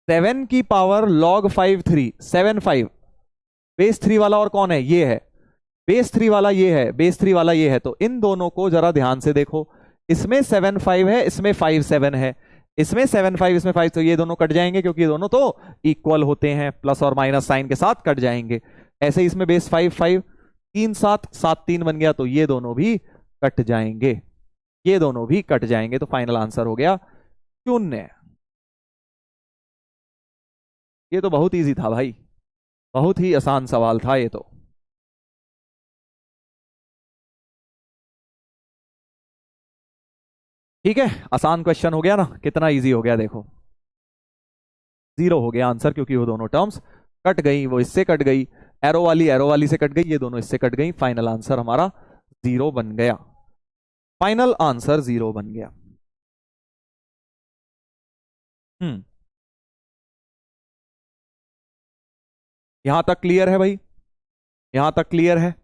7 की पावर लॉग 5 3, 7 5, बेस 3 वाला और कौन है? ये है बेस 3 वाला, ये है बेस 3 वाला, ये है। तो इन दोनों को जरा ध्यान से देखो, इसमें 7 5 है, इसमें 5 7 है, इसमें 7 5 इसमें 5, तो ये दोनों कट जाएंगे क्योंकि ये दोनों तो इक्वल होते हैं, प्लस और माइनस साइन के साथ कट जाएंगे। ऐसे ही इसमें बेस 5 5, 3 7 7 3 बन गया, तो ये दोनों भी कट जाएंगे, ये दोनों भी कट जाएंगे। तो फाइनल आंसर हो गया 0। ये तो बहुत इजी था भाई, बहुत ही आसान सवाल था ये तो। ठीक है, आसान क्वेश्चन हो गया ना, कितना इजी हो गया देखो। 0 हो गया आंसर क्योंकि वो दोनों टर्म्स कट गई, वो इससे कट गई, एरो वाली से कट गई, ये दोनों इससे कट गई। फाइनल आंसर हमारा 0 बन गया, फाइनल आंसर 0 बन गया। हम्म, यहां तक क्लियर है भाई? यहां तक क्लियर है?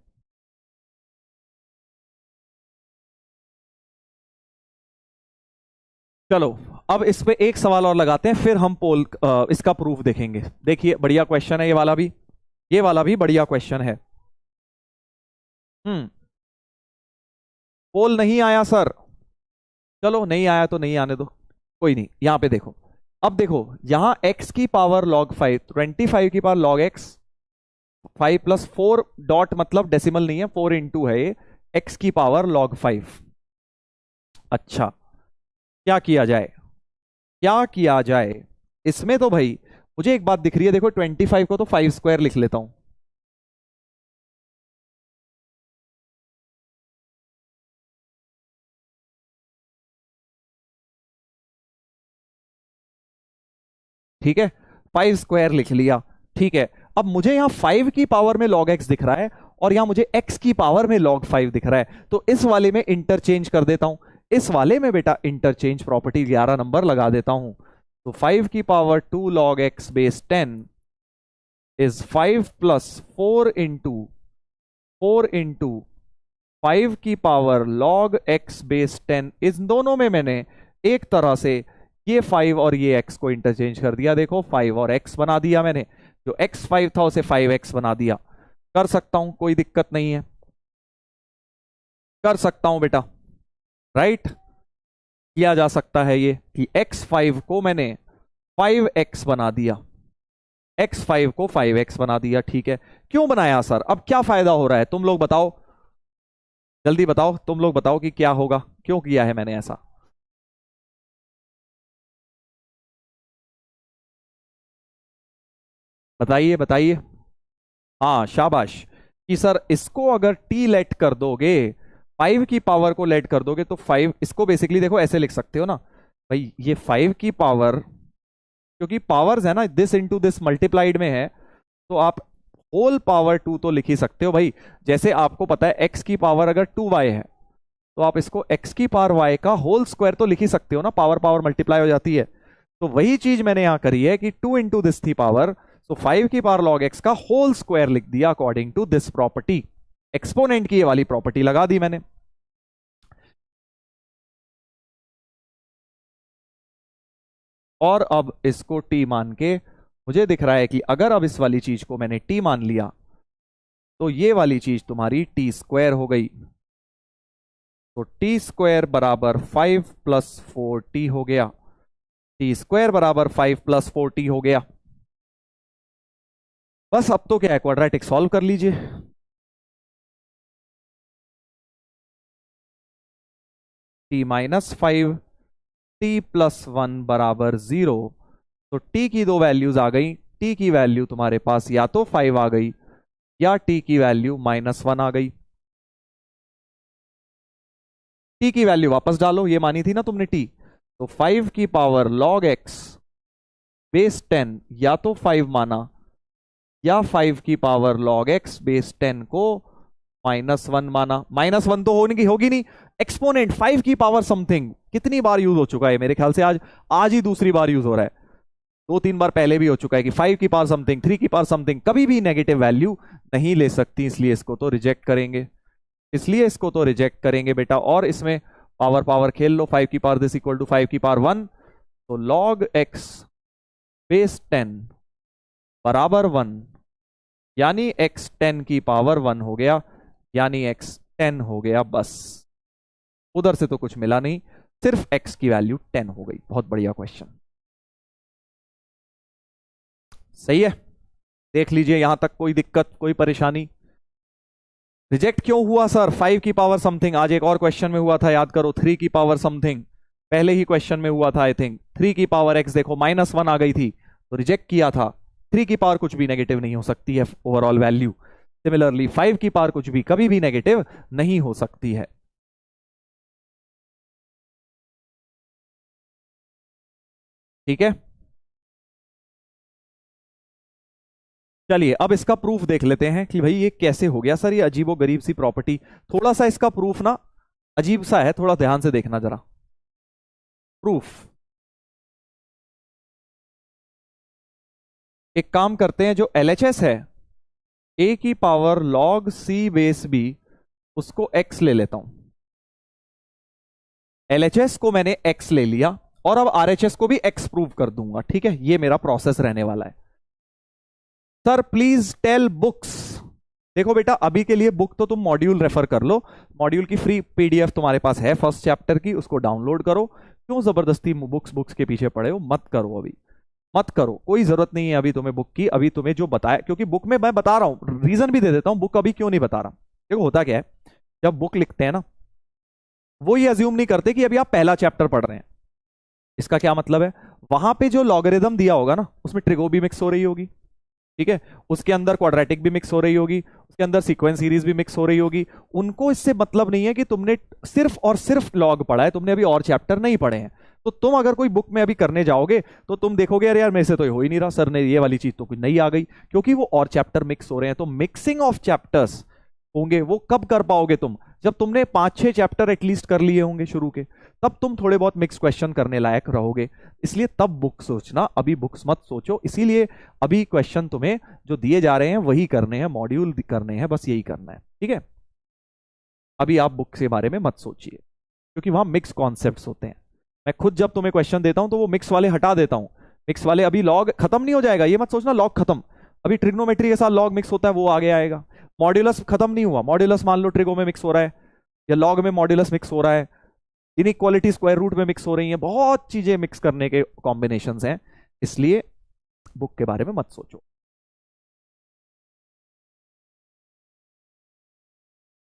चलो अब इस पे एक सवाल और लगाते हैं, फिर हम पोल इसका प्रूफ देखेंगे। देखिए बढ़िया क्वेश्चन है ये वाला भी, ये वाला भी बढ़िया क्वेश्चन है। हम्म, पोल नहीं आया सर, चलो नहीं आया तो नहीं आने दो, कोई नहीं। यहां पे देखो, अब देखो यहां x की पावर लॉग 5, 25 की power log x, 5 plus 4 dot मतलब डेसिमल नहीं है, 4 इंटू है ये, x की पावर लॉग 5। अच्छा, क्या किया जाए, क्या किया जाए? इसमें तो भाई मुझे एक बात दिख रही है, देखो 25 को तो 5 स्क्वायर लिख लेता हूं। ठीक है, 5 स्क्वायर लिख लिया। ठीक है, अब मुझे यहां 5 की पावर में log x दिख रहा है और यहां मुझे x की पावर में log 5 दिख रहा है, तो इस वाले में इंटरचेंज कर देता हूं। इस वाले में बेटा इंटरचेंज प्रॉपर्टी 11 नंबर लगा देता हूं। तो 5 की power 2 log x base 10 is 5 plus 4 into 5 की पावर log x बेस 10। इन दोनों में मैंने एक तरह से ये 5 और ये x को इंटरचेंज कर दिया। देखो 5 और x बना दिया मैंने, जो x 5 था उसे 5x बना दिया। कर सकता हूं, कोई दिक्कत नहीं है, कर सकता हूं बेटा, राइट। किया जा सकता है ये कि x5 को मैंने 5x बना दिया, x5 को 5x बना दिया। ठीक है, क्यों बनाया सर, अब क्या फायदा हो रहा है, तुम लोग बताओ, जल्दी बताओ, तुम लोग बताओ कि क्या होगा, क्यों किया है मैंने ऐसा। बताइए बताइए। हाँ शाबाश, कि सर इसको अगर t लेट कर दोगे, 5 की पावर को लेट कर दोगे तो 5, इसको बेसिकली देखो ऐसे लिख सकते हो ना भाई, ये 5 की पावर, क्योंकि पावर्स है ना, दिस इंटू दिस मल्टीप्लाइड में है, तो आप होल पावर 2 तो लिख ही सकते हो भाई। जैसे आपको पता है x की पावर अगर 2y है, तो आप इसको x की पावर y का होल स्क्वायर तो लिख ही सकते हो ना, पावर पावर मल्टीप्लाई हो जाती है। तो वही चीज मैंने यहां करी है कि 2 इंटू दिस थी पावर, तो 5 की पावर log x का होल स्क्वायर लिख दिया according to this property. Exponent की ये वाली प्रॉपर्टी लगा दी मैंने। और अब इसको t मान के मुझे दिख रहा है कि अगर अब इस वाली चीज को मैंने t मान लिया, तो ये वाली चीज तुम्हारी t स्क्वायर हो गई। तो टी स्क्वायर बराबर 5 + 4t हो गया, टी स्क्वायर बराबर 5 + 4t हो गया। बस अब तो क्या है, क्वाड्रेटिक सॉल्व कर लीजिए। t-5 t+1 बराबर 0। तो t की दो वैल्यूज आ गई, t की वैल्यू तुम्हारे पास या तो 5 आ गई या t की वैल्यू -1 आ गई। t की वैल्यू वापस डालो, ये मानी थी ना तुमने t, तो 5 की पावर log x बेस 10 या तो 5 माना, या 5 की पावर log x बेस 10 को -1 माना। -1 तो होगी नहीं, एक्सपोनेंट 5 की पावर समथिंग कितनी बार यूज हो चुका है, मेरे ख्याल से आज आज ही दूसरी बार यूज हो रहा है, 2-3 बार पहले भी हो चुका है कि 5 की पावर समथिंग, 3 की पावर समथिंग कभी भी नेगेटिव वैल्यू नहीं ले सकती, इसलिए इसको तो रिजेक्ट करेंगे, इसलिए इसको तो रिजेक्ट करेंगे बेटा। और इसमें पावर पावर खेल लो, 5 की पावर दिस इक्वल टू 5 की पावर 1, तो log x बेस 10 बराबर 1, यानी x 10 की पावर 1 हो गया, यानी x 10 हो गया। बस उधर से तो कुछ मिला नहीं, सिर्फ x की वैल्यू 10 हो गई। बहुत बढ़िया क्वेश्चन, सही है। देख लीजिए यहां तक कोई दिक्कत, कोई परेशानी। रिजेक्ट क्यों हुआ सर, 5 की पावर समथिंग, आज एक और क्वेश्चन में हुआ था, याद करो, 3 की पावर समथिंग पहले ही क्वेश्चन में हुआ था आई थिंक। 3 की पावर x देखो -1 आ गई थी तो रिजेक्ट किया था। 3 की पावर कुछ भी नेगेटिव नहीं हो सकती है ओवरऑल वैल्यू, सिमिलरली 5 की पावर कुछ भी कभी भी नेगेटिव नहीं हो सकती है। ठीक है, चलिए अब इसका प्रूफ देख लेते हैं कि भाई ये कैसे हो गया सर, ये अजीबो गरीब सी प्रॉपर्टी। थोड़ा सा इसका प्रूफ ना अजीब सा है, थोड़ा ध्यान से देखना जरा प्रूफ। एक काम करते हैं, जो LHS है a की power log c base b, उसको x ले लेता हूं। LHS को मैंने x ले लिया और अब RHS को भी x प्रूव कर दूंगा। ठीक है, ये मेरा प्रोसेस रहने वाला है। सर प्लीज टेल बुक्स, देखो बेटा अभी के लिए बुक तो तुम मॉड्यूल रेफर कर लो, मॉड्यूल की फ्री PDF तुम्हारे पास है फर्स्ट चैप्टर की, उसको डाउनलोड करो। क्यों जबरदस्ती बुक्स बुक्स के पीछे पड़े हो, मत करो अभी, मत करो, कोई जरूरत नहीं है अभी तुम्हें बुक की। अभी तुम्हें जो बताया, क्योंकि बुक में मैं बता रहा हूं, रीजन भी दे देता हूं बुक अभी क्यों नहीं बता रहा। देखो होता क्या है, जब बुक लिखते हैं ना, वो ये अज्यूम नहीं करते कि अभी आप पहला चैप्टर पढ़ रहे हैं। इसका क्या मतलब है, वहां पे जो लॉगरिदम दिया होगा ना उसमें ट्रिगो भी मिक्स हो रही होगी, ठीक है, उसके अंदर क्वाड्रेटिक भी मिक्स हो रही होगी, उसके अंदर सीक्वेंस सीरीज भी मिक्स हो रही होगी। उनको इससे मतलब नहीं है कि तुमने सिर्फ और सिर्फ लॉग पढ़ा है, तुमने अभी और चैप्टर नहीं पढ़े हैं। तो तुम अगर कोई बुक में अभी करने जाओगे तो तुम देखोगे अरे यार मेरे से तो ये हो ही नहीं रहा, सर ने ये वाली चीज तो कुछ नई आ गई, क्योंकि वो और चैप्टर मिक्स हो रहे हैं। तो मिक्सिंग ऑफ चैप्टर्स होंगे वो कब कर पाओगे तुम, जब तुमने 5-6 चैप्टर एटलीस्ट कर लिए होंगे शुरू के, तब तुम थोड़े बहुत मिक्स क्वेश्चन करने लायक रहोगे। इसलिए तब बुक सोचना, अभी बुक्स मत सोचो। इसीलिए अभी क्वेश्चन तुम्हें जो दिए जा रहे हैं वही करने हैं, मॉड्यूल करने हैं, बस यही करना है, ठीक है। अभी आप बुक के बारे में मत सोचिए, क्योंकि वहां मिक्स कॉन्सेप्ट्स होते हैं। मैं खुद जब तुम्हें क्वेश्चन देता हूं तो वो मिक्स वाले हटा देता हूं। मिक्स वाले अभी लॉग खत्म नहीं हो जाएगा, ये मत सोचना लॉग खत्म, अभी ट्रिग्नोमेट्री के साथ लॉग मिक्स होता है, वो आगे आएगा। मॉड्यूलस खत्म नहीं हुआ, मॉड्यूलस मान लो ट्रिगो में मिक्स हो रहा है, या लॉग में मॉड्यूलस मिक्स हो रहा है, इनइक्वालिटी स्क्वायर रूट में मिक्स हो रही है, बहुत चीजें मिक्स करने के कॉम्बिनेशंस हैं। इसलिए बुक के बारे में मत सोचो,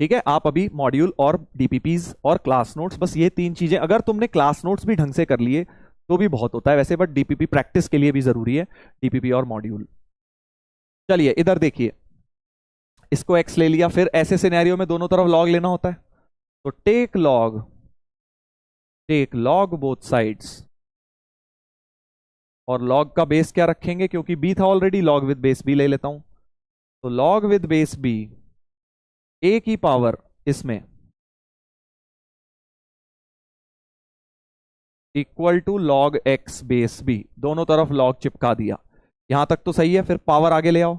ठीक है। आप अभी मॉड्यूल और डीपीपीज और क्लास नोट्स, बस ये 3 चीजें, अगर तुमने क्लास नोट्स भी ढंग से कर लिए तो भी बहुत होता है वैसे, बट डीपीपी प्रैक्टिस के लिए भी जरूरी है, डीपीपी और मॉड्यूल। चलिए इधर देखिए, इसको एक्स ले लिया, फिर ऐसे सिनेरियो में दोनों तरफ लॉग लेना होता है, तो टेक लॉग बोथ साइड्स, और लॉग का बेस क्या रखेंगे, क्योंकि बी था already, log with base b ले लेता हूं। तो log with base b, a की पावर इसमें equal to log x base b, दोनों तरफ लॉग चिपका दिया। यहां तक तो सही है, फिर पावर आगे ले आओ,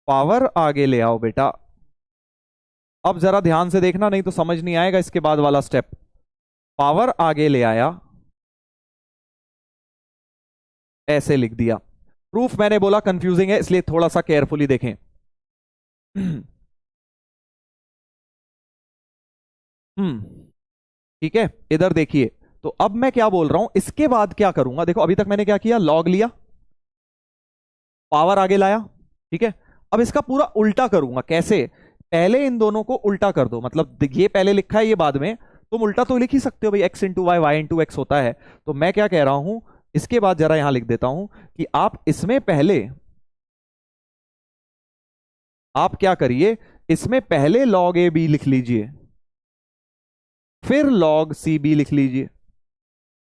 पावर आगे ले आओ बेटा। अब जरा ध्यान से देखना, नहीं तो समझ नहीं आएगा इसके बाद वाला स्टेप। पावर आगे ले आया, ऐसे लिख दिया। प्रूफ मैंने बोला कंफ्यूजिंग है, इसलिए थोड़ा सा केयरफुली देखें। ठीक है, इधर देखिए। तो अब मैं क्या बोल रहा हूं, इसके बाद क्या करूंगा, देखो अभी तक मैंने क्या किया, लॉग लिया, पावर आगे लाया, ठीक है। अब इसका पूरा उल्टा करूंगा, कैसे, पहले इन दोनों को उल्टा कर दो, मतलब ये पहले लिखा है ये बाद में, तुम उल्टा तो लिख ही सकते हो भाई, x into y, y into x होता है। तो मैं क्या कह रहा हूं, इसके बाद जरा यहां लिख देता हूं कि आप इसमें पहले, आप क्या करिए, इसमें पहले लॉग ए बी लिख लीजिए, फिर लॉग सी बी लिख लीजिए।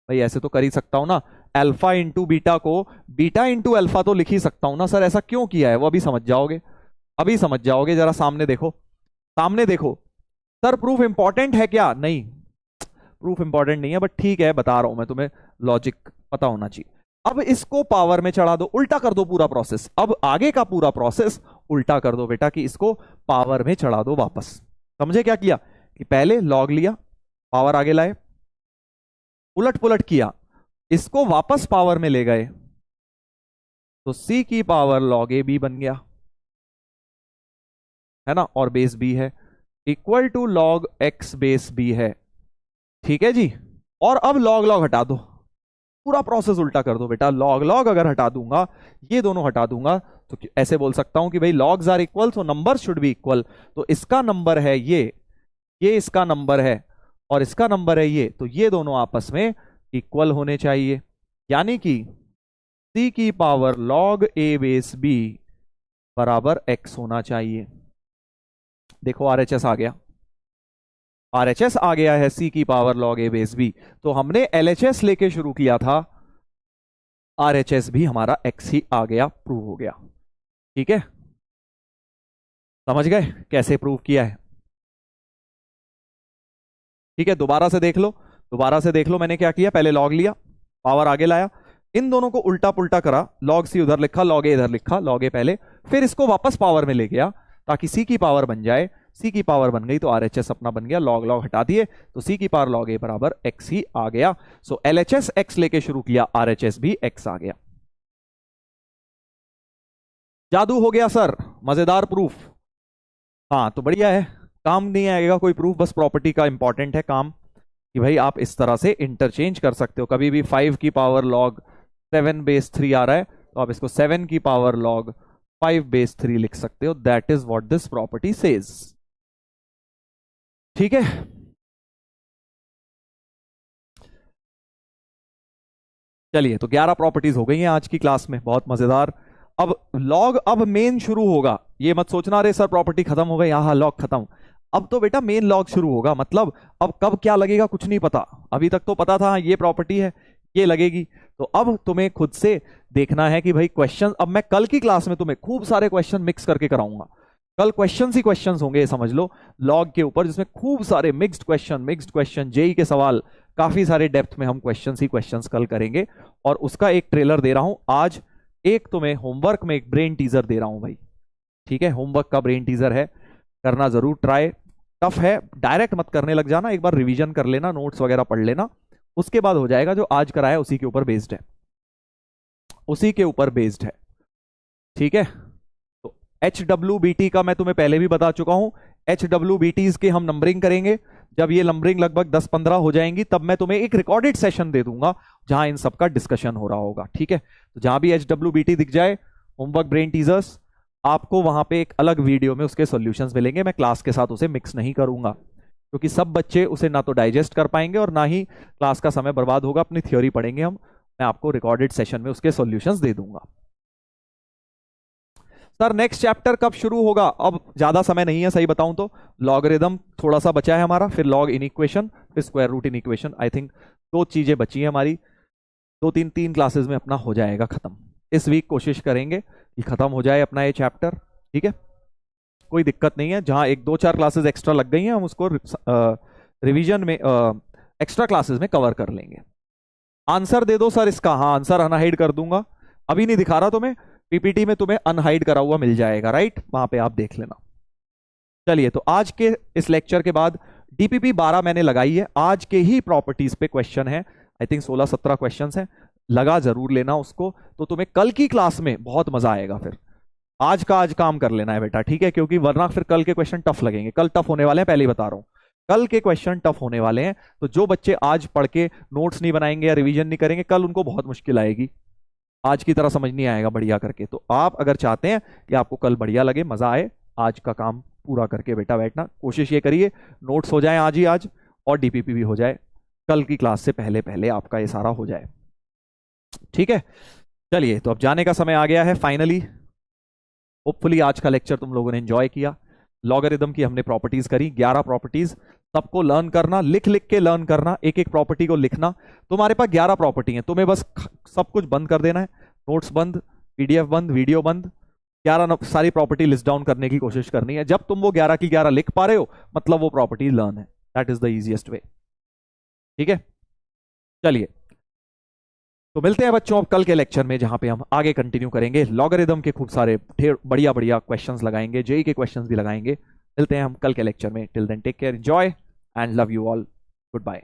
भाई ऐसे तो कर ही सकता हूं ना, अल्फा इंटू बीटा को बीटा इंटू अल्फा तो लिख ही सकता हूं ना सर, ऐसा क्यों किया है वो अभी समझ जाओगे, अभी समझ जाओगे। जरा सामने देखो, सामने देखो। सर प्रूफ इंपॉर्टेंट है क्या, नहीं प्रूफ इंपॉर्टेंट नहीं है, बट ठीक है बता रहा हूं मैं तुम्हें, लॉजिक पता होना चाहिए। अब इसको पावर में चढ़ा दो, उल्टा कर दो पूरा प्रोसेस, अब आगे का पूरा प्रोसेस उल्टा कर दो बेटा, कि इसको पावर में चढ़ा दो वापस। समझे क्या किया, कि पहले लॉग लिया, पावर आगे लाए, उलट पुलट किया, इसको वापस पावर में ले गए, तो सी की पावर लॉग ए बी बन गया, है ना, और बेस बी है, equal to log x base b है, ठीक है जी। और अब लॉग लॉग हटा दो, पूरा प्रोसेस उल्टा कर दो बेटा। लॉग लॉग अगर हटा दूंगा, ये दोनों हटा दूंगा, तो ऐसे बोल सकता हूं कि भाई logs are equal, so number should be equal. तो इसका नंबर है ये इसका नंबर है, और इसका नंबर है ये, तो ये दोनों आपस में इक्वल होने चाहिए। यानी कि सी की power log A base B बराबर एक्स होना चाहिए। देखो आरएचएस आ गया, आरएचएस आ गया है, सी की power log A base B. तो हमने एलएचएस लेके शुरू किया था, आरएचएस भी हमारा एक्स ही आ गया, प्रूव हो गया, ठीक है। समझ गए कैसे प्रूव किया है, ठीक है। दोबारा से देख लो, दोबारा से देख लो, मैंने क्या किया, पहले लॉग लिया, पावर आगे लाया, इन दोनों को उल्टा पुल्टा करा, लॉग सी उधर लिखा, लॉग ए इधर लिखा, लॉग ए पहले, फिर इसको वापस पावर में ले गया ताकि सी की पावर बन जाए। सी की पावर बन गई तो आरएचएस अपना बन गया, लॉग लॉग हटा दिए तो सी की पावर लॉग ए बराबर एक्स ही आ गया। सो एलएचएस एक्स लेके शुरू किया, आरएचएस भी एक्स आ गया। जादू हो गया सर, मजेदार प्रूफ। हाँ तो बढ़िया है, काम नहीं आएगा कोई प्रूफ, बस प्रॉपर्टी का इंपॉर्टेंट है काम, कि भाई आप इस तरह से इंटरचेंज कर सकते हो। कभी भी 5 की पावर लॉग 7 बेस 3 आ रहा है, तो आप इसको 7 की पावर लॉग 5 बेस 3 लिख सकते हो। That is what this property says, ठीक है। चलिए, तो 11 प्रॉपर्टीज हो गई हैं आज की क्लास में, बहुत मजेदार। अब लॉग, अब मेन शुरू होगा। ये मत सोचना अरे सर प्रॉपर्टी खत्म हो गई, हाँ लॉग खत्म। अब तो बेटा मेन लॉग शुरू होगा, मतलब अब कब क्या लगेगा कुछ नहीं पता। अभी तक तो पता था ये प्रॉपर्टी है, ये लगेगी। तो अब तुम्हें खुद से देखना है कि भाई क्वेश्चन, अब मैं कल की क्लास में तुम्हें खूब सारे क्वेश्चन मिक्स करके कराऊंगा। कल क्वेश्चन ही क्वेश्चन होंगे, ये समझ लो, लॉग के ऊपर, जिसमें खूब सारे मिक्स्ड क्वेश्चन जेई के सवाल, काफी सारे डेप्थ में हम क्वेश्चन ही क्वेश्चन कल करेंगे। और उसका एक ट्रेलर दे रहा हूं आज, एक तुम्हें होमवर्क में एक ब्रेन टीजर दे रहा हूं भाई। ठीक है, होमवर्क का ब्रेन टीजर है, करना जरूर ट्राई। टफ है, डायरेक्ट मत करने लग जाना, एक बार रिवीजन कर लेना, नोट्स वगैरह पढ़ लेना, उसके बाद हो जाएगा। जो आज कराया उसी के ऊपर बेस्ड है, उसी के ऊपर बेस्ड है। ठीक है, तो HWBT का मैं तुम्हें पहले भी बता चुका हूं। HWBTs के हम नंबरिंग करेंगे, जब ये नंबरिंग लगभग 10-15 हो जाएंगी तब मैं तुम्हें एक रिकॉर्डेड सेशन दे दूंगा जहां इन सब का डिस्कशन हो रहा होगा। ठीक है, तो जहां भी HWBT दिख जाए, होमवर्क ब्रेन टीजर्स, आपको वहां पे एक अलग वीडियो में उसके सॉल्यूशंस मिलेंगे। मैं क्लास के साथ उसे मिक्स नहीं करूंगा, क्योंकि सब बच्चे उसे ना तो डाइजेस्ट कर पाएंगे और ना ही क्लास का समय बर्बाद होगा। अपनी थ्योरी पढ़ेंगे हम, मैं आपको रिकॉर्डेड सेशन में उसके सॉल्यूशंस दे दूंगा। सर नेक्स्ट चैप्टर कब शुरू होगा? अब ज्यादा समय नहीं है, सही बताऊं तो लॉगरिदम थोड़ा सा बचा है हमारा, फिर लॉग इन इक्वेशन, फिर square root in equation. I think 2 चीजें बची है हमारी, 2-3 क्लासेस में अपना हो जाएगा खत्म। इस वीक कोशिश करेंगे कि खत्म हो जाए अपना ये चैप्टर। ठीक है, कोई दिक्कत नहीं है। जहां 1-2-4 क्लासेस एक्स्ट्रा लग गई हैं, हम उसको रिवीजन में एक्स्ट्रा क्लासेस में कवर कर लेंगे। आंसर दे दो सर इसका। हाँ, आंसर अनहाइड कर दूंगा, अभी नहीं दिखा रहा तुम्हें, पीपीटी में तुम्हें अनहाइड करा हुआ मिल जाएगा, राइट, वहां पे आप देख लेना। चलिए, तो आज के इस लेक्चर के बाद डीपीपी 12 मैंने लगाई है, आज के ही प्रॉपर्टीज पे क्वेश्चन है। आई थिंक 16-17 क्वेश्चन है, लगा जरूर लेना उसको, तो तुम्हें कल की क्लास में बहुत मजा आएगा। फिर आज का आज काम कर लेना है बेटा, ठीक है, क्योंकि वरना फिर कल के क्वेश्चन टफ लगेंगे। कल टफ होने वाले हैं, पहले ही बता रहा हूं, कल के क्वेश्चन टफ होने वाले हैं। तो जो बच्चे आज पढ़ के नोट्स नहीं बनाएंगे या रिवीजन नहीं करेंगे, कल उनको बहुत मुश्किल आएगी, आज की तरह समझ नहीं आएगा बढ़िया करके। तो आप अगर चाहते हैं कि आपको कल बढ़िया लगे, मजा आए, आज का काम पूरा करके बेटा बैठना, कोशिश ये करिए नोट्स हो जाए आज ही आज, और डीपीपी भी हो जाए कल की क्लास से पहले पहले, आपका ये सारा हो जाए। ठीक है, चलिए, तो अब जाने का समय आ गया है फाइनली। होपफुली आज का लेक्चर तुम लोगों ने एंजॉय किया। लॉगरिदम की हमने प्रॉपर्टीज करी, 11 प्रॉपर्टीज, सबको लर्न करना, लिख लिख के लर्न करना, एक एक प्रॉपर्टी को लिखना। तुम्हारे पास 11 प्रॉपर्टी हैं, तुम्हें बस सब कुछ बंद कर देना है, नोट्स बंद, पीडीएफ बंद, वीडियो बंद, 11 सारी प्रॉपर्टी लिस्ट डाउन करने की कोशिश करनी है। जब तुम वो 11 की 11 लिख पा रहे हो, मतलब वो प्रॉपर्टी लर्न है। That is the easiest way. ठीक है, चलिए, तो मिलते हैं बच्चों अब कल के लेक्चर में, जहां पे हम आगे कंटिन्यू करेंगे, लॉगरिदम के खूब सारे ढेर बढ़िया बढ़िया क्वेश्चंस लगाएंगे, जेई के क्वेश्चंस भी लगाएंगे। मिलते हैं हम कल के लेक्चर में। Till then take care, enjoy and love you all, good bye.